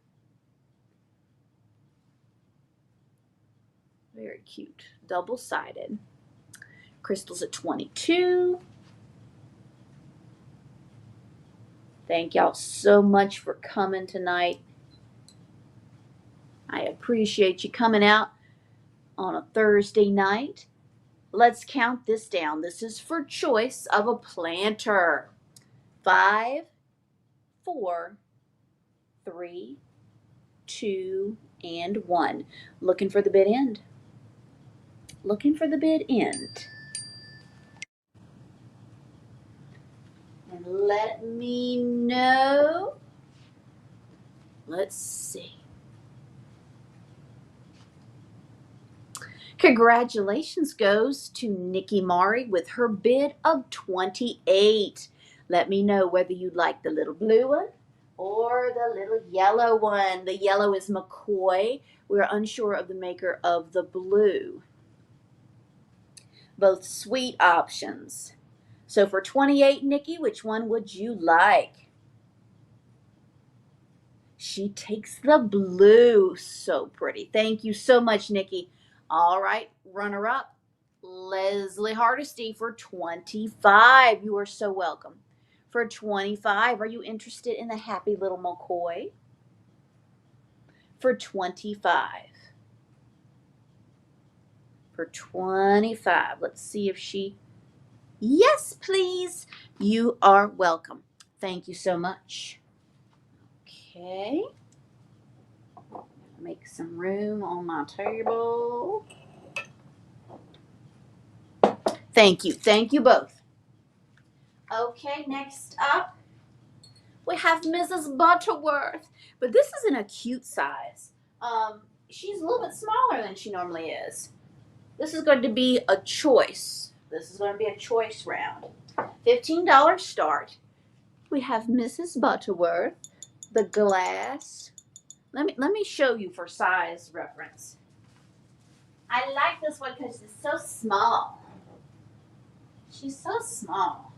Very cute. Double-sided. Crystal's at 22. Thank y'all so much for coming tonight. I appreciate you coming out on a Thursday night. Let's count this down. This is for choice of a planter. 5, 4, 3, 2, and 1. Looking for the bid end. Looking for the bid end. And let me know. Let's see. Congratulations goes to Nikki Mari with her bid of 28. Let me know whether you'd like the little blue one or the little yellow one. The yellow is McCoy. We're unsure of the maker of the blue. Both sweet options. So for 28, Nikki, which one would you like? She takes the blue. So pretty. Thank you so much, Nikki. All right, runner up, Leslie Hardesty for 25. You are so welcome. For 25, are you interested in the happy little McCoy? For 25. for 25. Let's see if she, yes, please. You are welcome. Thank you so much. Okay. Make some room on my table. Thank you. Thank you both. Okay, next up, we have Mrs. Butterworth. But this is in a cute size. She's a little bit smaller than she normally is. This is going to be a choice. This is going to be a choice round. $15 start. We have Mrs. Butterworth, the glass. Let me show you for size reference. I like this one because it's so small. She's so small.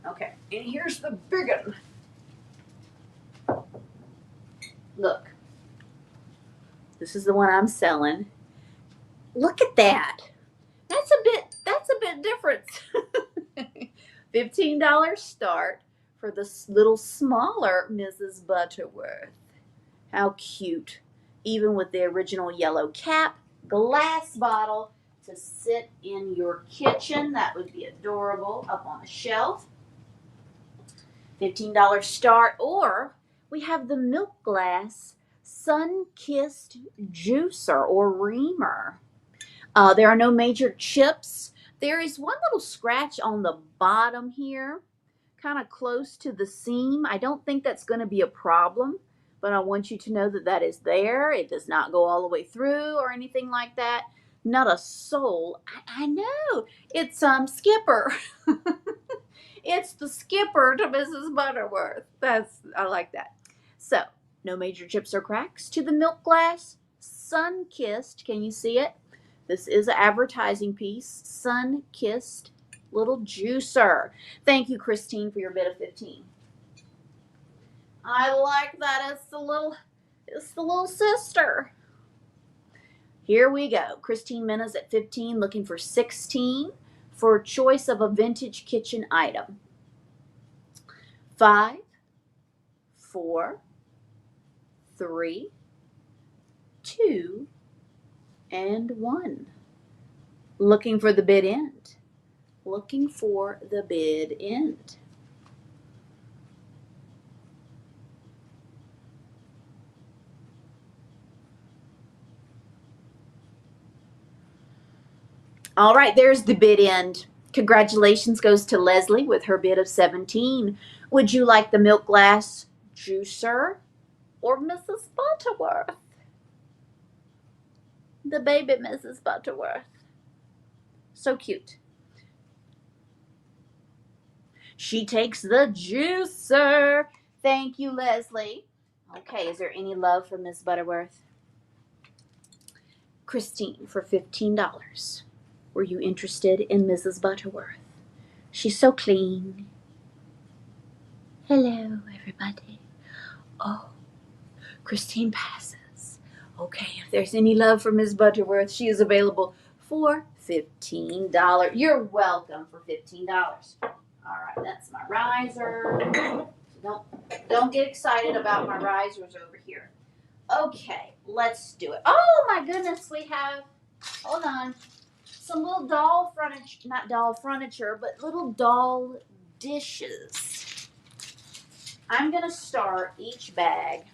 Okay, and here's the big one. Look. This is the one I'm selling. Look at that. That's a bit different. $15 start for this little smaller Mrs. Butterworth. How cute. Even with the original yellow cap, glass bottle to sit in your kitchen. That would be adorable up on a shelf. $15 start. Or we have the milk glass sun-kissed juicer or reamer. There are no major chips. There is one little scratch on the bottom here, kind of close to the seam. I don't think that's going to be a problem, but I want you to know that that is there. It does not go all the way through or anything like that. Not a soul. I know. It's Skipper. It's the Skipper to Mrs. Butterworth. I like that. So, no major chips or cracks to the milk glass. Sun-kissed. Can you see it? This is an advertising piece. Sun-kissed little juicer. Thank you, Christine, for your bid of 15. I like that. It's the little sister. Here we go. Christine Mena's at 15, looking for 16 for choice of a vintage kitchen item. 5, 4, 3, 2, and 1. Looking for the bid end. Looking for the bid end. All right, there's the bid end. Congratulations goes to Leslie with her bid of 17. Would you like the milk glass juicer or Mrs. Butterworth? The baby Mrs. Butterworth. So cute. She takes the juicer. Thank you, Leslie. Okay, is there any love for Miss Butterworth? Christine for $15. Were you interested in Mrs. Butterworth? She's so clean. Hello, everybody. Oh, Christine passes. Okay, if there's any love for Miss Butterworth, she is available for $15. You're welcome for $15. All right, that's my riser. Don't get excited about my risers over here. Okay, let's do it. Oh my goodness, we have, hold on, some little doll furniture, not doll furniture, but little doll dishes. I'm going to start each bag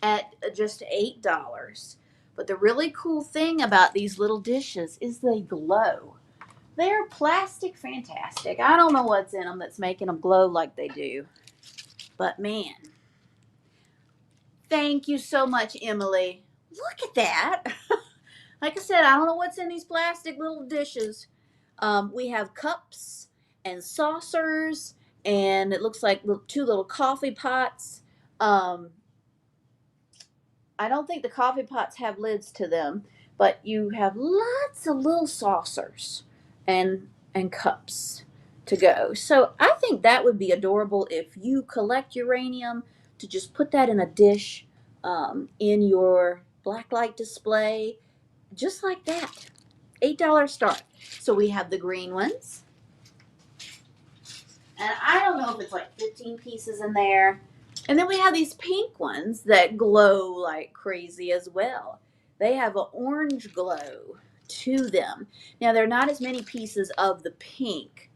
at just $8. But the really cool thing about these little dishes is they glow. They're plastic fantastic. I don't know what's in them that's making them glow like they do. But man, thank you so much, Emily. Look at that. Like I said, I don't know what's in these plastic little dishes. We have cups and saucers, and it looks like 2 little coffee pots. I don't think the coffee pots have lids to them, but you have lots of little saucers and cups to go. So I think that would be adorable if you collect uranium, to just put that in a dish in your blacklight display, just like that. $8 start. So we have the green ones. And I don't know if it's like 15 pieces in there. And then we have these pink ones that glow like crazy as well. They have an orange glow to them. Now, there are not as many pieces of the pink,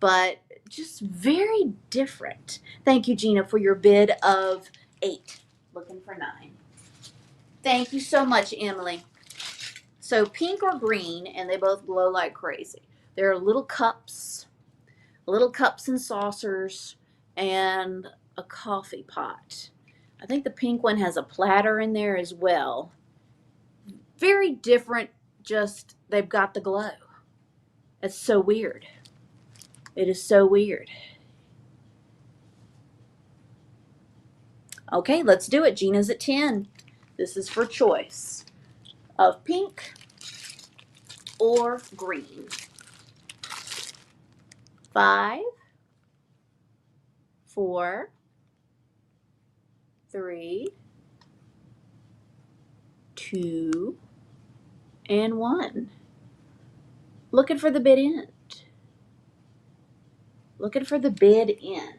but just very different. Thank you, Gina, for your bid of 8. Looking for 9. Thank you so much, Emily. So pink or green, and they both glow like crazy. There are little cups and saucers, and a coffee pot. I think the pink one has a platter in there as well. Very different, just they've got the glow. It's so weird. It is so weird. Okay, let's do it. Gina's at 10. This is for choice of pink or green. 5, 4, 3, 2, and 1. Looking for the bid end. Looking for the bid end.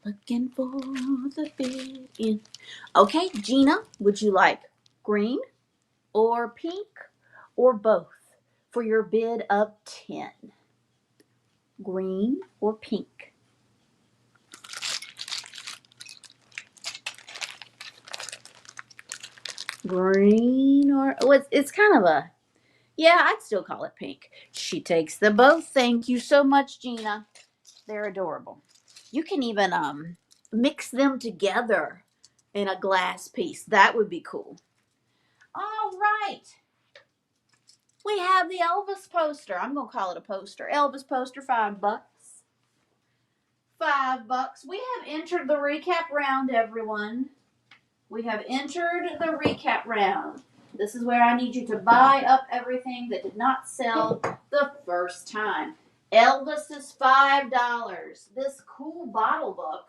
Looking for the bid end. Okay, Gina, would you like green or pink or both for your bid of 10? Green or pink? Green or, oh, it's kind of a, yeah, I'd still call it pink. She takes the both. Thank you so much, Gina. They're adorable. You can even mix them together in a glass piece. That would be cool. All right. We have the Elvis poster. I'm going to call it a poster. Elvis poster, $5. $5. We have entered the recap round, everyone. We have entered the recap round. This is where I need you to buy up everything that did not sell the first time. Elvis is $5. This cool bottle book.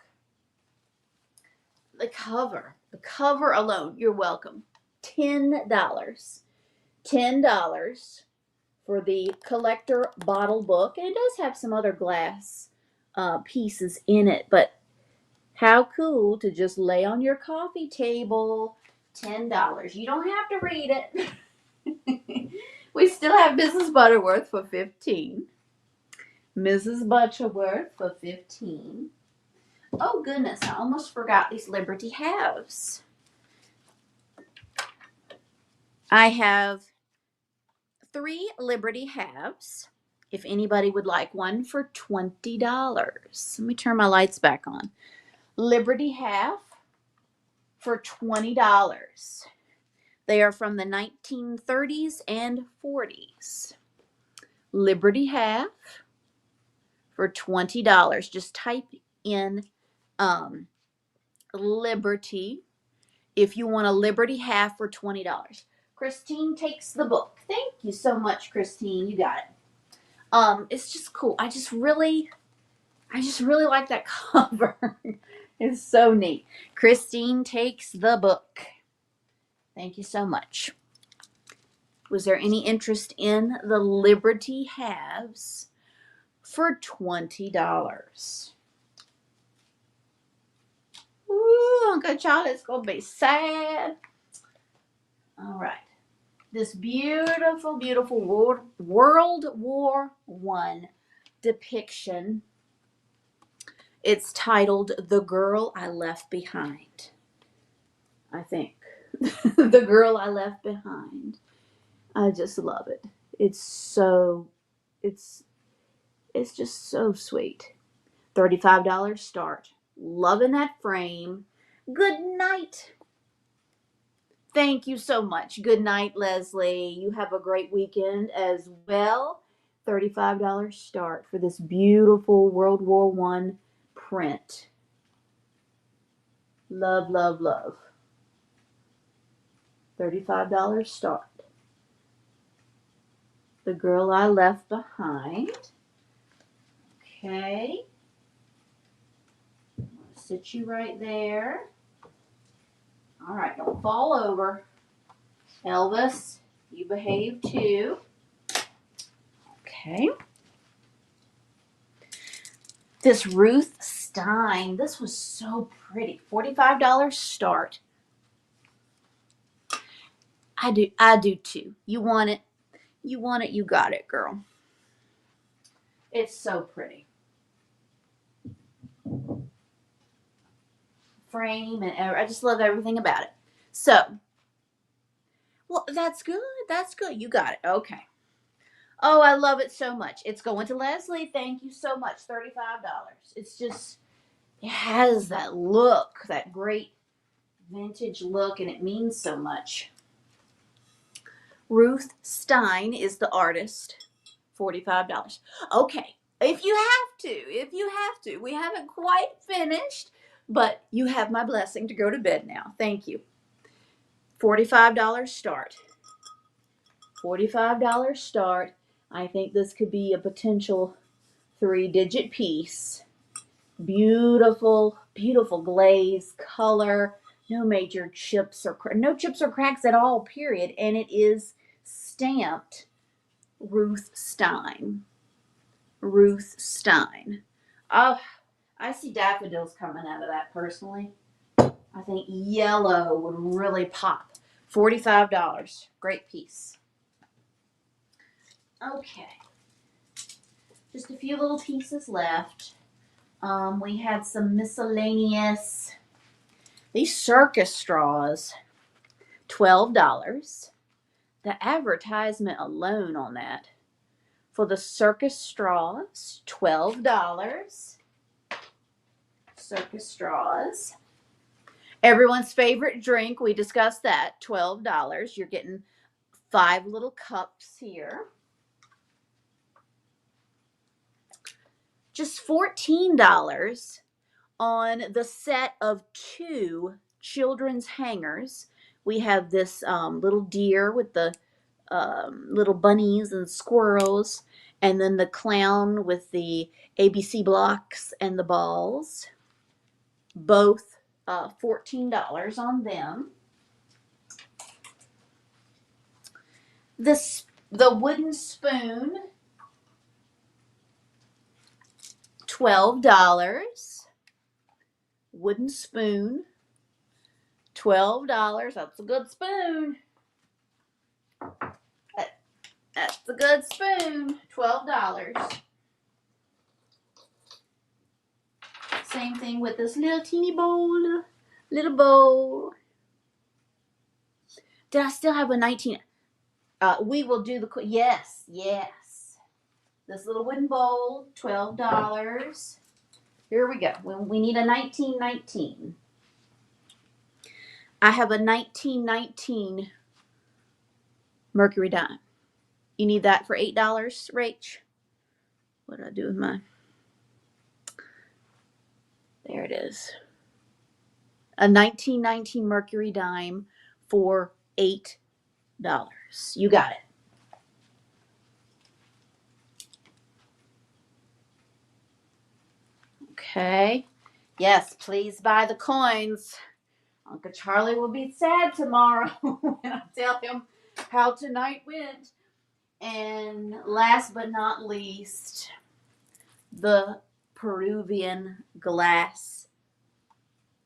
The cover alone, you're welcome. $10. $10 for the collector bottle book. And it does have some other glass pieces in it, but how cool to just lay on your coffee table. $10. You don't have to read it. We still have Mrs. Butterworth for 15. Mrs. Butterworth for 15. Oh goodness, I almost forgot these Liberty halves. I have 3 Liberty halves. If anybody would like one for $20. Let me turn my lights back on. Liberty half for $20. They are from the 1930s and 40s. Liberty half for $20. Just type in Liberty if you want a Liberty half for $20. Christine takes the book. Thank you so much, Christine. You got it. It's just cool. I just really like that cover. It's so neat. Christine takes the book. Thank you so much. Was there any interest in the Liberty halves for $20? Ooh, Uncle Charlie's going to be sad. All right. This beautiful, beautiful World War I depiction. It's titled The Girl I Left Behind. I think. The Girl I Left Behind. I just love it. It's just so sweet. $35 start. Loving that frame. Good night. Thank you so much. Good night, Leslie. You have a great weekend as well. $35 start for this beautiful World War I print. Love, love, love. $35 start. The Girl I Left Behind. Okay. I'm going to sit you right there. All right, don't fall over. Elvis, you behave too. Okay. This Ruth Stein, this was so pretty. $45 start. I do too. You want it, you got it, girl. It's so pretty. Frame and I just love everything about it. So, well, that's good. That's good. You got it. Okay. Oh, I love it so much. It's going to Leslie. Thank you so much. $35. It's just, it has that look, that great vintage look, and it means so much. Ruth Stein is the artist. $45. Okay. If you have to. We haven't quite finished, but you have my blessing to go to bed now. Thank you. $45 start. $45 start. I think this could be a potential 3-digit piece. Beautiful, beautiful glaze color. No major chips or cracks at all, period. And it is stamped Ruth Stein. Ruth Stein. Oh, I see daffodils coming out of that personally. I think yellow would really pop. $45. Great piece. Okay. Just a few little pieces left. We had some miscellaneous. These circus straws, $12. The advertisement alone on that. For the circus straws, $12. Circus straws. Everyone's favorite drink, we discussed that, $12. You're getting 5 little cups here. Just $14 on the set of 2 children's hangers. We have this little deer with the little bunnies and squirrels, and then the clown with the ABC blocks and the balls. Both $14 on them. The wooden spoon, $12. Wooden spoon, $12. That's a good spoon. That's a good spoon. $12. Same thing with this little teeny bowl. Little bowl. Did I still have a 19? We will do the, yes. This little wooden bowl, $12. Here we go. We need a 1919. I have a 1919 Mercury dime. You need that for $8, Rach? What did I do with mine? There it is. A 1919 Mercury dime for $8. You got it. Okay. Yes, please buy the coins. Uncle Charlie will be sad tomorrow when I tell him how tonight went. And last but not least, the Peruvian glass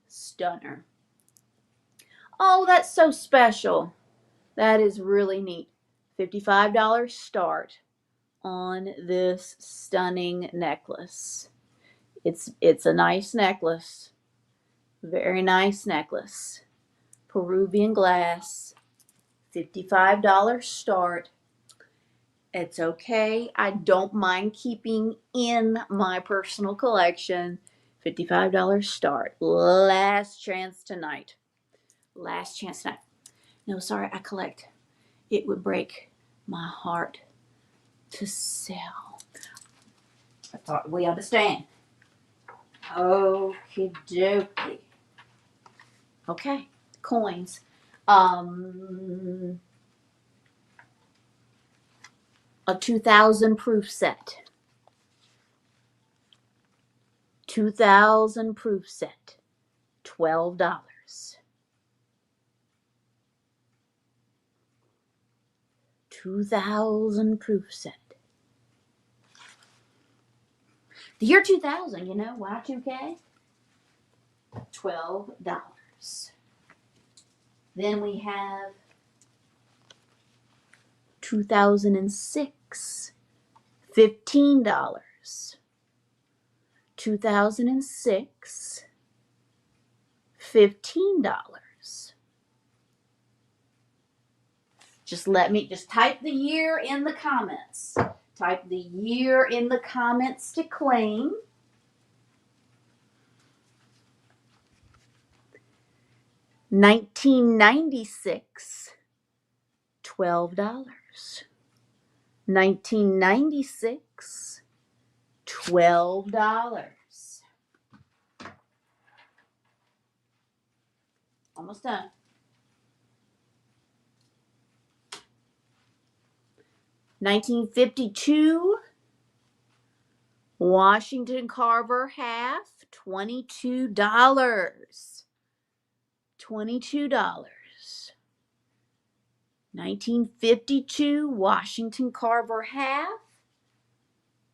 stunner. Oh, that's so special. That is really neat. $55 start on this stunning necklace. It's a nice necklace. Very nice necklace. Peruvian glass. $55 start. It's okay. I don't mind keeping in my personal collection. $55 start. Last chance tonight. Last chance tonight. No, sorry, I collect. It would break my heart to sell. I thought we understand. Okie dokie. Okay, coins. A 2000 proof set. 2000 proof set. $12. 2000 proof set. The year 2000, you know, Y2K, $12. Then we have 2006, $15. 2006, $15. Just type the year in the comments. Type the year in the comments to claim. 1996, $12. 1996, $12. Almost done. 1952, Washington Carver half, $22. $22. 1952, Washington Carver half,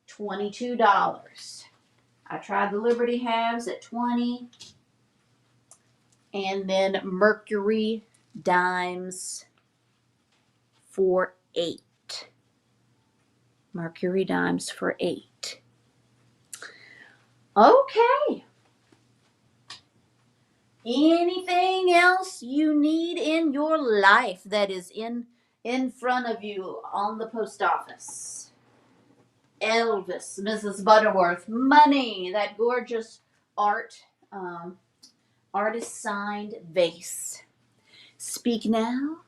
$22. I tried the Liberty halves at 20, and then Mercury dimes for 8. Mercury dimes for 8. Okay. Anything else you need in your life that is in front of you on the post office? Elvis, Mrs. Butterworth, money, that gorgeous artist signed vase. Speak now,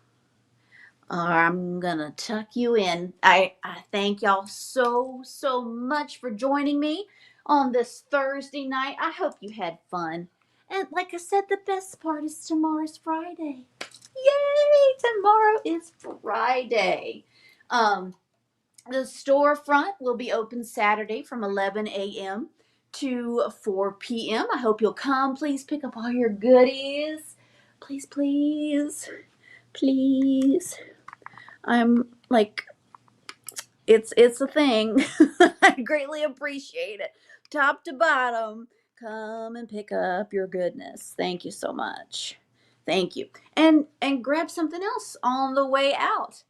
or I'm gonna tuck you in. I thank y'all so much for joining me on this Thursday night. I hope you had fun. And like I said, the best part is tomorrow's Friday. Yay! Tomorrow is Friday. The storefront will be open Saturday from 11 a.m. to 4 p.m. I hope you'll come. Please pick up all your goodies. Please, please, please. I'm like, it's a thing. I greatly appreciate it. Top to bottom, come and pick up your goodness. Thank you so much. Thank you. And grab something else on the way out.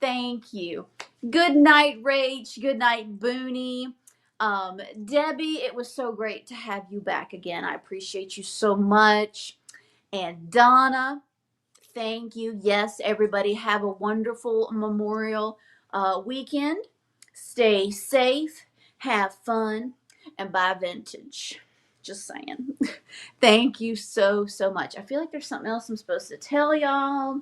Thank you. Good night, Rach. Good night, Booney. Debbie, it was so great to have you back again. I appreciate you so much. And Donna, thank you. Yes, everybody have a wonderful Memorial weekend. Stay safe, have fun, and buy vintage. Just saying. Thank you so much. I feel like there's something else I'm supposed to tell y'all.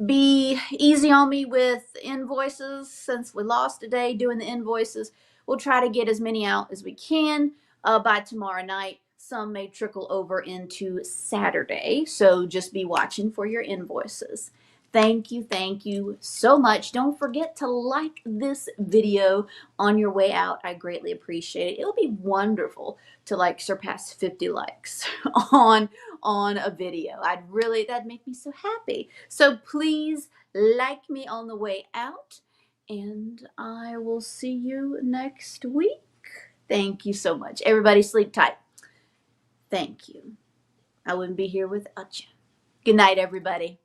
Be easy on me with invoices since we lost a day doing the invoices. We'll try to get as many out as we can by tomorrow night. Some may trickle over into Saturday, so just be watching for your invoices. Thank you so much. Don't forget to like this video on your way out. I greatly appreciate it. It'll be wonderful to surpass 50 likes on a video. That'd make me so happy. So please like me on the way out, and I will see you next week. Thank you so much. Everybody sleep tight. Thank you. I wouldn't be here without you. Good night, everybody.